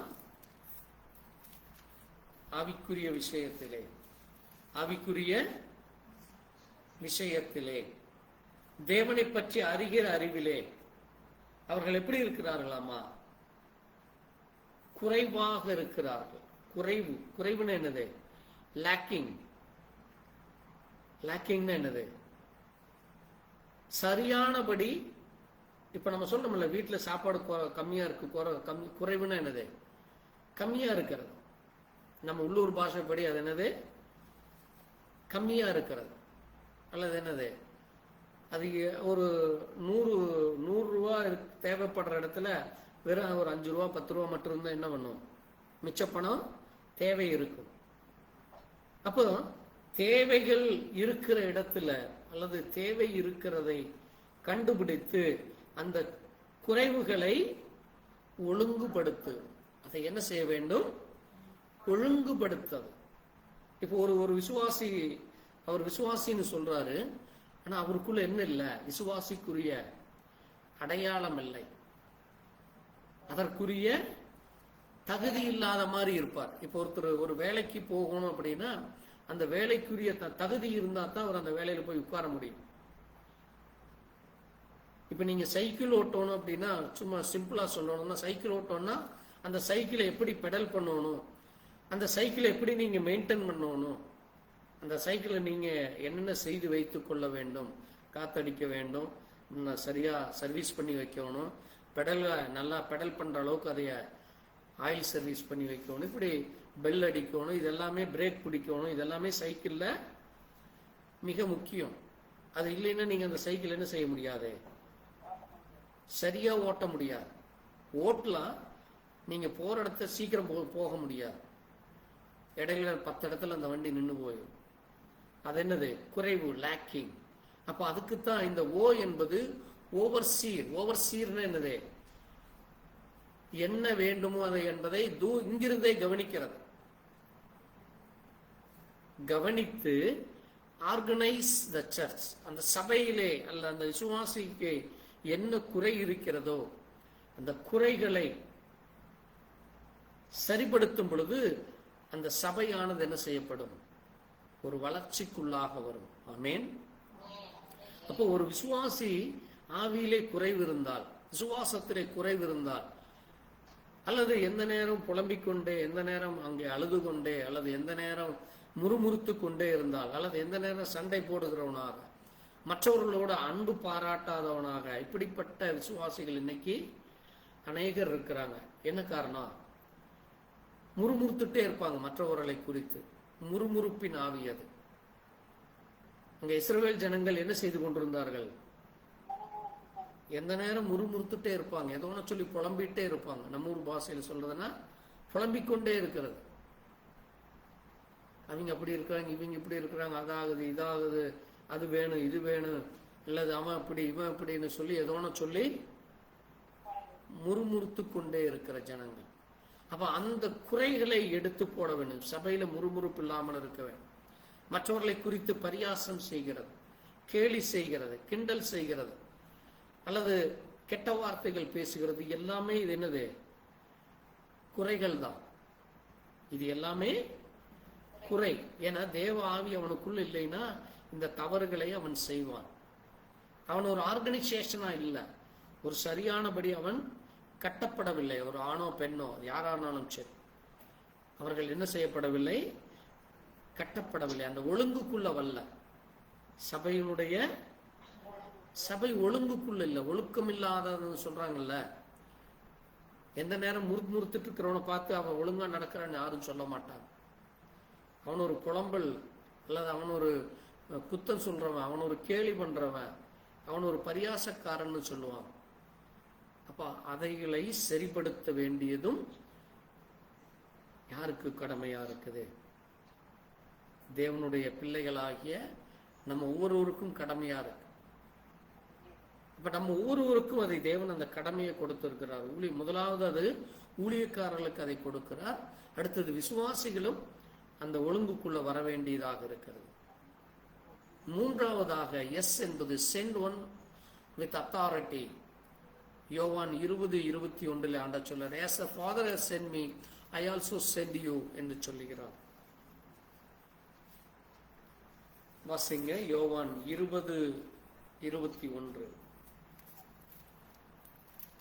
ஆவிக்குரிய விஷயத்திலே, ஆவிக்குரிய விஷயத்திலே, தேவனை பற்றி அறிகிற அறிவிலே அவர்கள் எப்படி இருக்கிறார்களாமா? குறைவாக இருக்கிறார்கள். குறைவுன்னு என்னது? லேக்கிங். லேக்கிங்னா என்னது? சரியானபடி. இப்ப நம்ம சொல்றோம்ல, வீட்டுல சாப்பாடு கம்மியா இருக்கு, குறைவுன்னா என்னது? கம்மியா இருக்கிறது. நம்ம உள்ளூர் பாஷைப்படி அது என்னது? கம்மியா இருக்கிறது. அல்லது என்னது? அது ஒரு 100 ரூபா தேவைப்படுற இடத்துல வெறும் ஒரு 5 ரூபா 10 ரூபா மட்டும் இருந்தா என்ன பண்ணும்? மிச்ச பணம் தேவை இருக்கும். அப்போ தேவைகள் இருக்கிற இடத்துல அல்லது தேவை இருக்கிறதை கண்டுபிடித்து அந்த குறைவுகளை ஒழுங்குபடுத்து. அதை என்ன செய்ய வேண்டும்? ஒழுங்குபடுத்தது. இப்போ ஒரு விசுவாசி, அவர் விசுவாசின்னு சொல்றாரு, ஆனா அவருக்குள்ள என்ன இல்லை? விசுவாசிக்குரிய அடையாளம் இல்லை, அதற்குரிய தகுதி இல்லாத மாதிரி இருப்பார். இப்போ ஒருத்தர் ஒரு வேலைக்கு போகணும் அப்படின்னா அந்த வேலைக்குரிய தகுதி இருந்தா தான் அவர் அந்த வேலையில போய் உட்கார முடியும். இப்ப நீங்க சைக்கிள் ஓட்டணும் அப்படின்னா, சும்மா சிம்பிளா சொல்லணும்னா, சைக்கிள் ஓட்டணும்னா அந்த சைக்கிளை எப்படி பெடல் பண்ணணும், அந்த சைக்கிளை எப்படி நீங்க மெயின்டைன் பண்ணணும், அந்த சைக்கிளை நீங்க என்னென்ன செய்து வைத்துக் கொள்ள வேண்டும், காத்தடிக்க வேண்டும், சரியா சர்வீஸ் பண்ணி வைக்கணும், நல்லா பெடல் பண்ற அளவுக்கு அதைய ஆயில் சர்வீஸ் பண்ணி வைக்கணும், இப்படி பெல் அடிக்கணும், இதெல்லாமே பிரேக் பிடிக்கணும், இதெல்லாமே சைக்கிள்ல மிக முக்கியம். அது இல்லைன்னா நீங்க அந்த சைக்கிள் என்ன செய்ய முடியாது? சரியா ஓட்ட முடியாது. ஓட்டலாம், நீங்க போற இடத்த சீக்கிரம் போக முடியாது. இடையில 10 இடத்துல அந்த வண்டி நின்று போயிடும். அது என்னது? குறைவு, லேக்கிங். அப்ப அதுக்குத்தான் இந்த ஓ என்பது ஓவர்சீர். ஓவர்சீர்னா என்னது? என்ன வேண்டுமோ அதை என்பதை இங்கிருந்தே கவனிக்கிறது. கவனித்து ஆர்கனைஸ் த சர்ச். அந்த சபையிலே அல்ல அந்த விசுவாசிக்கு என்ன குறை இருக்கிறதோ அந்த குறைகளை சரிப்படுத்தும் பொழுது அந்த சபையானது என்ன செய்யப்படும்? ஒரு வளர்ச்சிக்குள்ளாக வரும். ஆமென். அப்போ ஒரு விசுவாசி ஆவியிலே குறைவு இருந்தால், விசுவாசத்திலே குறைவு இருந்தால், அல்லது எந்த நேரம் புலம்பிக் கொண்டே, எந்த நேரம் அங்கே அழுது கொண்டே, அல்லது எந்த நேரம் முறுமுறுத்து கொண்டே இருந்தால், அல்லது எந்த நேரம் சண்டை போடுகிறவனாக, மற்றவர்களோட அன்பு பாராட்டாதவனாக, இப்படிப்பட்ட விசுவாசிகள் இன்னைக்கு அநேகர் இருக்கிறாங்க. என்ன காரணம்? முறுமுறுத்துட்டே இருப்பாங்க மற்றவர்களை குறித்து. முறுமுறுப்பின் ஆவி அது. அங்க இஸ்ரவேல் ஜனங்கள் என்ன செய்து கொண்டிருந்தார்கள்? எந்த நேரம் முறுமுறுத்துட்டே இருப்பாங்க, ஏதோ ஒன்று சொல்லி புலம்பிட்டே இருப்பாங்க. நம்ம ஊர் பாஷையில சொல்றதுன்னா புலம்பிக்கொண்டே இருக்கிறது. அவங்க அப்படி இருக்கிறாங்க, இவங்க இப்படி இருக்கிறாங்க, அதாகுது இதாகுது, அது வேணும் இது வேணும், இல்லது அவன் அப்படி இவன் அப்படின்னு சொல்லி ஏதோ ஒன்று சொல்லி முறுமுறுத்து கொண்டே இருக்கிற ஜனங்கள். அப்ப அந்த குறைகளை எடுத்து போட வேண்டும். சபையில முறுமுறுப்பு இல்லாமல் இருக்க வேண்டும். மற்றவர்களை குறித்து பரியாசம் செய்கிறது, கேலி செய்கிறது, கிண்டல் செய்கிறது, அல்லது கெட்ட வார்த்தைகள் பேசுகிறது, எல்லாமே இது என்னது? குறைகள் தான். இது எல்லாமே குறை. ஏன்னா தேவ ஆவி அவனுக்குள்ள இல்லைன்னா இந்த தவறுகளை அவன் செய்வான். அவன் ஒரு ஆர்கனைசேஷனா இல்லை, ஒரு சரியானபடி அவன் கட்டப்படவில்லை. ஒரு ஆணோ பெண்ணோ யாரானாலும் சரி, அவர்கள் என்ன செய்யப்படவில்லை? கட்டப்படவில்லை. அந்த ஒழுங்குக்குள்ள வரல. சபை ஒழுங்குக்குள்ள இல்லை, ஒழுக்கம் இல்லாதன்னு சொல்றாங்கல்ல. எந்த நேரம் முறுத்துட்டு இருக்கிறவனை பார்த்து அவன் ஒழுங்கா நடக்கிறான்னு யாரும் சொல்ல மாட்டாங்க. அவன் ஒரு புலம்பல், அல்லது அவன் ஒரு குத்தம் சொல்றவன், அவன் ஒரு கேலி பண்றவன், அவன் ஒரு பரியாசக்காரன்னு சொல்லுவான். அப்ப அதைகளை சரிப்படுத்த வேண்டியதும் யாருக்கு கடமையா இருக்குது? தேவனுடைய பிள்ளைகளாகிய நம்ம ஒவ்வொருவருக்கும் கடமையா இருக்கு. இப்ப நம்ம ஒவ்வொருவருக்கும் அதை தேவன் அந்த கடமையை கொடுத்திருக்கிறார். முதலாவது அது ஊழியக்காரர்களுக்கு அதை கொடுக்கிறார். அடுத்தது விசுவாசிகளும் அந்த ஒழுங்குக்குள்ள வர வேண்டியதாக இருக்கிறது. மூன்றாவதாக எஸ் என்பது சென்ட் ஒன் வித் அத்தாரிட்டி. யோவான் 20:21 ஆண்டவர் சொல்றார், as a father has sent me, I also send you என்று சொல்லுகிறார். வாசிங்க யோவான் 20:21.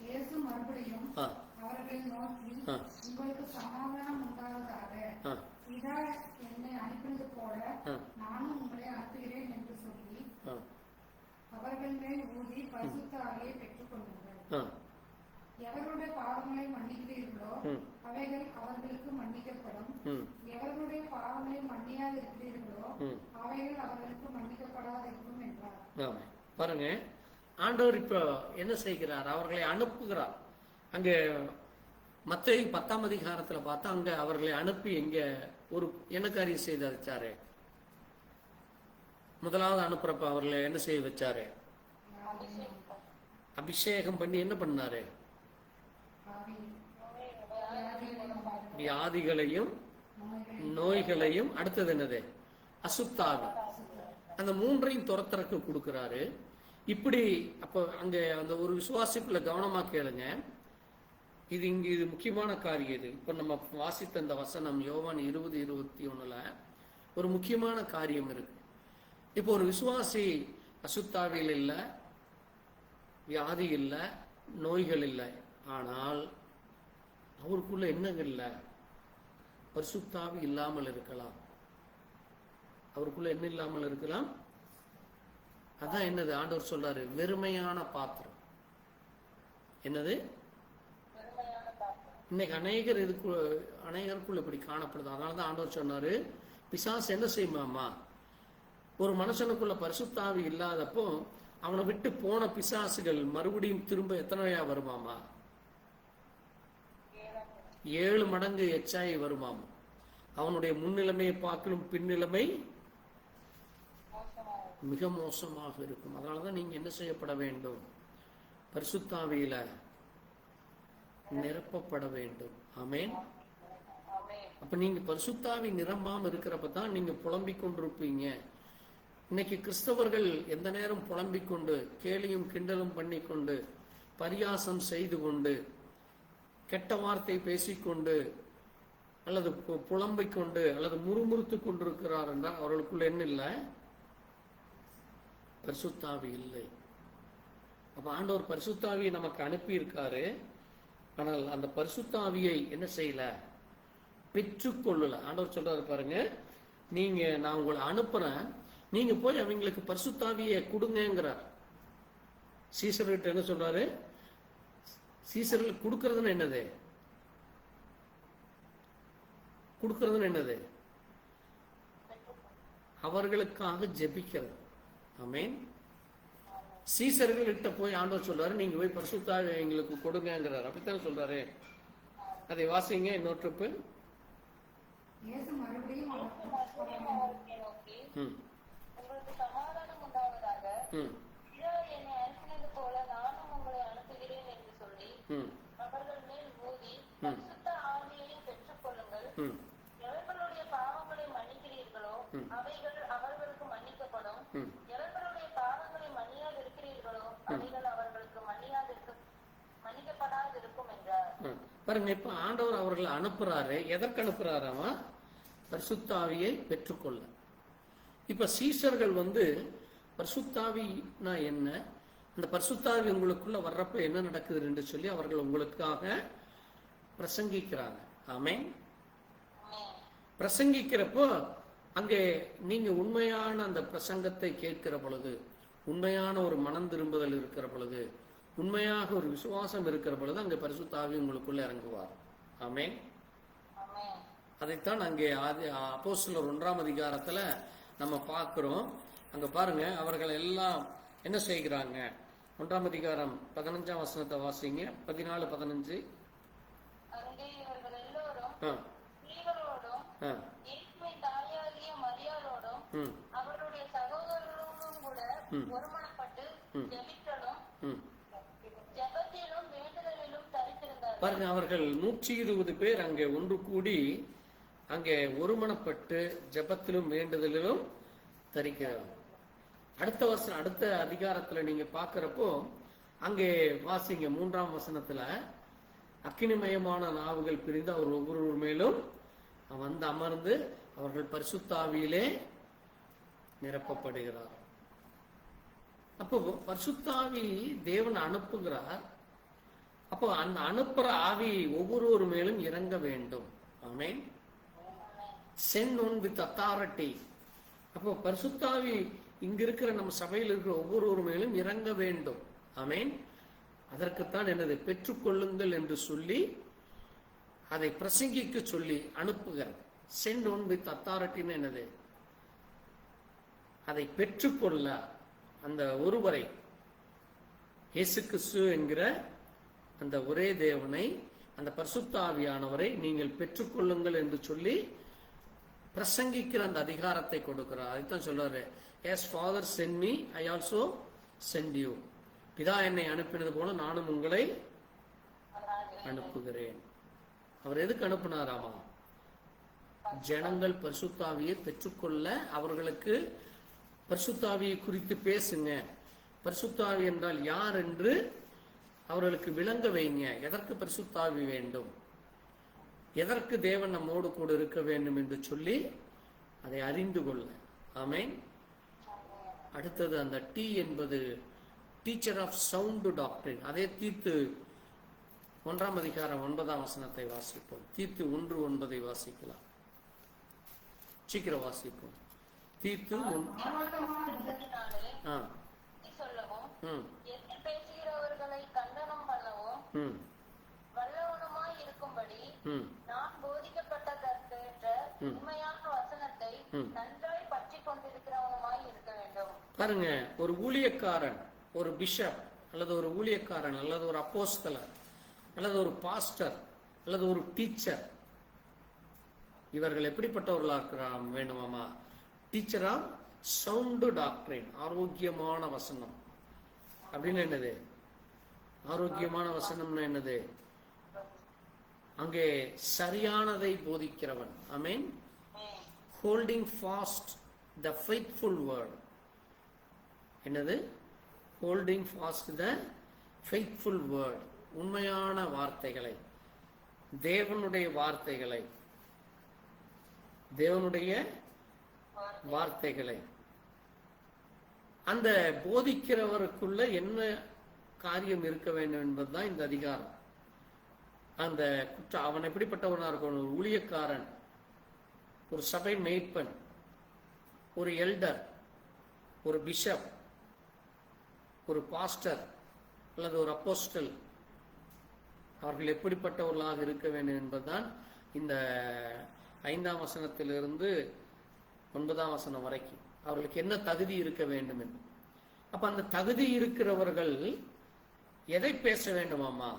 இயேசு மறுபடியும் அவர்களை நோக்கி, உங்களுக்கு சமாதானம் உண்டாவதாக. பிதா என்னை அனுப்பினது போல நானும் உங்களை அனுப்புகிறேன் என்று சொல்லி அவர்கள் மேல் ஊதி பரிசுத்த ஆவியை பெற்றுக் கொள்ளுங்கள். எவர்களுடைய பாவங்களை மன்னிக்கிறீர்களோ அவைகள் அவர்களுக்கு மன்னிக்கப்படும். எவர்களுடைய பாவங்களை மன்னியாது இருக்கிறீர்களோ அவைகள் அவர்களுக்கு மன்னிக்கப்படாதிருக்கும் என்றார். பாருங்க, ஆண்டவர் இப்ப என்ன செய்கிறார்? அவர்களை அனுப்புகிறார். அங்க மத்தேயு 10ஆம் அதிகாரத்துல பார்த்தா அங்க அவர்களை அனுப்பி எங்க ஒரு என்ன காரியம் செய்து வச்சாரு? முதலாவது அனுப்புறப்ப அவர்களை என்ன செய்ய வச்சாரு? அபிஷேகம் பண்ணி என்ன பண்ணாரு? வியாதிகளையும் நோய்களையும், அடுத்தது என்னது? அசுத்தாவி. அந்த மூன்றையும் துரத்துறக்கு கொடுக்கிறாரு. இப்படி அப்ப அங்க அந்த ஒரு விசுவாசிக்குள்ள கவனமா கேளுங்க. இது முக்கியமான காரியம். இது இப்ப நம்ம வாசித்த இந்த வசனம் யோவான் 20:21 ஒரு முக்கியமான காரியம் இருக்கு. இப்போ ஒரு விசுவாசி அசுத்தாவியில் இல்லை, வியாதி இல்லை, நோய்கள் இல்லை, ஆனால் அவருக்குள்ள என்னங்க இல்லை? பரிசுத்தாவி இல்லாமல் இருக்கலாம். அவருக்குள்ள என்ன இல்லாமல் இருக்கலாம்? அதான் என்னது ஆண்டவர் சொல்றாரு? வெறுமையான பாத்திரம். என்னது? இன்னைக்கு அநேகருக்குள்ள இப்படி காணப்படுது. அதனாலதான் ஆண்டவர் சொன்னாரு, பிசாசு என்ன செய்யுமாமா? ஒரு மனுஷனுக்குள்ள பரிசுத்தாவி இல்லாதப்போ அவனை விட்டு போன பிசாசுகள் மறுபடியும் திரும்ப எத்தனையா வருமாமா? 7 மடங்கு எச்சாயி வருமாமா. அவனுடைய முன்னிலைமையை பார்க்கலும் பின்னிலைமை மிக மோசமாக இருக்கும். அதனாலதான் நீங்க என்ன செய்யப்பட வேண்டும்? பரிசுத்தாவியில நிரப்பப்பட வேண்டும். ஆமென். அப்ப நீங்க பரிசுத்தாவி நிரம்பாம இருக்கிறப்ப தான் நீங்க புலம்பிக் கொண்டிருப்பீங்க. இன்னைக்கு கிறிஸ்தவர்கள் எந்த நேரம் புலம்பிக் கொண்டு, கேலியும் கிண்டலும் பண்ணிக்கொண்டு, பரியாசம் செய்து கொண்டு, கெட்ட வார்த்தை பேசிக்கொண்டு, அல்லது புலம்பிக் கொண்டு, அல்லது முறுமுறுத்து கொண்டிருக்கிறார் என்றால் அவர்களுக்குள்ள என்ன இல்லை? பரிசுத்தாவி இல்லை. அப்ப ஆண்டவர் பரிசுத்தாவியை நமக்கு அனுப்பி இருக்காரு. ஆனால் அந்த பரிசுத்தாவியை என்ன செய்யல? பெற்றுக்கொள்ளல. ஆண்டவர் சொல்றாரு பாருங்க, நான் உங்களை அனுப்புறேன், நீங்க போய் அவங்களுக்கு பரிசுத்தாவியை கொடுங்கிறார். சீசர்கிட்ட என்ன சொல்றாரு? சீசர்களுக்கு கொடுக்கறதுன்னு என்னது? கொடுக்கறதுன்னு என்னது? அவர்களுக்காக ஜெபிக்கிறது. ஆமென். சீசர்கள் கிட்ட போய் ஆண்டவர் சொல்றாரு, நீங்க போய் பரிசுத்தாவி எங்களுக்கு கொடுங்கிறார். அப்படித்தானே சொல்றாரு. அதை வாசிங்க இன்னொரு ட்ரிப்பு. உங்களுக்கு சமாதானம் உண்டாவதாக. பிதா என்னை அனுப்பினது போல நானும் உங்களை அனுப்புகிறேன் என்று சொல்லி அவர்கள் மேல் ஊதி பரிசுத்த ஆவியை பெற்றுக் கொள்ளுங்கள். எவர்களுடைய பாவங்களை மன்னிக்கிறீர்களோ அவைகள் அவர்களுக்கு மன்னிக்கப்படும். எவர்களுடைய பாவங்களை மன்னியாது இருக்கிறீர்களோ அவைகள் அவர்களுக்கு மன்னிக்கப்படாது இருக்கும் என்றார். பாருங்க, இப்ப ஆண்டவர் அவர்களை அனுப்புறாரு. எதற்கு அனுப்புறாராமா? பரிசுத்தாவியை பெற்றுக்கொள்ள. இப்ப சீஷர்கள் பரிசுத்தாவினா என்ன, அந்த பரிசுத்தாவி உங்களுக்குள்ள வர்றப்ப என்ன நடக்குது என்று சொல்லி அவர்கள் உங்களுக்காக பிரசங்கிக்கிறாங்க. ஆமென். பிரசங்கிக்கிறப்போ அங்கே நீங்க உண்மையான அந்த பிரசங்கத்தை கேட்கிற பொழுது, உண்மையான ஒரு மனம் திரும்புதல் இருக்கிற பொழுது, உண்மையாக ஒரு விசுவாசம் இருக்கிற பொழுது அங்கே பரிசுத்தாவி உங்களுக்குள்ள இறங்குவார். ஆமென். அதைத்தான் அங்கே அப்போஸ்தலர் 1ஆம் அதிகாரத்துல நம்ம பார்க்கிறோம். அங்க பாருங்க, அவர்கள் எல்லாம் என்ன செய்கிறாங்க? 1ஆம் அதிகாரம் 15ஆம் வசனத்தை வாசிங்க. 14-15. அங்கே இவர்கள் எல்லோரும் ஸ்திரீகளோடும் இயேசுவின் தாயாகிய மரியாளோடும் அவருடைய சகோதரரோடும் கூட ஒருமனப்பட்டு ஜெபித்தலும் ஜெபத்திலும் வேண்டுதலிலும் தரித்திருந்தார்கள். பாருங்க, அவர்கள் 120 பேர் அங்கே ஒன்று கூடி அங்கே ஒருமனப்பட்டு ஜெபத்திலும் வேண்டுதலிலும் தரிக்கிறார். அடுத்த அதிகாரத்துல நீங்க பாக்குறப்போ அங்கே வாசிங்க 3ஆம் வசனத்துல, அக்கினிமயமான நாவுகள் பிரிந்து அவர் ஒவ்வொருவர் மேலும் வந்து அமர்ந்து அவர்கள் பரிசுத்தாவியிலே நிரப்பப்படுகிறார். அப்போ பரிசுத்தாவி தேவன் அனுப்புகிறார். அப்போ அந்த அனுப்புற ஆவி ஒவ்வொருவர் மேலும் இறங்க வேண்டும். ஆமென். send on with authority. அப்போ பரிசுத்தாவி இங்க இருக்கிற நம்ம சபையில் இருக்கிற ஒவ்வொருவர் மேலும் இறங்க வேண்டும். ஆமென். அதற்குத்தான் என்னது, பெற்றுக்கொள்ளுங்கள் என்று சொல்லி அதை பிரசங்கிக்க சொல்லி அனுப்புகிறார். send on with authority என்னது, அதை பெற்றுக்கொள்ள அந்த ஒருவரை, இயேசு கிறிஸ்து என்கிற அந்த ஒரே தேவனை, அந்த பரிசுத்த ஆவியானவரை நீங்கள் பெற்றுக்கொள்ளுங்கள் என்று சொல்லி பிரசங்கிக்கிற அந்த அதிகாரத்தை கொடுக்கிறார். அதைத்தான் சொல்றாரு, as father send me I also send you. பிதா என்னை அனுப்பினது போல நானும் உங்களை அனுப்புகிறேன். அவர் எதுக்கு அனுப்பினாராமா? ஜனங்கள் பரிசுத்தாவியை பெற்றுக்கொள்ள, அவர்களுக்கு பரிசுத்தாவியை குறித்து பேசுங்க, பரிசுத்தாவி என்றால் யார் என்று அவர்களுக்கு விளங்க வைங்க. எதற்கு பரிசுத்தாவி வேண்டும், எதற்கு தேவன் நம்மோடு கூட இருக்க வேண்டும் என்று சொல்லி அதை அறிந்து கொள்ள. ஆமென். அடுத்தது அந்த டி என்பது டீச்சர் ஆஃப் சவுண்ட் டாக்டரின். அதே தீத்து 1 அதிகாரம் 9 வசனத்தை வாசிப்போம். தீத்து 1:9 வாசிக்கலாம். சீக்கிரம் வாசிப்போம். தீத்து பேசுகிறவர்களை கண்டனம் பண்ணவும் வல்லவனுமாய் இருக்கும்படி நான் போதிக்கப்பட்டதற்கேற்ற உண்மையான வசனத்தை நன்றாய் பற்றிக் கொண்டிருக்கிறவனுமாய் இருக்க வேண்டும். பாருங்க, ஒரு ஊழியக்காரன், ஒரு பிஷப் அல்லது ஒரு ஊழியக்காரன் அல்லது ஒரு அப்போஸ்தலர் அல்லது ஒரு பாஸ்டர் அல்லது ஒரு டீச்சர், இவர்கள் எப்படிப்பட்டவர்களா இருக்கிறார் வேண்டுமாமா? டீச்சர் ஆஃப் சவுண்ட் டாக்டரின், ஆரோக்கியமான வசனம் அப்படின்னு என்னது? ஆரோக்கியமான வசனம்னா என்னது? அங்கே சரியானதை போதிக்கிறவன். ஆமென். Holding fast the faithful word. என்னது? Holding fast the faithful word. உண்மையான வார்த்தைகளை, தேவனுடைய வார்த்தைகளை, தேவனுடைய வார்த்தைகளை அந்த போதிக்கிறவருக்குள்ள என்ன காரியம் இருக்க வேண்டும் என்பதுதான் இந்த அதிகாரம். அந்த அவன் எப்படிப்பட்டவனா இருக்கணும்? ஒரு ஊழியக்காரன், ஒரு சபை மேய்ப்பன், ஒரு எல்டர், ஒரு பிஷப், ஒரு பாஸ்டர் அல்லது ஒரு அப்போஸ்டல், அவர்கள் எப்படிப்பட்டவர்களாக இருக்க வேண்டும் என்பதுதான் இந்த 5ஆம் வசனத்திலிருந்து 9ஆம் வசனம் வரைக்கும் அவர்களுக்கு என்ன தகுதி இருக்க வேண்டும் என்று. அப்ப அந்த தகுதி இருக்கிறவர்கள் எதை பேச வேண்டுமாமா?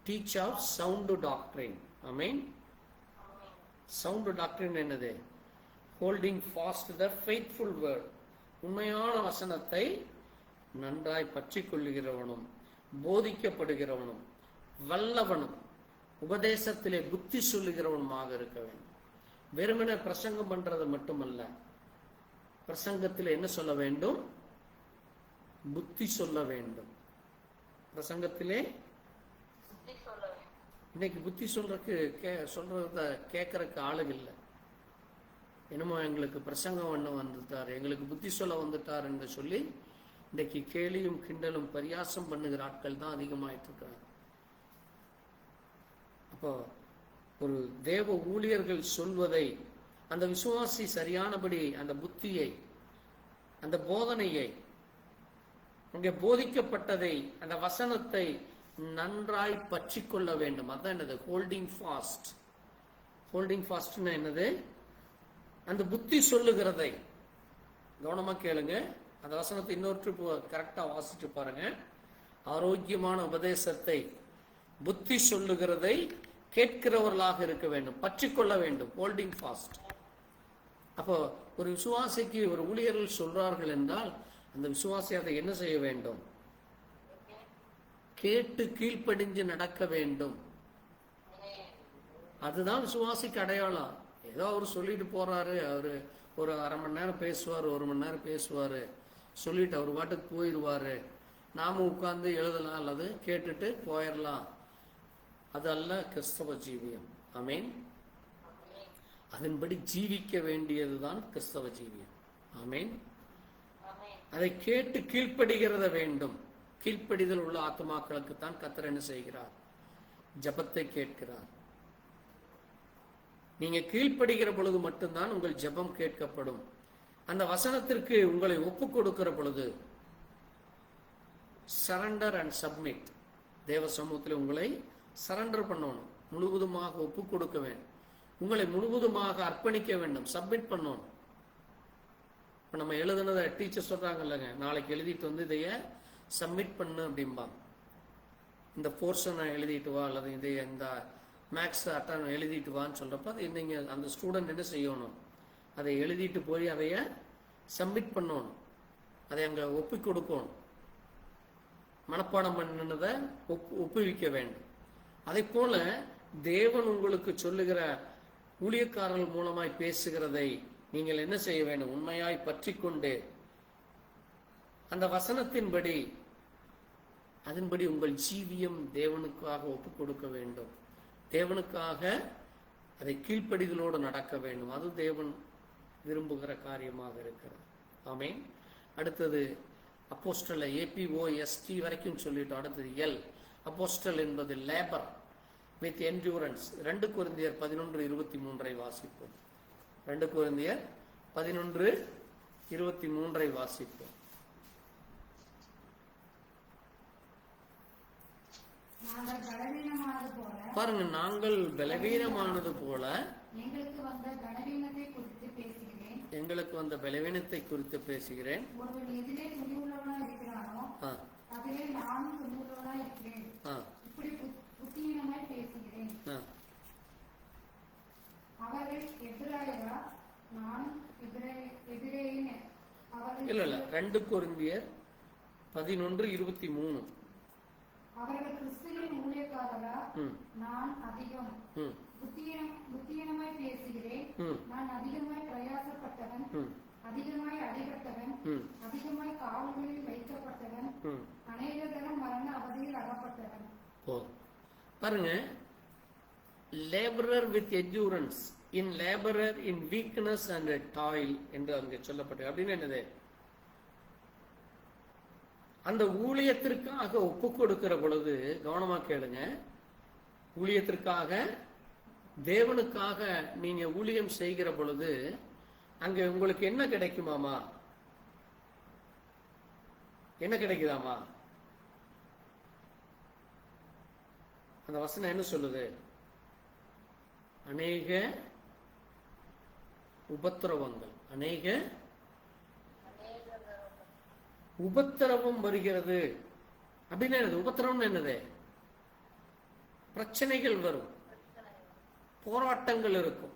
டீச் ஆஃப் சவுண்ட் டாக்டரின். ஆமென். சவுண்ட் டாக்டரின் என்னது? Holding fast the faithful word. உண்மையான வசனத்தை நன்றாய் பற்றி கொள்ளுகிறவனும் போதிக்கப்படுகிறவனும் வல்லவனும் உபதேசத்திலே புத்தி சொல்லுகிறவனுமாக இருக்க வேண்டும். வெறுமனே பிரசங்கம் பண்றது மட்டுமல்ல, பிரசங்கத்தில் என்ன சொல்ல வேண்டும்? புத்தி சொல்ல வேண்டும். பிரசங்கத்திலே இன்னைக்கு புத்தி சொல்றத கேட்கறதுக்கு ஆளுங்க இல்லை. என்னமோ எங்களுக்கு பிரசங்கம் பண்ண வந்துட்டார், எங்களுக்கு புத்தி சொல்ல வந்துட்டார் என்று சொல்லி இன்னைக்கு கேலியும் கிண்டலும் பரியாசம் பண்ணுகிற ஆட்கள் தான் அதிகமாயிட்டு இருக்கிறாங்க. அப்போ ஒரு தேவ ஊழியர்கள் சொல்வதை அந்த விசுவாசி சரியானபடி அந்த புத்தியை, அந்த போதனையை, அங்கே போதிக்கப்பட்டதை, அந்த வசனத்தை நன்றாய் பற்றி கொள்ள வேண்டும். அதான் என்னது? Holding fast. ஹோல்டிங் ஃபாஸ்ட்னா என்னது? அந்த புத்தி சொல்லுகிறதை கவனமா கேளுங்க. அந்த வசனத்தை இன்னொரு கரெக்டா வாசிச்சு பாருங்க. ஆரோக்கியமான உபதேசத்தை, புத்தி சொல்லுகிறதை கேட்கிறவர்களாக இருக்க வேண்டும், பற்றி கொள்ள வேண்டும். Holding fast. அப்போ ஒரு விசுவாசிக்கு ஒரு ஊழியர்கள் சொல்றார்கள் என்றால் அந்த விசுவாசி அதை என்ன செய்ய வேண்டும்? கேட்டு கீழ்ப்படிஞ்சு நடக்க வேண்டும். அதுதான் விசுவாசிக்கு அடையாளம். ஏதோ அவர் சொல்லிட்டு போறாரு, அவரு ஒரு அரை மணி நேரம் பேசுவார், 1 மணி நேரம் பேசுவாரு, சொல்லிட்டு அவர் பாட்டுக்கு போயிடுவாரு, நாம உட்கார்ந்து எழுதலாம் அல்லது கேட்டுட்டு போயிடலாம். அதல்ல கிறிஸ்தவ ஜீவியம். ஆமென். அதன்படி ஜீவிக்க வேண்டியதுதான் கிறிஸ்தவ ஜீவியம். ஆமென். அதை கேட்டு கீழ்ப்படுகிறத வேண்டும். கீழ்ப்படிதல் உள்ள ஆத்துமாக்களுக்கு தான் கர்த்தர் என்ன செய்கிறார்? ஜெபத்தை கேட்கிறார். நீங்க கீழ்ப்படுகிற பொழுது மட்டும்தான் உங்கள் ஜெபம் கேட்கப்படும். அந்த வசனத்திற்கு உங்களை ஒப்பு கொடுக்கிற பொழுது சரண்டர் அண்ட் சப்மிட், தேவ சமூகத்தில் உங்களை சரண்டர் பண்ணணும், முழுவதுமாக ஒப்பு கொடுக்க வேண்டும், உங்களை முழுவதுமாக அர்ப்பணிக்க வேண்டும், சப்மிட் பண்ணணும். இப்போ நம்ம எழுதுனதை டீச்சர் சொல்றாங்க இல்லைங்க, நாளைக்கு எழுதிட்டு வந்து இதைய சப்மிட் பண்ணு அப்படிம்பாங்க. இந்த போர்ஷனை எழுதிட்டு வா, அல்லது இதை இந்த மேக்ஸ் அட்டன் எழுதிட்டு வான்னு சொல்றப்ப அதை நீங்கள் அந்த ஸ்டூடெண்ட் என்ன செய்யணும்? அதை எழுதிட்டு போய் அதைய சப்மிட் பண்ணணும், அதை அங்கே ஒப்பி கொடுக்கணும், மனப்பாடம் பண்ணினதை ஒப்புவிக்க வேண்டும். அதை போல தேவன் உங்களுக்கு சொல்லுகிற ஊழியக்காரர்கள் மூலமாய் பேசுகிறதை நீங்கள் என்ன செய்ய வேண்டும்? உண்மையாய் பற்றி கொண்டு அந்த வசனத்தின்படி அதன்படி உங்கள் ஜீவியம் தேவனுக்காக ஒப்பு கொடுக்க வேண்டும். தேவனுக்காக அதை கீழ்ப்படிதலோடு நடக்க வேண்டும். அது தேவன் விரும்புகிற காரியமாக இருக்கிறது. ஆமென். அடுத்தது அப்போஸ்டல், APOST வரைக்கும் சொல்லிட்டோம். அடுத்தது L, அப்போஸ்டல் என்பது லேபர் வித் என்டூரன்ஸ். 2 கொரிந்தியர் 11:23 வாசிப்போம். 2 கொரிந்தியர் 11:23 வாசிப்போம். நாங்கள் பலவீனமானது போல, பாருங்க, நாங்கள் பலவீனமானது போல எங்களுக்கு வந்த பலவீனத்தை குறித்து பேசுகிறேன். எங்களுக்கு வந்த பலவீனத்தை குறித்து பேசுகிறேன். ஒருவன் எதிலே துணிவுள்ளவனா இருக்கிறானோ அதிலே நானும் துணிவுள்ளவனா இருக்கிறேன். இப்படி புத்தியீனமாய் பேசுகிறேன். அவர்கள் எபிராயரா, நான் எபிரேயன். இல்ல 2 கொரிந்தியர் 11:23. அவர்கள் கிறிஸ்துவின் ஊழியக்காரரா, நான் அதிகம் புத்தியீனமாய் பேசுகிறேன். நான் அதிகமாய் பிரயாசப்பட்டவன், அதிகமாய் அடிபட்டவன், அதிகமாய் காவல்களில் வைக்கப்பட்டவன், அநேக தரம் மரண அவதியில் அகப்பட்டவன். பாருங்க, labourer with endurance, in labourer in weakness and toil என்று அங்கே சொல்லப்பட்டது. அப்படின்னு என்னது? அந்த ஊழியத்திற்காக ஒப்பு கொடுக்கிற பொழுது கவனமா கேளுங்க. ஊழியத்திற்காக, தேவனுக்காக நீங்க ஊழியம் செய்கிற பொழுது அங்க உங்களுக்கு என்ன கிடைக்குமாமா? என்ன கிடைக்குதாமா? அந்த வசனம் என்ன சொல்லுது? அநேக உபத்திரவங்கள், அநேக உபத்திரவம் வருகிறது. அப்படின்னா என்னது? உபத்திரவம் என்னது? பிரச்சனைகள் வரும், போராட்டங்கள் இருக்கும்,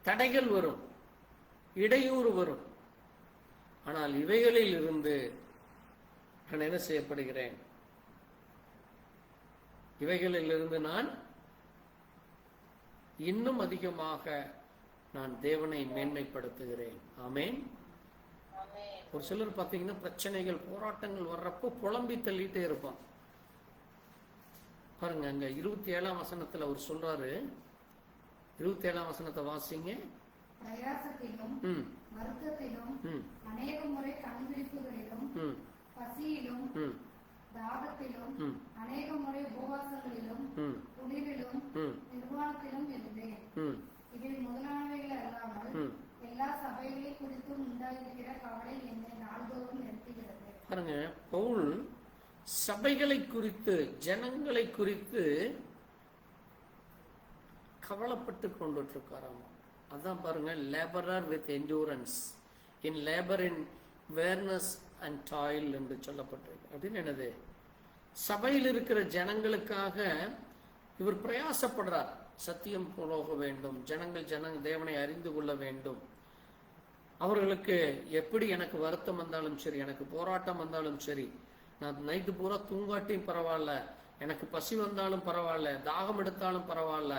தடைகள் வரும், இடையூறு வரும். ஆனால் இவைகளில் இருந்து நான் என்ன செய்யப்படுகிறேன்? இவைகளில் இருந்து நான் இன்னும் அதிகமாக நான் தேவனை மேன்மைப்படுத்துகிறேன். ஆமென். ஒரு சிலர் பார்த்தீங்கன்னா பிரச்சனைகள், போராட்டங்கள் வர்றப்போ புலம்பி தள்ளிட்டே இருப்பான். பாருங்க, அங்க 27ஆம் வசனத்துல அவர் சொல்றாரு. 27ஆம் வசனத்தை வாசிங்க. பிரயாசத்திலும் வருத்தத்திலும் அநேக முறை கண்விழிப்புகளிலும் பசியிலும் தாகத்திலும் அநேக முறை உபவாசங்களிலும் குளிரிலும் நிர்வாணத்திலும் இருந்தேன். இதில் முதலானவைகள் அல்லாமல் எல்லா சபைகளை குறித்தும் உண்டாயிருக்கிற கவலை என்னை நாள்தோறும் நிறுத்துகிறது. பாருங்க, பவுல் சபைகளை குறித்து, ஜனங்களை குறித்து கவலைப்பட்டு கொண்டுட்டு இருக்காராம். அதான் பாருங்க, labourer with endurance, in labour in Werner's and toil என்று சொல்லப்பட்டிருக்கு. அப்படின்னு என்னது? சபையில் இருக்கிற ஜனங்களுக்காக இவர் பிரயாசப்படுறார். சத்தியம் போக வேண்டும், ஜனங்கள் தேவனை அறிந்து கொள்ள வேண்டும். அவர்களுக்கு எப்படி எனக்கு வருத்தம் வந்தாலும் சரி, எனக்கு போராட்டம் வந்தாலும் சரி, நான் நைட்டு பூரா தூங்காட்டியும் பரவாயில்ல, எனக்கு பசி வந்தாலும் பரவாயில்ல, தாகம் எடுத்தாலும் பரவாயில்ல,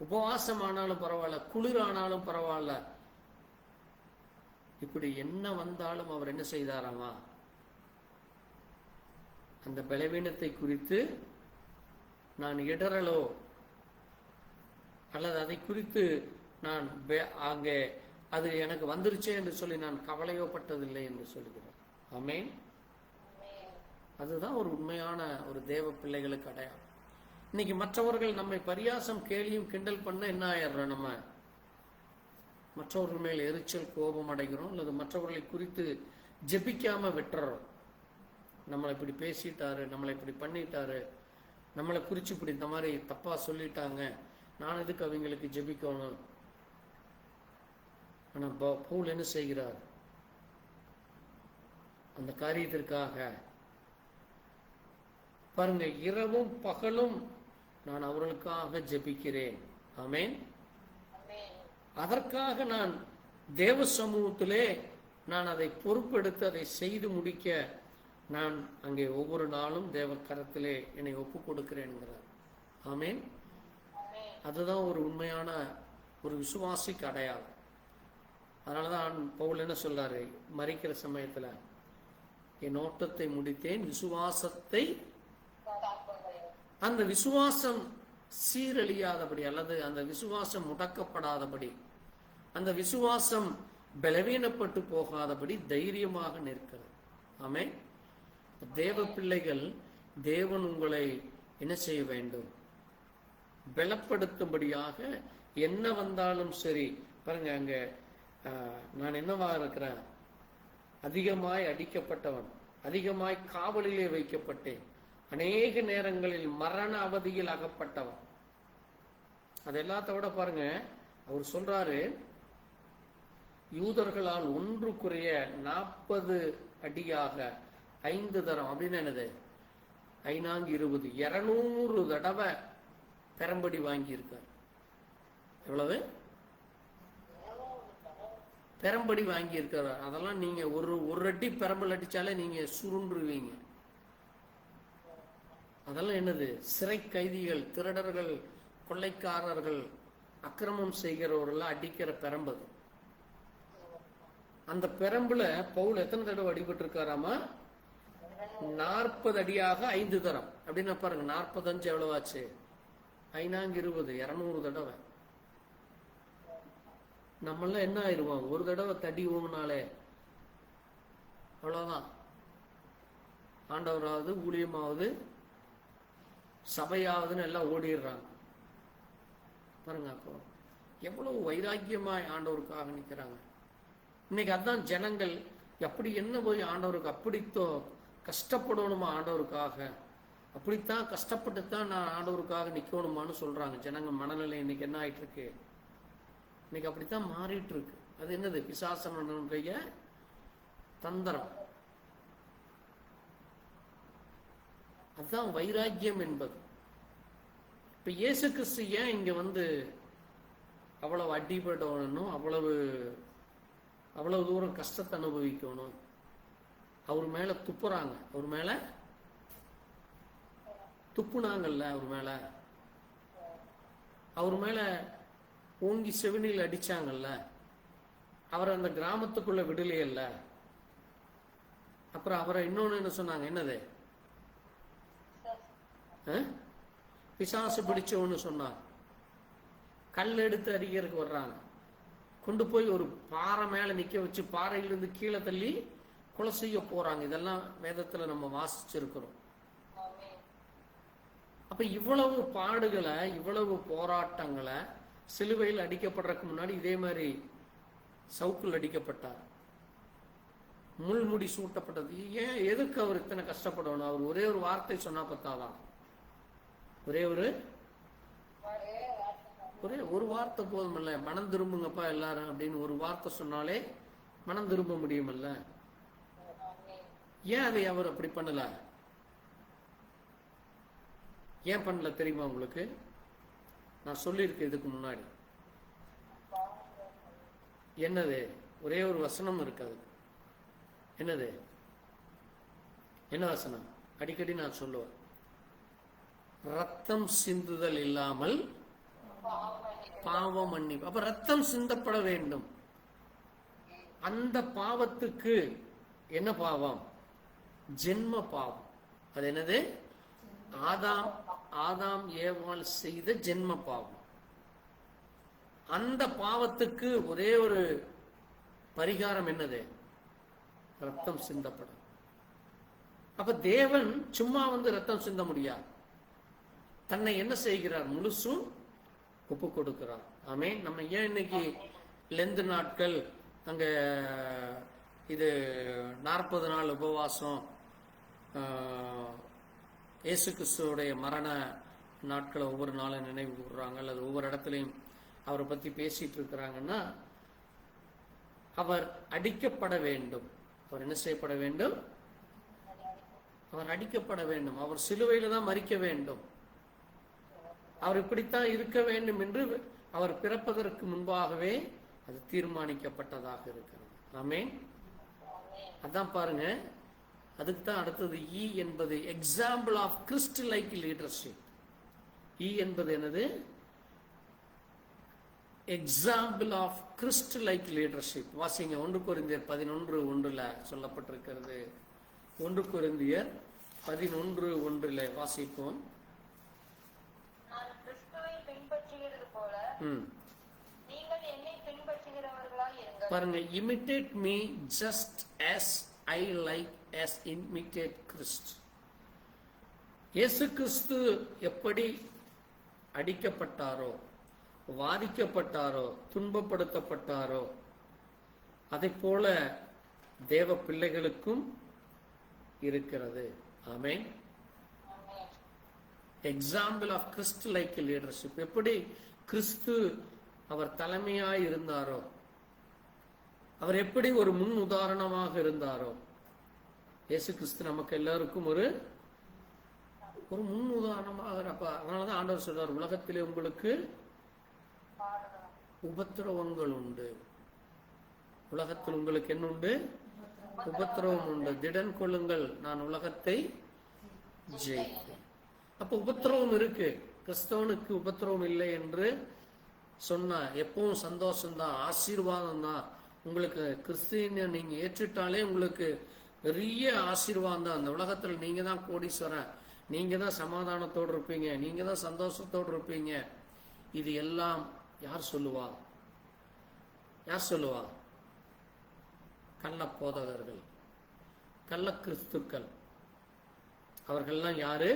உபவாசம் ஆனாலும் பரவாயில்ல, குளிர் ஆனாலும் பரவாயில்ல, இப்படி என்ன வந்தாலும் அவர் என்ன செய்தாராமா? அந்த பலவீனத்தை குறித்து நான் இடறலோ அல்லது அதை குறித்து நான் அங்கே அது எனக்கு வந்துருச்சே என்று சொல்லி நான் கவலையோப்பட்டதில்லை என்று சொல்கிறேன். ஆமென். அதுதான் ஒரு உண்மையான ஒரு தேவ பிள்ளைகளுக்கு அடையாளம். இன்னைக்கு மற்றவர்கள் நம்மை பரியாசம் கேலியும் கிண்டல் பண்ண என்ன ஆயிடுறோம், நம்ம மற்றவர்கள் மேல் எரிச்சல் கோபம் அடைகிறோம், அல்லது மற்றவர்களை குறித்து ஜெபிக்காம விட்டுறோம். நம்மளை இப்படி பேசிட்டாரு, நம்மளை இப்படி பண்ணிட்டாரு, நம்மளை குறித்து இப்படி இந்த மாதிரி தப்பா சொல்லிட்டாங்க, நான் எதுக்கு அவங்களுக்கு ஜெபிக்கணும். ஆனா பவுல் என்ன செய்கிறார், அந்த காரியத்திற்காக பாருங்க, இரவும் பகலும் நான் அவர்களுக்காக ஜெபிக்கிறேன். ஆமென். அதற்காக நான் தேவ சமூகத்திலே நான் அதை பொறுப்பெடுத்து அதை செய்து முடிக்க நான் அங்கே ஒவ்வொரு நாளும் தேவ கரத்திலே என்னை ஒப்பு கொடுக்கிறேன்கிறார். ஆமென். அதுதான் ஒரு உண்மையான ஒரு விசுவாசிக்கு அடையாளம். அதனாலதான் பவுல் என்ன சொல்றாரு, மரிக்கிற சமயத்துல, என் ஓட்டத்தை முடித்தேன், விசுவாசத்தை, அந்த விசுவாசம் சீரழியாதபடி அல்லது அந்த விசுவாசம் முடக்கப்படாதபடி, அந்த விசுவாசம் பலவீனப்பட்டு போகாதபடி தைரியமாக நிற்கிறது. ஆமென். தேவ பிள்ளைகள், தேவன் உங்களை என்ன செய்ய வேண்டும், பலப்படுத்தும்படியாக என்ன வந்தாலும் சரி. பாருங்க, அங்க நான் என்னவா இருக்கிறேன், அதிகமாய் அடிக்கப்பட்டவன், அதிகமாய் காவலிலே வைக்கப்பட்டேன், அநேக நேரங்களில் மரண அவதியில் அகப்பட்டவன். அது எல்லாத்தோட பாருங்க, அவர் சொல்றாரு, யூதர்களால் ஒன்று குறைய 40 அடியாக 5 தரம், அப்படின்னு என்னது, 5×20 200 தடவை பெரம்படி வாங்கி இருக்கார். எவ்வளவு பெரம்படி வாங்கி இருக்கிறார். அதெல்லாம் நீங்க ஒரு அடி பெரம்பல் அடிச்சாலே நீங்க சுருண்டுருவீங்க. அதெல்லாம் என்னது, சிறை கைதிகள், திருடர்கள், கொள்ளைக்காரர்கள், அக்கிரமம் செய்கிறவர்கள் அடிக்கிற பெரம்பது. அந்த பெரம்புல பவுல் எத்தனை தடவை அடிபட்டு இருக்காராமா, 40 அடியாக 5 தரம். அப்படின்னா பாருங்க, 45 எவ்வளவாச்சு, 5×20 200 தடவை. நம்மளாம் என்ன ஆயிடுவோம், ஒரு தடவை தடி ஊங்கினாலே அவ்வளவுதான். ஆண்டவராவது, ஊழியமாவது, சபையாவதுன்னு எல்லாம் ஓடிடுறாங்க. பாருங்க, அப்போ எவ்வளவு வைராக்கியமாய் ஆண்டவருக்காக நிற்கிறாங்க. இன்னைக்கு அதான் ஜனங்கள் எப்படி என்ன போய் ஆண்டவருக்கு அப்படித்தோ கஷ்டப்படணுமா, ஆண்டவருக்காக அப்படித்தான் கஷ்டப்பட்டுத்தான் நான் ஆண்டவருக்காக நிக்கணுமான்னு சொல்றாங்க. ஜனங்க மனநிலை இன்னைக்கு என்ன ஆயிட்டு இருக்கு, இன்னைக்கு அப்படித்தான் மாறிட்டு இருக்கு. அது என்னது, பிசாசனுடைய தந்திரம். அதுதான் வைராக்கியம் என்பது. இப்ப இயேசு கிறிஸ்து ஏன் இங்க அவ்வளவு அடிபடணும், அவ்வளவு தூரம் கஷ்டத்தை அனுபவிக்கணும். அவர் மேல துப்புறாங்க, அவர் மேல துப்புனாங்கல்ல, அவர் மேல ஓங்கி செவினில் அடிச்சாங்கல்ல, அவரை அந்த கிராமத்துக்குள்ள விடலையல்ல. அப்புறம் அவரை இன்னொன்னு என்ன சொன்னாங்க, என்னது, பிசாசு பிடிச்சவன்னு சொன்னாங்க. கல் எடுத்து அடிக்கிறதுக்கு வர்றாங்க, கொண்டு போய் ஒரு பாறை மேல நிக்க வச்சு பாறையிலிருந்து கீழே தள்ளி கொலை செய்ய போறாங்க. இதெல்லாம் வேதத்துல நம்ம வாசிச்சிருக்கிறோம். அப்ப இவ்வளவு பாடுகளை, இவ்வளவு போராட்டங்களை, சிலுவையில் அடிக்கப்படுறதுக்கு முன்னாடி இதே மாதிரி சவுக்குள் அடிக்கப்பட்டார், முள்முடி சூட்டப்பட்டது. ஏன், எதுக்கு அவர் இத்தனை கஷ்டப்படணும்? அவர் ஒரே ஒரு வார்த்தை சொன்னா பத்தாதான், ஒரே ஒரு வார்த்தை போதுமல்ல, மனம் திரும்புங்கப்பா எல்லாரும் அப்படின்னு ஒரு வார்த்தை சொன்னாலே மனம் திரும்ப முடியுமல்ல. ஏன் அதை அவர் அப்படி பண்ணல? ஏன் பண்ணல தெரியுமா உங்களுக்கு? நான் சொல்லியிருக்கேன் இதுக்கு முன்னாடி. என்னது, ஒரே ஒரு வசனம் இருக்காது. என்னது, என்ன வசனம்? அடிக்கடி நான் சொல்லுவேன், ரத்தம் சிந்துதல் இல்லாமல் பாவம் மன்னிப்பு. அப்ப ரத்தம் சிந்தப்பட வேண்டும். அந்த பாவத்துக்கு என்ன பாவம்? ஜென்ம பாவம். அது என்னது? ஆதாம் ஏவாள் செய்த ஜென்ம பாவம். அந்த பாவத்துக்கு ஒரே ஒரு பரிகாரம் என்னது? ரத்தம் சிந்தப்படும். அப்ப தேவன் சும்மா ரத்தம் சிந்த முடியாது. தன்னை என்ன செய்கிறார்? முழுசும் ஒப்பு கொடுக்கிறார். ஆமென். நம்ம ஏன் இன்னைக்கு லெந்து நாட்கள், அங்க இது 40 நாள் உபவாசம், இயேசு கிறிஸ்துவோடைய மரண நாட்களை ஒவ்வொரு நாளும் நினைவு கூறுறாங்க, அல்லது ஒவ்வொரு இடத்துலையும் அவரை பத்தி பேசிட்டு இருக்கிறாங்கன்னா, அவர் அடிக்கப்பட வேண்டும். அவர் என்ன செய்யப்பட வேண்டும்? அவர் அடிக்கப்பட வேண்டும். அவர் சிலுவையில தான் மரிக்க வேண்டும். அவர் இப்படித்தான் இருக்க வேண்டும் என்று அவர் பிறப்பதற்கு முன்பாகவே அது தீர்மானிக்கப்பட்டதாக இருக்கிறது. ஆமென். அதான் பாருங்க, அதுக்கு தான் அடுத்தது இ என்பது example of Christ like leadership. E என்பது என்னது? Example of Christ like leadership. வாசிங்க 1 கொரிந்தியர் 11:1 சொல்லப்பட்டிருக்கிறது. 1 கொரிந்தியர் 11:1 வாசிப்போம். நான் கிறிஸ்துவை பின்பற்றுகிறது போல ம் நீங்கள் என்னை பின்பற்றுகிறவர்களாய் இருங்கள். பாருங்க, imitate me just as I like as imitate Christ. இயேசு கிறிஸ்து எப்படி அடிக்கப்பட்டாரோ, வாதிக்கப்பட்டாரோ, துன்பப்படுத்தப்பட்டாரோ, அதை போல தேவ பிள்ளைகளுக்கும் இருக்கிறது. ஆமென். Example of Christ like leadership. எப்படி கிறிஸ்து அவர் தலைமையாய் இருந்தாரோ, அவர் எப்படி ஒரு முன் உதாரணமாக இருந்தாரோ, இயேசு கிறிஸ்து நமக்கு எல்லாருக்கும் ஒரு முன் உதாரணமாக. அதனாலதான் ஆண்டவர் சொல்றார், உலகத்திலே உங்களுக்கு உபத்திரவங்கள் உண்டு. உலகத்தில் உங்களுக்கு என்ன உண்டு? உபத்திரவம் உண்டு. திடன் கொள்ளுங்கள், நான் உலகத்தை ஜெயித்தேன். அப்ப உபத்திரவம் இருக்கு. கிறிஸ்தவனுக்கு உபத்திரவம் இல்லை என்று சொன்னா எப்பவும் சந்தோஷம்தான், ஆசீர்வாதம் தான். உங்களுக்கு கிறிஸ்தியனை நீங்க ஏற்றுட்டாலே உங்களுக்கு பெரிய ஆசீர்வாதம் தான். அந்த உலகத்துல நீங்க தான் கோடீஸ்வரன், நீங்க தான் சமாதானத்தோடு இருப்பீங்க, நீங்க தான் சந்தோஷத்தோடு இருப்பீங்க. இது எல்லாம் யார் சொல்லுவா? யார் சொல்லுவா? கள்ள போதகர்கள், கள்ள கிறிஸ்துக்கள். அவர்கள்லாம் யாரு?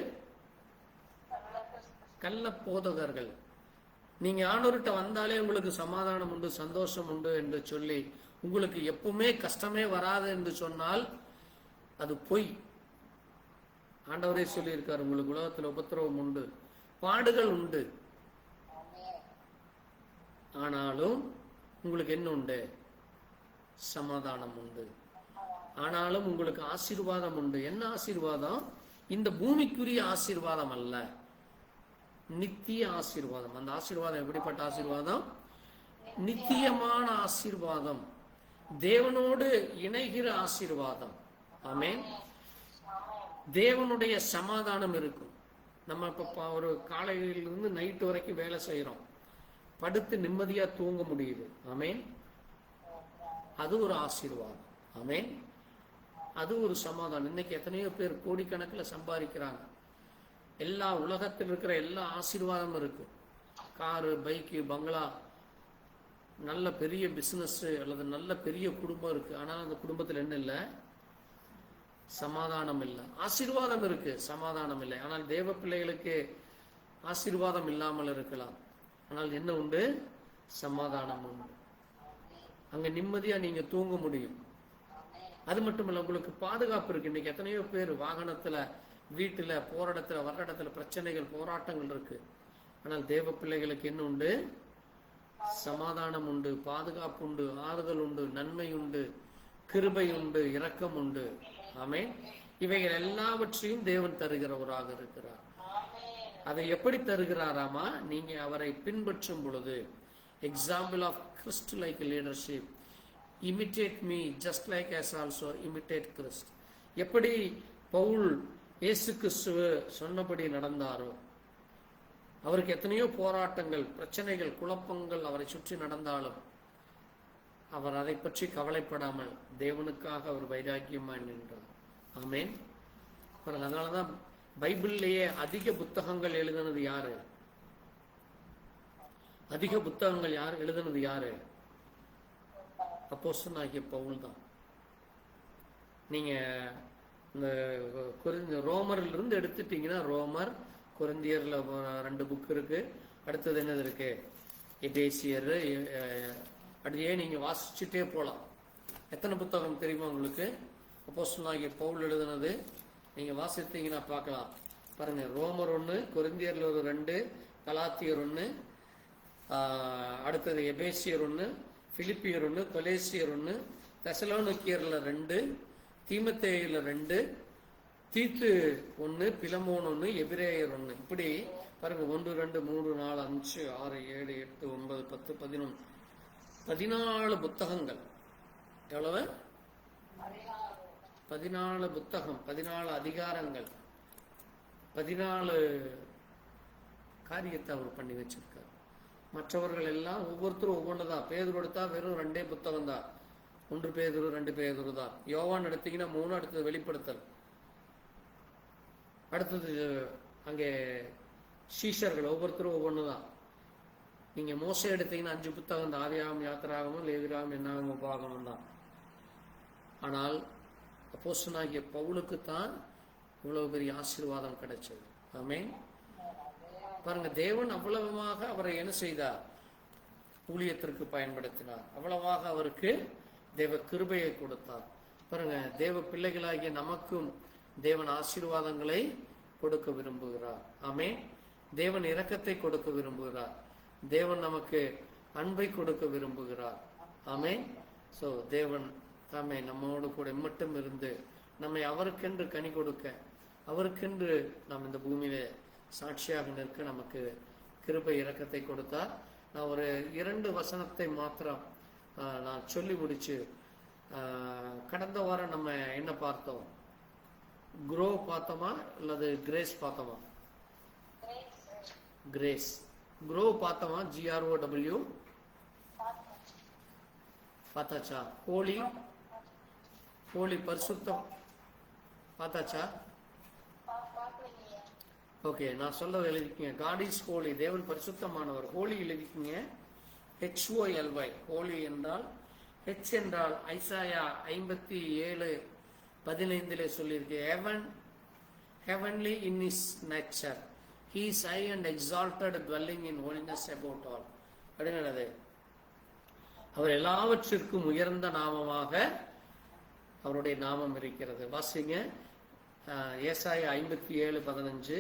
கள்ள போதகர்கள். நீங்க ஆண்டவர்கிட்ட வந்தாலே உங்களுக்கு சமாதானம் உண்டு, சந்தோஷம் உண்டு என்று சொல்லி உங்களுக்கு எப்பவுமே கஷ்டமே வராது என்று சொன்னால் அது பொய். ஆண்டவரே சொல்லி இருக்காரு, உங்களுக்கு உலகத்தில் உபத்திரவம் உண்டு, பாடுகள் உண்டு, ஆனாலும் உங்களுக்கு என்ன உண்டு? சமாதானம் உண்டு. ஆனாலும் உங்களுக்கு ஆசீர்வாதம் உண்டு. என்ன ஆசீர்வாதம்? இந்த பூமிக்குரிய ஆசீர்வாதம் அல்ல, நித்திய ஆசீர்வாதம். அந்த ஆசீர்வாதம் எப்படிப்பட்ட ஆசீர்வாதம்? நித்தியமான ஆசீர்வாதம், தேவனோடு இணைகிற ஆசீர்வாதம். ஆமென். தேவனுடைய சமாதானம் இருக்கும். நம்ம இப்ப ஒரு காலையிலிருந்து நைட்டு வரைக்கும் வேலை செய்யறோம், படுத்து நிம்மதியா தூங்க முடியுது. ஆமென். அது ஒரு ஆசீர்வாதம். ஆமென். அது ஒரு சமாதானம். இன்னைக்கு எத்தனையோ பேர் கோடிக்கணக்கில் சம்பாதிக்கிறாங்க. எல்லா உலகத்தில் இருக்கிற எல்லா ஆசீர்வாதமும் இருக்கு. காரு, பைக்கு, பங்களா, நல்ல பெரிய பிசினஸ் அல்லது நல்ல பெரிய குடும்பம் இருக்கு. ஆனால் அந்த குடும்பத்தில் என்ன இல்லை? சமாதானம் இல்லை. ஆசீர்வாதம் இருக்கு, சமாதானம் இல்லை. ஆனால் தேவ பிள்ளைகளுக்கு ஆசீர்வாதம் இல்லாமல் இருக்கலாம், ஆனால் என்ன உண்டு? சமாதானம் உண்டு. அங்க நிம்மதியா நீங்க தூங்க முடியும். அது மட்டும் இல்ல, உங்களுக்கு பாதுகாப்பு இருக்கு. இன்னைக்கு எத்தனையோ பேர் வாகனத்துல, வீட்டுல, போற இடத்துல, வர்ற இடத்துல பிரச்சனைகள், போராட்டங்கள் இருக்கு. ஆனால் தேவ பிள்ளைகளுக்கு என்ன உண்டு? சமாதானம் உண்டு, பாதுகாப்பு உண்டு, ஆறுதல் உண்டு, நன்மை உண்டு, கிருபை உண்டு, இரக்கம் உண்டு. ஆமென். இவைகள் எல்லாவற்றையும் தேவன் தருகிறவராக இருக்கிறார். அதை எப்படி தருகிறாராமா? நீங்க அவரை பின்பற்றும் பொழுது. Example of Christ like leadership. imitate me just like as also imitate Christ. எப்படி பவுல் இயேசு கிறிஸ்துவ சொன்னபடி நடந்தாரோ, அவருக்கு எத்தனையோ போராட்டங்கள், பிரச்சனைகள், குழப்பங்கள் அவரை சுற்றி நடந்தாலும் அவர் அதை பற்றி கவலைப்படாமல் தேவனுக்காக அவர் வைராக்கியமாய் நின்றார். ஆமென். அதனாலதான் பைபிள்லேயே அதிக புத்தகங்கள் எழுதினது யாரு? அதிக புத்தகங்கள் யார் எழுதுனது? யாரு? அப்போஸ்தலனாகிய பவுல் தான். நீங்க இந்த ரோமர்ல இருந்து எடுத்துட்டீங்கன்னா, ரோமர், கொரிந்தியர்ல 2 புக் இருக்கு. அடுத்தது என்னது இருக்கு? எபேசியர். அப்படியே நீங்க வாசிச்சுட்டே போலாம். எத்தனை புத்தகம் தெரியுமா உங்களுக்கு? அப்போஸ்தலனாகிய பவுல் எழுதுனது நீங்க வாசித்தீங்கன்னா பார்க்கலாம். பாருங்க, ரோமர் 1, கொரிந்தியர்ல ஒரு 2, கலாத்தியர் 1, அடுத்தது எபேசியர் 1, பிலிப்பியர் 1, கொலேசியர் 1, தெசலோனிக்கேயர்ல 2, தீமோத்தேயுல 2, தீத்து 1, பிலமோன் 1, எபிரேயர் 1. இப்படி பாருங்க, 1, 2, 3, 4, 5, 6, 7, 8, 9, 10, 11, 14 புத்தகங்கள். எவ்வளவு? 14 புத்தகம், 14 அதிகாரங்கள், 14 காரியத்தை அவர் பண்ணி வச்சிருக்கார். மற்றவர்கள் எல்லாம் ஒவ்வொருத்தரும் ஒவ்வொன்றுதான். பேதுரு எடுத்தா வெறும் 2 புத்தகம் தான். 1 பேதுரு, 2 பேதுரு தான். யோவான் எடுத்தீங்கன்னா 3, அடுத்தது வெளிப்படுத்தல், அடுத்தது அங்கே சீஷர்கள் ஒவ்வொருத்தரும் ஒவ்வொன்றுதான். நீங்க மோசே எடுத்தீங்கன்னா 5 புத்தகம் தான். ஆதியாகமம், யாத்திராகமம், லேவியராகமம், என்னாகமம், உபாகமம் தான். ஆனால் அப்போஸ்தலனாகிய பவுலுக்கு தான் இவ்வளவு பெரிய ஆசீர்வாதம் கிடைச்சது. ஆமென். பாருங்க, தேவன் அவ்வளவாக அவரை என்ன செய்தார்? ஊழியத்திற்கு பயன்படுத்தினார். அவ்வளவாக அவருக்கு தேவ கிருபையை கொடுத்தார். பாருங்க, தேவ பிள்ளைகளாகிய நமக்கும் தேவன் ஆசீர்வாதங்களை கொடுக்க விரும்புகிறார். ஆமென். தேவன் இரக்கத்தை கொடுக்க விரும்புகிறார். தேவன் நமக்கு அன்பை கொடுக்க விரும்புகிறார். ஆமென். சோ தேவன் தாமே நம்மோடு கூட மட்டும் இருந்து நம்மை அவருக்கென்று கனி கொடுக்க, அவருக்கென்று நாம் இந்த பூமியில சாட்சியாக நிற்க நமக்கு கிருபை இரக்கத்தை கொடுத்தார். நான் ஒரு 2 வசனத்தை மாத்திரம் நான் சொல்லி முடிச்சு, கடந்த வாரம் நம்ம என்ன பார்த்தோம்? குரோ பார்த்தோமா அல்லது கிரேஸ் பார்த்தோமா? கிரேஸ். குரோ பார்த்தோமா? GROW பார்த்தாச்சா? ஹோலி, ஹோலி பரிசுத்தம் பார்த்தாச்சா? ஓகே, நான் சொல்றதை எழுதிக்கங்க. காட் இஸ் ஹோலி, தேவன் பரிசுத்தமானவர். ஹோலி எழுதிக்கங்க, HOLY. ஹோலி என்றால், H என்றால் ஐசாயா 57:15 சொல்லியிருக்கு. heavenly in his nature, he is high and exalted, dwelling in holiness about all. அப்படின்னது அவர் எல்லாவற்றிற்கும் உயர்ந்த நாமமாக அவருடைய நாமம் இருக்கிறது. வாசிங்க, ஏசாயா 57:15.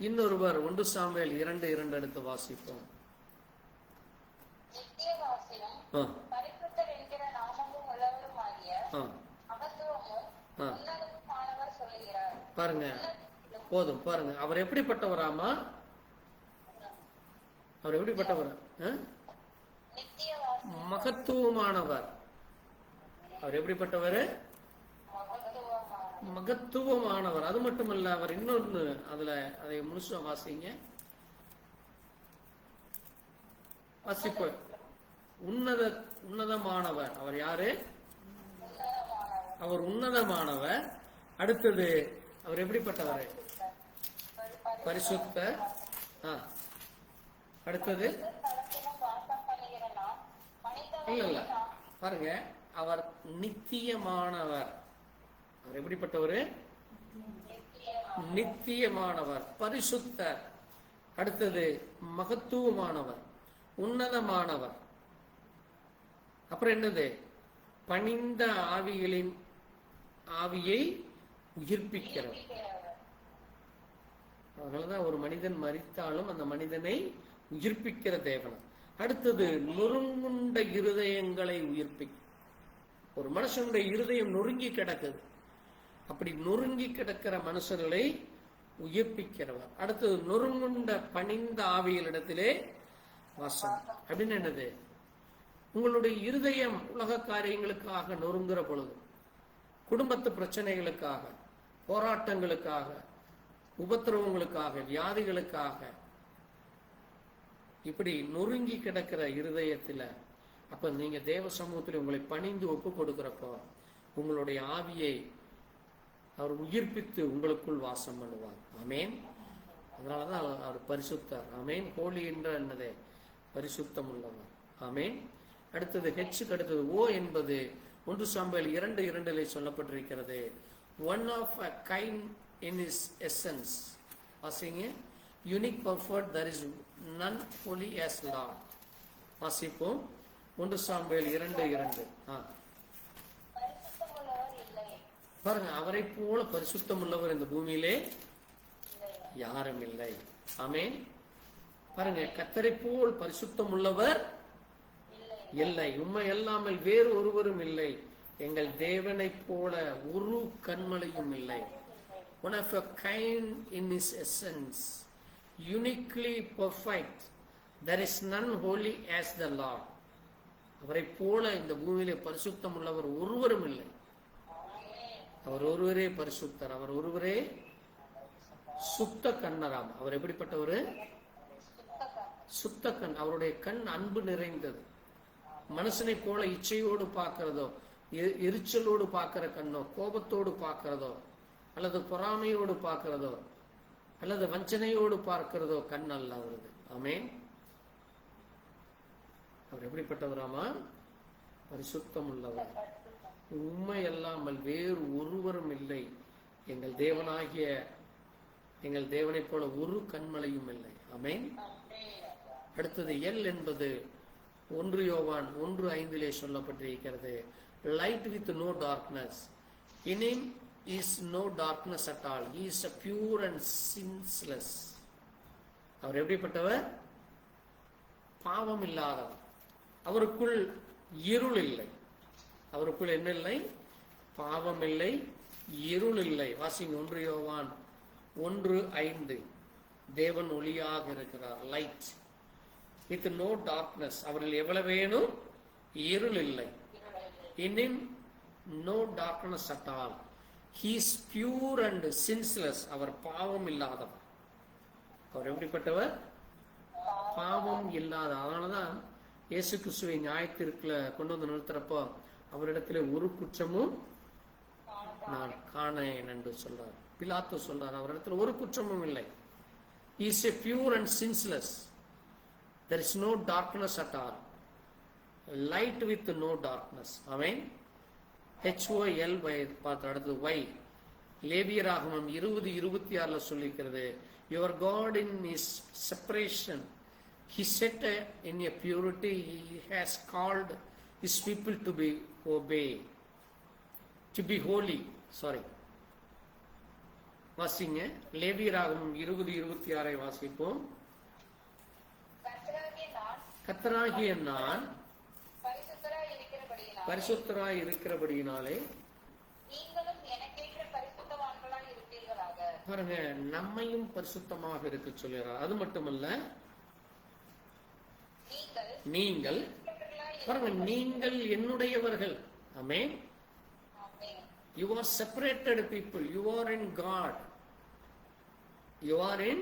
இன்னொருவர் 1 சாமுவேல் 2:2 எடுத்து வாசிப்போம். பாருங்க, போதும். பாருங்க, அவர் எப்படிப்பட்டவராமா? அவர் எப்படிப்பட்டவர்? மகத்துவமானவர். அவர் எப்படிப்பட்டவர்? மகத்துவமானவர். அது மட்டுமல்ல, அவர் இன்னொன்னு, அதை முழுசா வாசிங்க. வாசிப்பு. உன்னதமானவர். அவர் யாரு? அவர் உன்னதமானவர். அடுத்தது, அவர் எப்படிப்பட்டவர்? பரிசுத்தர். அடுத்தது இல்ல, பாருங்க, அவர் நித்தியமானவர். அவர் எப்படிப்பட்டவர்? நித்தியமானவர், பரிசுத்தர். அடுத்தது மகத்துவமானவர், உன்னதமானவர். அப்புறம் என்னது? பணிந்த ஆவிகளின் ஆவியை உயிர்ப்பிக்கிறவர். அதனாலதான் ஒரு மனிதன் மரித்தாலும் அந்த மனிதனை உயிர்ப்பிக்கிற தேவன். அடுத்தது நொறுங்குண்ட இருதயங்களை உயிர்ப்பிக்க. ஒரு மனுஷனுடைய இருதயம் நொறுங்கி கிடக்குது, அப்படி நொறுங்கி கிடக்கிற மனுஷர்களை உயிர்ப்பிக்கிறவர். அடுத்தது நொறுங்குண்ட பணிந்த ஆவிகளிடத்திலே வாசம். அப்படின்னு என்னது? உங்களுடைய இருதயம் உலக காரியங்களுக்காக நொறுங்குற பொழுது, குடும்பத்து பிரச்சனைகளுக்காக, போராட்டங்களுக்காக, உபத்திரவங்களுக்காக, வியாதிகளுக்காக, இப்படி நொறுங்கி கிடக்கிற இருதயத்துல, அப்ப நீங்க தேவ சமூகத்தில் உங்களை பணிந்து ஒப்பு கொடுக்கிறப்போ உங்களுடைய ஆவியை அவர் உயிர்ப்பித்து உங்களுக்குள் வாசம் பண்ணுவார். ஆமேன். அதனாலதான் அவர் பரிசுத்தார். ஆமேன். ஹோலி என்ற என்னதே பரிசுத்தம் உள்ளவர். ஆமென். அடுத்தது ஹெச்சுக்கு அடுத்தது ஓ என்பது 1 சாமுவேல் 2:2 சொல்லப்பட்டிருக்கிறது. One of a kind in is essence. வாசிங்க. Unique perfect there is none holy as Lord. வாசிப்போம். 1 சாமுவேல் 2:2. பரிசுத்தமுள்ளவர் இல்லை. பாருங்க, அவரை போல பரிசுத்தம் உள்ளவர் இந்த பூமியிலே யாரும் இல்லை. ஆமென். பாருங்க, கர்த்தரை போல் பரிசுத்தம் உள்ளவர் இல்லை. உண்மை அல்லாமல் வேறு ஒருவரும் இல்லை. எங்கள் தேவனைப் போல ஒரு கண்மலையும் இல்லை. One of a kind in his essence, uniquely perfect. There is none holy as the Lord. அவரை போல இந்த பூமியிலே பரிசுத்தம் உள்ளவர் ஒருவரும் இல்லை. அவர் ஒருவரே பரிசுத்தர். அவர் ஒருவரே சுத்த கண்ணராம். அவர் எப்படிப்பட்டவர்? சுத்த கண். அவருடைய கண் அன்பு நிறைந்தது. மனுஷனை போல இச்சையோடு பார்க்கிறதோ, எரிச்சலோடு பார்க்கிற கண்ணோ, கோபத்தோடு பார்க்கிறதோ, அல்லது பொறாமையோடு பார்க்கிறதோ, அல்லது வஞ்சனையோடு பார்க்கிறதோ கண் அல்ல அவரது. ஆமென். அவர் எப்படிப்பட்டவராமா? பரிசுத்தம் உள்ளவர். உண்மை அல்லாமல் வேறு ஒருவரும் இல்லை. எங்கள் தேவனாகிய எங்கள் தேவனைப் போல ஒரு கண்மலையும் இல்லை. ஆமென். அடுத்தது எல் என்பது 1 யோவான் 1:5 சொல்லப்பட்டிருக்கிறது. Light with no darkness. In him is no darkness at all. He is a pure and sinless. அவர் எப்படிப்பட்டவர்? பாவம் இல்லாதவர். அவருக்குள் இருள் இல்லை. அவருக்குள் என்ன இல்லை? பாவம் இல்லை, இருள் இல்லை. வாசிங்க. 1 யோவான் 1:5. தேவன் ஒளியாக இருக்கிறார். Light with no darkness. அவரில் எவ்வளவேனும் இருள் இல்லை. in him no darkness at all. He is pure and sinless. அவர் பாவம் இல்லாதவர். அவர் எப்படிப்பட்டவர்? பாவம் இல்லாத. அதனாலதான் இயேசு கிறிஸ்துவை நியாயத்தீர்ப்புல கொண்டு வந்து நிறுத்துறப்போ அவரிடத்துல ஒரு குற்றமும் நான் காணேன் என்று சொல்றார். பிலாத்து சொல்றார், அவரிடத்துல ஒரு குற்றமும் இல்லை. He is a pure and sinless. There is no darkness at all. Light with no darkness. Amen. HOL பார்த்து அடுத்து Y. லேவியராகமம் 20:26 சொல்லிக்கிறது. Your God in his separation, he set in a purity, he has called his people to be holy. Sorry. வாசிங்க. லேவியராகமம் 20:26 வாசிப்போம். கர்த்தராகிய நான் பரிசுத்தராய் இருக்கிறபடியினாலே பாருங்க, நம்மையும் பரிசுத்தமாக இருக்க சொல்லுகிறார். அது மட்டுமல்ல, நீங்கள் பாருங்க, நீங்கள் என்னுடையவர்கள். ஆமென். You are separated people. You are in God. You are in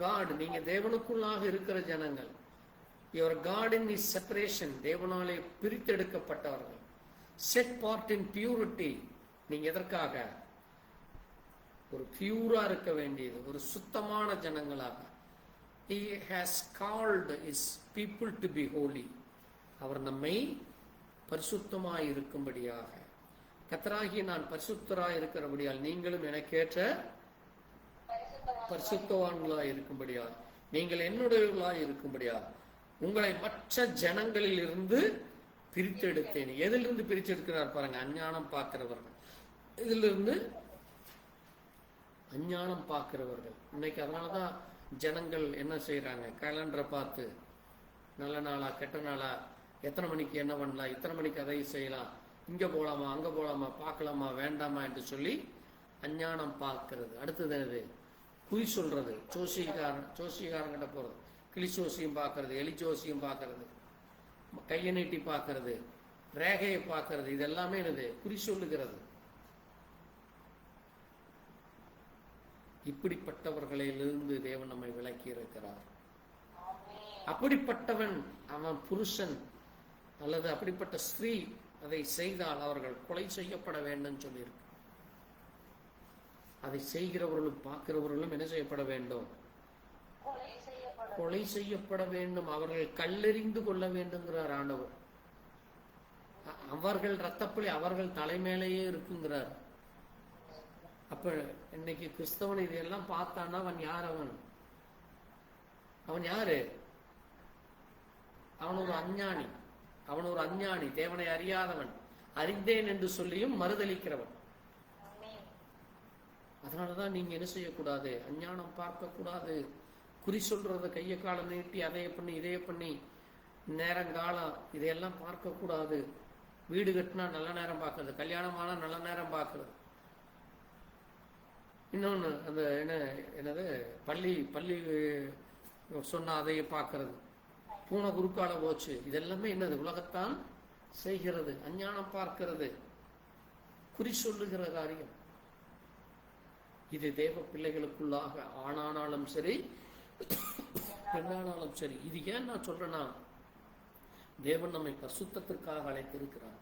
God. நீங்க தேவனுக்குள்ளாக இருக்கிற ஜனங்கள். Your God in His separation. தேவனாலே பிரித்தெடுக்கப்பட்டவர்கள். Set part in purity. நீங்க எதற்காக? ஒரு பியூரா இருக்க வேண்டியது, ஒரு சுத்தமான ஜனங்களாக. He has called His people to be holy. அவர் நம்மை பரிசுத்தமாய் இருக்கும்படியாக. கர்த்தராகிய நான் பரிசுத்தராய் இருக்கிறபடியால் நீங்களும் எனக்கேற்ற பரிசுத்தவான்களாய் இருக்கும்படியால், நீங்கள் என்னுடையவர்களாய் இருக்கும்படியால் உங்களை மற்ற ஜனங்களில் இருந்து பிரித்தெடுத்தேன். எதிலிருந்து பிரிச்செடுக்கிறார் பாருங்க? அஞ்ஞானம் பார்க்கிறவர்கள். இதிலிருந்து அஞ்ஞானம் பார்க்கிறவர்கள். இன்னைக்கு அதனாலதான் ஜனங்கள் என்ன செய்யறாங்க? கேலண்டரை பார்த்து நல்ல நாளா கெட்ட நாளா, எத்தனை மணிக்கு என்ன பண்ணலாம், இத்தனை மணிக்கு அதை செய்யலாம், இங்க போலாமா அங்க போலாமா, பார்க்கலாமா வேண்டாமா என்று சொல்லி அஞ்ஞானம் பார்க்கிறது. அடுத்தது என்னது? குறி சொல்றது. ஜோசியக்காரங்கிட்ட போறது, கிளி ஜோசியம் பார்க்கறது, எலி ஜோசியம் பார்க்கறது, கையை நீட்டி பார்க்கறது, ரேகையை பார்க்கறது. இது எல்லாமே என்னது? குறி சொல்லுகிறது. இப்படிப்பட்டவர்களிலிருந்து தேவன் நம்மை விலக்கி இருக்கிறார். அப்படிப்பட்டவன் அவன் புருஷன் அல்லது அப்படிப்பட்ட ஸ்திரீ அதை செய்தால் அவர்கள் கொலை செய்யப்பட வேண்டும் சொல்லியிருக்கு. அதை செய்கிறவர்களும் பார்க்கிறவர்களும் என்ன செய்யப்பட வேண்டும்? கொலை செய்யப்பட வேண்டும், அவர்கள் கல்லெறிந்து கொள்ள வேண்டும்ங்கிறார் ஆண்டவர். அவர்கள் ரத்தப்பழி அவர்கள் தலைமையிலேயே இருக்குங்கிறார். அப்ப இன்னைக்கு கிறிஸ்தவன் இதெல்லாம் பார்த்தான்னா அவன் யார்? அவன் யாரு? அவன் ஒரு அஞ்ஞானி. அவன் ஒரு அஞ்ஞானி, தேவனை அறியாதவன், அறிந்தேன் என்று சொல்லியும் மறுதளிக்கிறவன். அதனாலதான் நீங்க என்ன செய்யக்கூடாது? அஞ்ஞானம் பார்க்க கூடாது. குறி சொல்றத கைய காலம் நீட்டி அதைய பண்ணி இதைய பண்ணி நேரங்காலம் இதையெல்லாம் பார்க்க கூடாது. வீடு கட்டினா நல்ல நேரம் பார்க்கறது, கல்யாணமானா நல்ல நேரம் பார்க்கறது, இன்னொன்னு அந்த என்னது பள்ளி சொன்னா அதைய பார்க்கறது, பூனை குறுக்கால போச்சு, இதெல்லாமே என்னது? உலகத்தான் செய்கிறது. அஞ்ஞானம் பார்க்கிறது, குறி சொல்லுகிற காரியம். இது தேவ பிள்ளைகளுக்குள்ளாக ஆணானாலும் சரி பெண்ணானாலும் சரி. இது ஏன் நான் சொல்றேன்னா, தேவன் நம்மை பரிசுத்தத்திற்காக அழைத்திருக்கிறார்.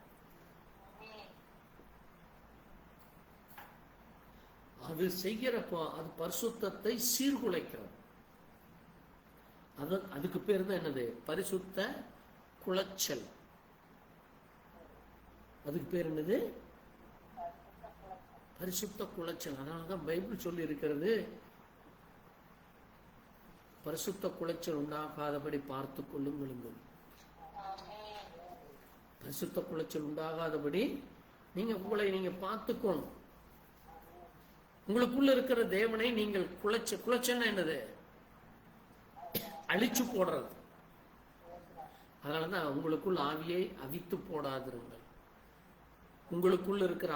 அது செய்யறப்போ அது பரிசுத்தத்தை சீர்குலைக்கிறது. அதுக்கு பேர் தான் என்னது? பரிசுத்த குலைச்சல். அதுக்கு பேர் என்னது? பரிசுத்த குலைச்சல். அதனாலதான் பைபிள் சொல்லி இருக்கிறது, பரிசுத்த குலைச்சல் உண்டாகாதபடி பார்த்து கொள்ளுங்கள். பரிசுத்த குலைச்சல் உண்டாகாதபடி உங்களை நீங்க பார்த்துக்கணும். உங்களுக்குள்ள இருக்கிற தேவனை நீங்கள் குலைச்சல்னா என்னது? அழிச்சு போடுறது. அதனாலதான் உங்களுக்குள் ஆவியை அவித்து போடாதிருங்கள். உங்களுக்குள்ள இருக்கிற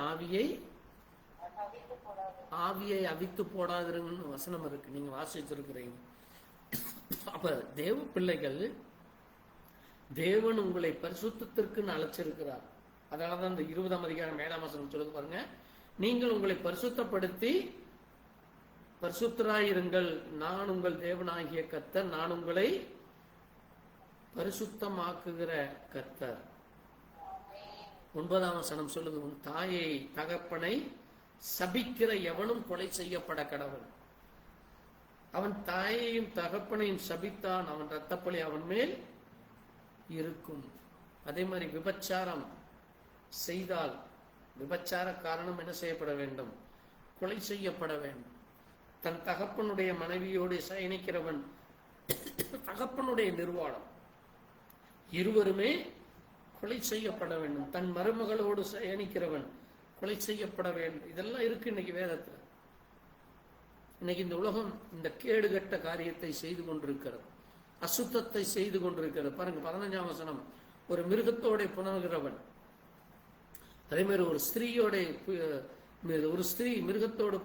ஆவியை அவித்து போடாதிருங்கன்னு வசனம் இருக்கு, நீங்க வாசிச்சிருக்கிறீங்க. அப்ப தேவ பிள்ளைகள், தேவன் உங்களை பரிசுத்தத்திற்கு அழைச்சிருக்கிறார். அதனாலதான் இந்த 20ஆம் அதிகாரம் 7ஆம் வசனம் சொல்லுது பாருங்க, நீங்கள் உங்களை பரிசுத்தப்படுத்தி பரிசுத்தராயிருங்கள், நான் உங்கள் தேவனாகிய கர்த்தர், நான் உங்களை பரிசுத்தமாக்குகிற கர்த்தர். 9ஆம் வசனம் சொல்லுது, உன் தாயை தகப்பனை சபிக்கிற எவனும் கொலை செய்யப்பட கடவன். அவன் தாயையும் தகப்பனையும் சபித்தான், அவன் இரத்தப்பழி அவன் மேல் இருக்கும். அதே மாதிரி விபச்சாரம் செய்தால் விபச்சார காரணம் என்ன செய்யப்பட வேண்டும்? கொலை செய்யப்பட வேண்டும். தன் தகப்பனுடைய மனைவியோடு சயனிக்கிறவன் தகப்பனுடைய நிர்வாணம், இருவருமே கொலை செய்யப்பட வேண்டும். தன் மருமகளோடு சயனிக்கிறவன் கொலை செய்யப்பட வேண்டும். இதெல்லாம் இருக்கு இன்னைக்கு வேதத்துல. இன்னைக்கு இந்த உலகம் இந்த கேடுகட்ட காரியத்தை செய்து கொண்டிருக்கிறது, அசுத்தத்தை செய்து கொண்டிருக்கிறது. பாருங்க 15ஆம் வசனம், ஒரு மிருகத்தோட புணர்கிறவன், அதே மாதிரி ஒரு ஸ்திரீ மிருகத்தோடு,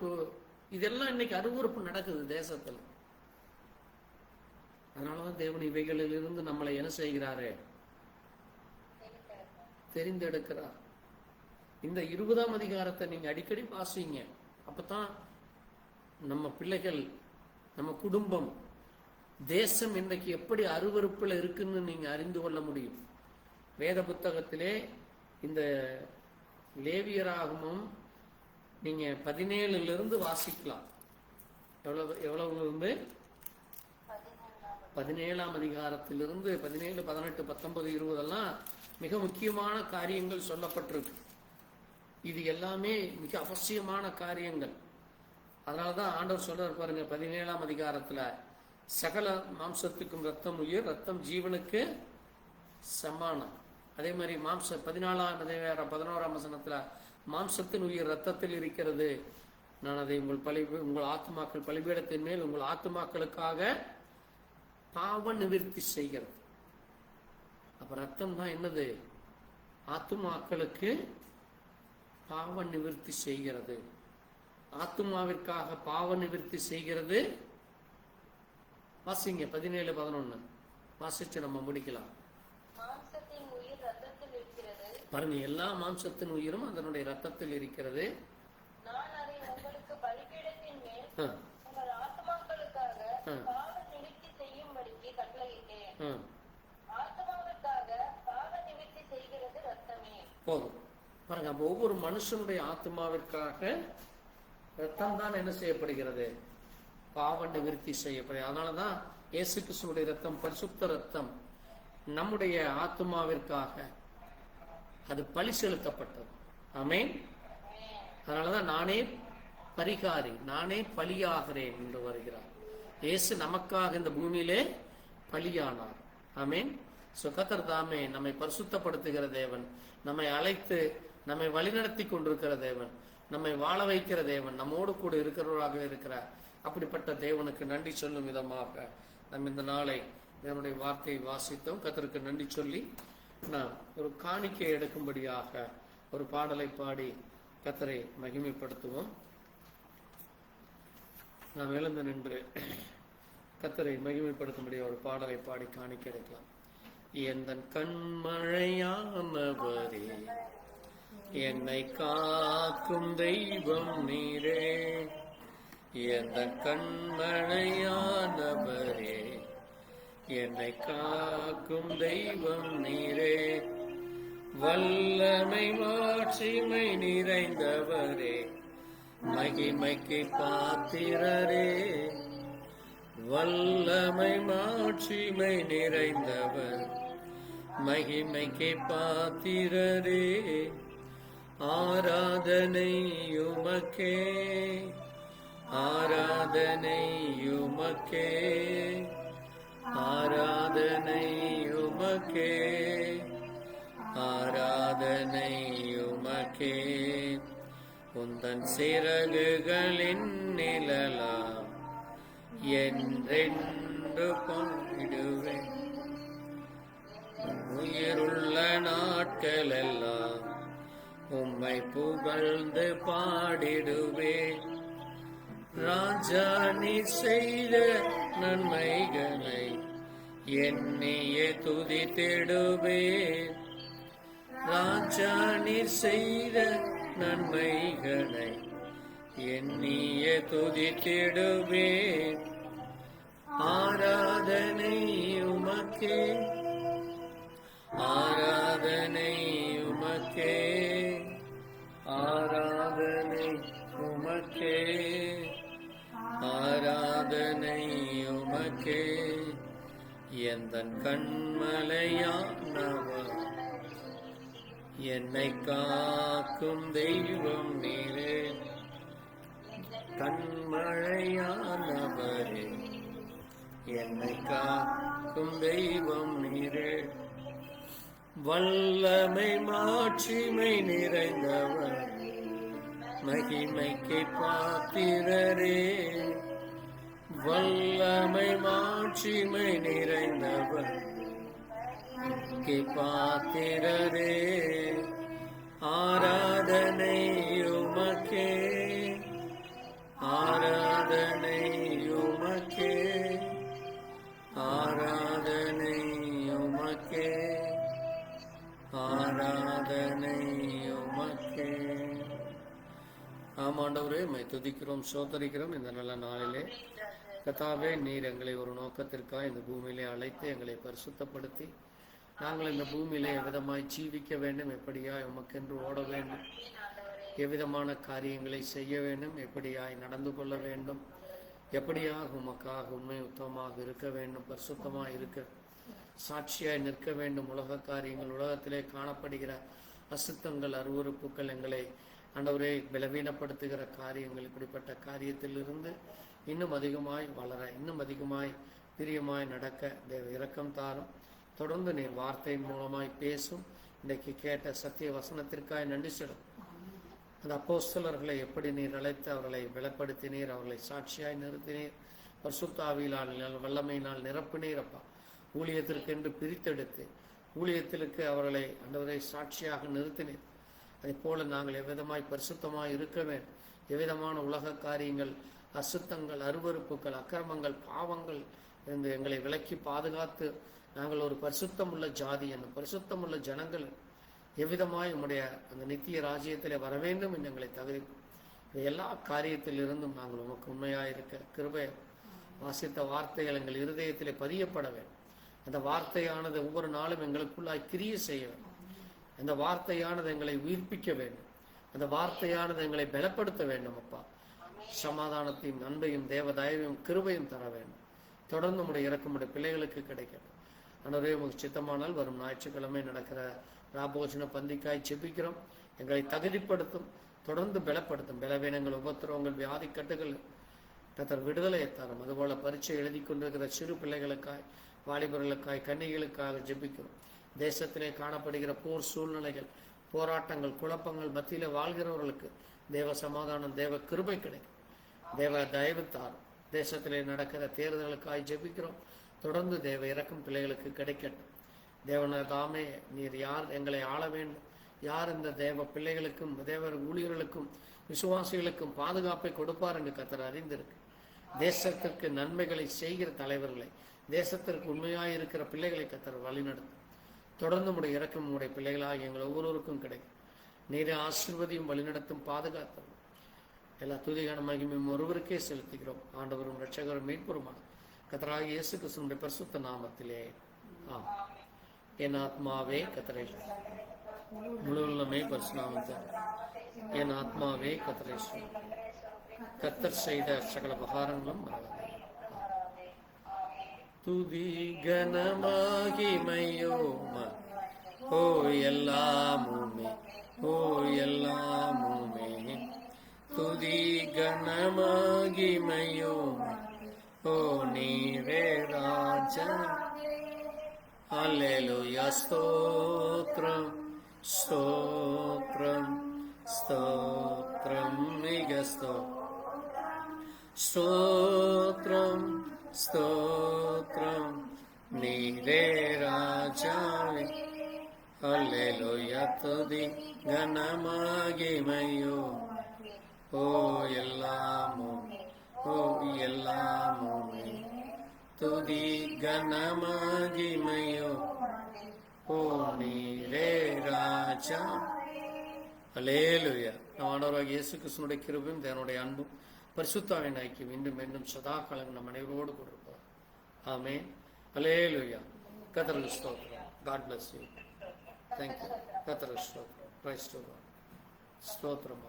இதெல்லாம் இன்னைக்கு அருவருப்பு நடக்குது தேசத்துல. அதனாலதான் தேவன் இவைகளில் இருந்து நம்மளை என்ன செய்கிறாரே? தெரிந்தெடுக்கிறார். இந்த 20ஆம் அதிகாரத்தை நீங்க அடிக்கடி வாசிங்க. அப்பதான் நம்ம பிள்ளைகள், நம்ம குடும்பம், தேசம் இன்றைக்கு எப்படி அருவருப்புல இருக்குன்னு நீங்க அறிந்து கொள்ள முடியும். வேத புத்தகத்திலே இந்த லேவியராகமும் நீங்க 17 வாசிக்கலாம். எவ்வளவு 17ஆம் அதிகாரத்திலிருந்து 17, 18, 19, 20 எல்லாம் மிக முக்கியமான காரியங்கள் சொல்லப்பட்டிருக்கு. இது எல்லாமே மிக அவசியமான காரியங்கள். அதனாலதான் ஆண்டவர் சொல்றார் பாருங்க 17ஆம் அதிகாரத்துல, சகல மாம்சத்துக்கும் ரத்தம் உயிர், ரத்தம் ஜீவனுக்கு சமானம். அதே மாதிரி 14ஆம் அதிகாரம் 11ஆம் வசனத்துல, மாம்சத்தின் உயிர் ரத்தத்தில் இருக்கிறது, நான் அதை உங்கள் ஆத்துமாக்கள் பலிபீடத்தின் மேல் உங்கள் ஆத்துமாக்களுக்காக பாவ நிவிர்த்தி செய்கிறது. அப்ப ரத்தம் தான் என்னது? ஆத்துமாக்களுக்கு பாவ நிவிர்த்தி செய்கிறது. ஆத்துமாவிற்காக பாவ நிவிர்த்தி செய்கிறது. வாசிங்க 17, 11 வாசிச்சு நம்ம முடிக்கலாம். பாருங்க, எல்லா மாம்சத்தின் உயிரும் அதனுடைய ரத்தத்தில் இருக்கிறது. போதும் பாருங்க. அப்ப ஒவ்வொரு மனுஷனுடைய ஆத்மாவிற்காக ரத்தம் தான் என்ன செய்யப்படுகிறது? பாவ நிவிர்த்தி செய்யப்படுகிறது. அதனாலதான் இயேசு கிறிஸ்துவுடைய ரத்தம் பரிசுத்த ரத்தம் நம்முடைய ஆத்மாவிற்காக அது பழி செலுத்தப்பட்டது. ஆமென். அதனாலதான் நானே பரிகாரி, நானே பலியாகிறேன் என்று வருகிறார். இயேசு நமக்காக இந்த பூமியிலே பலியானார். ஆமென். கர்த்தர் தாமே நம்மை பரிசுத்தப்படுத்துகிற தேவன், நம்மை அழைத்து நம்மை வழிநடத்தி கொண்டிருக்கிற தேவன், நம்மை வாழ வைக்கிற தேவன், நம்மோடு கூட இருக்கிறவராக இருக்கிறார். அப்படிப்பட்ட தேவனுக்கு நன்றி சொல்லும் விதமாக நம்ம இந்த நாளை தேவனுடைய வார்த்தையை வாசித்தோம். கர்த்தருக்கு நன்றி சொல்லி நாம் ஒரு காணிக்கை எடுக்கும்படியாக ஒரு பாடலை பாடி கர்த்தரை மகிமைப்படுத்துவோம். நாம் எழுந்து நின்று கர்த்தரை மகிமைப்படுத்தும்படியாக ஒரு பாடலை பாடி காணிக்கை எடுக்கலாம். எந்தன் கண்மழையானவரே, என்னை காக்கும் தெய்வம் நீரே. எந்தன் கண்மழையானவரே, என்னை காக்கும் தெய்வம் நீரே. வல்லமை மாட்சிமை நிறைந்தவரே, மகிமைக்கு பாத்திரரே. வல்லமை மாட்சிமை நிறைந்தவர், மகிமைக்கு பாத்திரரே. ஆராதனை உமக்கே, ஆராதனை உமக்கே, ஆராதனை உமக்கே, ஆராதனை உமக்கே. உந்தன் சிறகுகளின் நிழலாம் என்றென்று பாடிடுவேன். உயிருள்ள நாட்களெல்லாம் உம்மை புகழ்ந்து பாடிடுவேன். ராஜா நீ செய்த நன்மைகளை எண்ணியே துதித்திடுவேன். ராஜா நீ செய்த நன்மைகளை எண்ணியே துதித்திடுவேன். ஆராதனை உமக்கே, ஆராதனை உமக்கே, ஆராதனை உமக்கே, ஆராதனை உமக்கே. எந்தன் கண்மலையானவர், என்னை காக்கும் தெய்வம் நீரே. கண்மழையானவரே, என்னை காக்கும் தெய்வம் நீரே. வல்லமை மாட்சிமை நிறைந்தவர், மகிமைக்கு பாத்திரரே. வல்லமை மாட்சிமை நிறைந்தவர், மகிமைக்கு பாத்திரரே. ஆராதனை உமக்கே, ஆராதனை உமக்கே, ஆராதனை உமக்கே, ஆராதனை உமக்கே. ஆமாண்டவரே, உம்மை துதிக்கிறோம், சோதரிக்கிறோம். இந்த நல்ல நாளிலே கர்த்தாவே, நீர் எங்களை ஒரு நோக்கத்திற்காக இந்த பூமியிலே அழைத்து எங்களை பரிசுத்தப்படுத்தி நாங்கள் இந்த பூமியிலே எவ்விதமாய் ஜீவிக்க வேண்டும், எப்படியாய் உமக்கென்று ஓட வேண்டும், எவ்விதமான காரியங்களை செய்ய வேண்டும், எப்படியாய் நடந்து கொள்ள வேண்டும், எப்படியாக உமக்காக உண்மை உத்தமமாக இருக்க வேண்டும், பரிசுத்தமாக இருக்க சாட்சியாய் நிற்க வேண்டும். உலக காரியங்கள், உலகத்திலே காணப்படுகிற அசுத்தங்கள், அருவருப்புகள், எங்களை ஆண்டவரே பலவீனப்படுத்துகிற காரியங்கள், இப்படிப்பட்ட காரியத்திலிருந்து இன்னும் அதிகமாய் வளர, இன்னும் அதிகமாய் பிரியமாய் நடக்க தேவ இரக்கம் தாரும். தொடர்ந்து நீர் வார்த்தையின் மூலமாய் பேசும். இன்றைக்கு கேட்ட சத்திய வசனத்திற்காய் நன்றி சொல்லும். அந்த அப்போஸ்தலர்களை எப்படி நீர் அழைத்து அவர்களை பலப்படுத்தினீர், அவர்களை சாட்சியாய் நிறுத்தினீர், பரிசுத்த ஆவியினால் வல்லமையினால் நிரப்பினீர் அப்பா. ஊழியத்திற்கென்று பிரித்தெடுத்து ஊழியத்திற்கு அவர்களை ஆண்டவரை சாட்சியாக நிறுத்தினீர். அதை போல நாங்கள் எவ்விதமாய் பரிசுத்தமாய் இருக்க வேண்டும். எவ்விதமான உலக காரியங்கள், அசுத்தங்கள், அருவருப்புகள், அக்கிரமங்கள், பாவங்கள் இருந்து எங்களை விலக்கி பாதுகாத்து நாங்கள் ஒரு பரிசுத்தமுள்ள ஜாதி, அந்த பரிசுத்தமுள்ள ஜனங்கள் எவ்விதமாய் உம்முடைய அந்த நித்திய ராஜ்யத்திலே வர வேண்டும் என்று எங்களை தகுதி. எல்லா காரியத்திலிருந்தும் நாங்கள் உமக்கு உண்மையாக இருக்க கிருபை. வாசித்த வார்த்தைகள் எங்கள் இருதயத்திலே பதியப்பட வேண்டும். அந்த வார்த்தையானது ஒவ்வொரு நாளும் எங்களுக்குள்ளாய் கிரியை செய்ய வேண்டும். அந்த வார்த்தையானது எங்களை உயிர்ப்பிக்க வேண்டும். அந்த வார்த்தையானது எங்களை பலப்படுத்த வேண்டும் அப்பா. சமாதானத்தையும் அன்பையும் தேவ தயவையும் கிருபையும் தர வேண்டும். தொடர்ந்து உடைய இறக்கமுடைய பிள்ளைகளுக்கு கிடைக்கட்டும். ஆண்டவரே, உங்களுக்கு சித்தமானால் வரும் ஞாயிற்றுக்கிழமை நடக்கிற ராபோஜன பந்திக்காய் ஜெபிக்கிறோம். எங்களை தகுதிப்படுத்தும், தொடர்ந்து பலப்படுத்தும். பலவீனங்கள், உபத்திரவங்கள், வியாதி கட்டுகள் கர்த்தர் விடுதலை தாரும். அதுபோல பரீட்சை எழுதி கொண்டிருக்கிற சிறு பிள்ளைகளுக்காய், வாலிபர்களுக்காய், கன்னிகளுக்காக ஜெபிக்கிறோம். தேசத்திலே காணப்படுகிற போர் சூழ்நிலைகள், போராட்டங்கள், குழப்பங்கள் மத்தியில வாழ்கிறவர்களுக்கு தேவ சமாதானம், தேவ கிருபை கிடைக்கும். தேவ தயவு தாரும். தேசத்திலே நடக்கிற தேர்தலுக்காய் ஜெபிக்கிறோம். தொடர்ந்து தேவ இறக்கும் பிள்ளைகளுக்கு கிடைக்கட்டும். தேவன தாமே, நீர் யார் எங்களை ஆள வேண்டும், யார் இந்த தேவ பிள்ளைகளுக்கும் தேவ ஊழியர்களுக்கும் விசுவாசிகளுக்கும் பாதுகாப்பை கொடுப்பார் என்று கர்த்தர் அறிந்திருக்கு. தேசத்திற்கு நன்மைகளை செய்கிற தலைவர்களை, தேசத்திற்கு உண்மையாயிருக்கிற பிள்ளைகளை கர்த்தர் வழிநடத்தும். தொடர்ந்து உடைய இறக்கம் உடைய பிள்ளைகளாக எங்கள் ஒவ்வொருவருக்கும் கிடைக்கும். நீரை ஆசீர்வதியும், வழிநடத்தும், பாதுகாத்தரும். எல்லா துதிகான மகிமையும் ஒருவருக்கே செலுத்துகிறோம். ஆண்டவரும் இரட்சகரும் மீட்பருமான கர்த்தராகிய இயேசு கிறிஸ்துவின் பரிசுத்த நாமத்திலே ஆம். என் ஆத்மாவே கர்த்தரை முழு உள்ளமே பரிசுநாமத்தில் என் ஆத்மாவே கர்த்தரை கர்த்தர் செய்த சகல உபகாரங்களும் மறவாதே. துதி கனமகிமையோம ஓ எல்லாமுமே, ஓ எல்லாமுமே. துதி கனமகிமையோம ஓ நீரே ராஜா. அல்லேலூயா. ஸ்தோத்ரம், ஸ்தோத்ரம், ஸ்தோத்ரம், மிக ஸ்தோத்ரம், ஸ்தோத்ரம், நீரே ராஜாவே. அல்லேலூயா. துதி கனமகிமையோ ஓ எல்லாமுமே, ஓ எல்லாமுமே. துதி கனமகிமையோ ஓ நீரே ராஜா. அல்லேலூயா. நம் ஆண்டவராகிய இயேசு கிறிஸ்துவினுடைய கிருபையும் தேவனுடைய அன்பும் பரிசுத்தாவின் ஐக்கியம் இன்றும் மீண்டும் சதா காலம் நம் அனைவரோடு கொடுப்பார். ஆமென். அல்லேலூயா. கர்த்தருக்கு ஸ்தோத்திரம். God bless you. Thank you. கர்த்தருக்கு ஸ்தோத்திரம். Praise to God. ஸ்தோத்திரம்.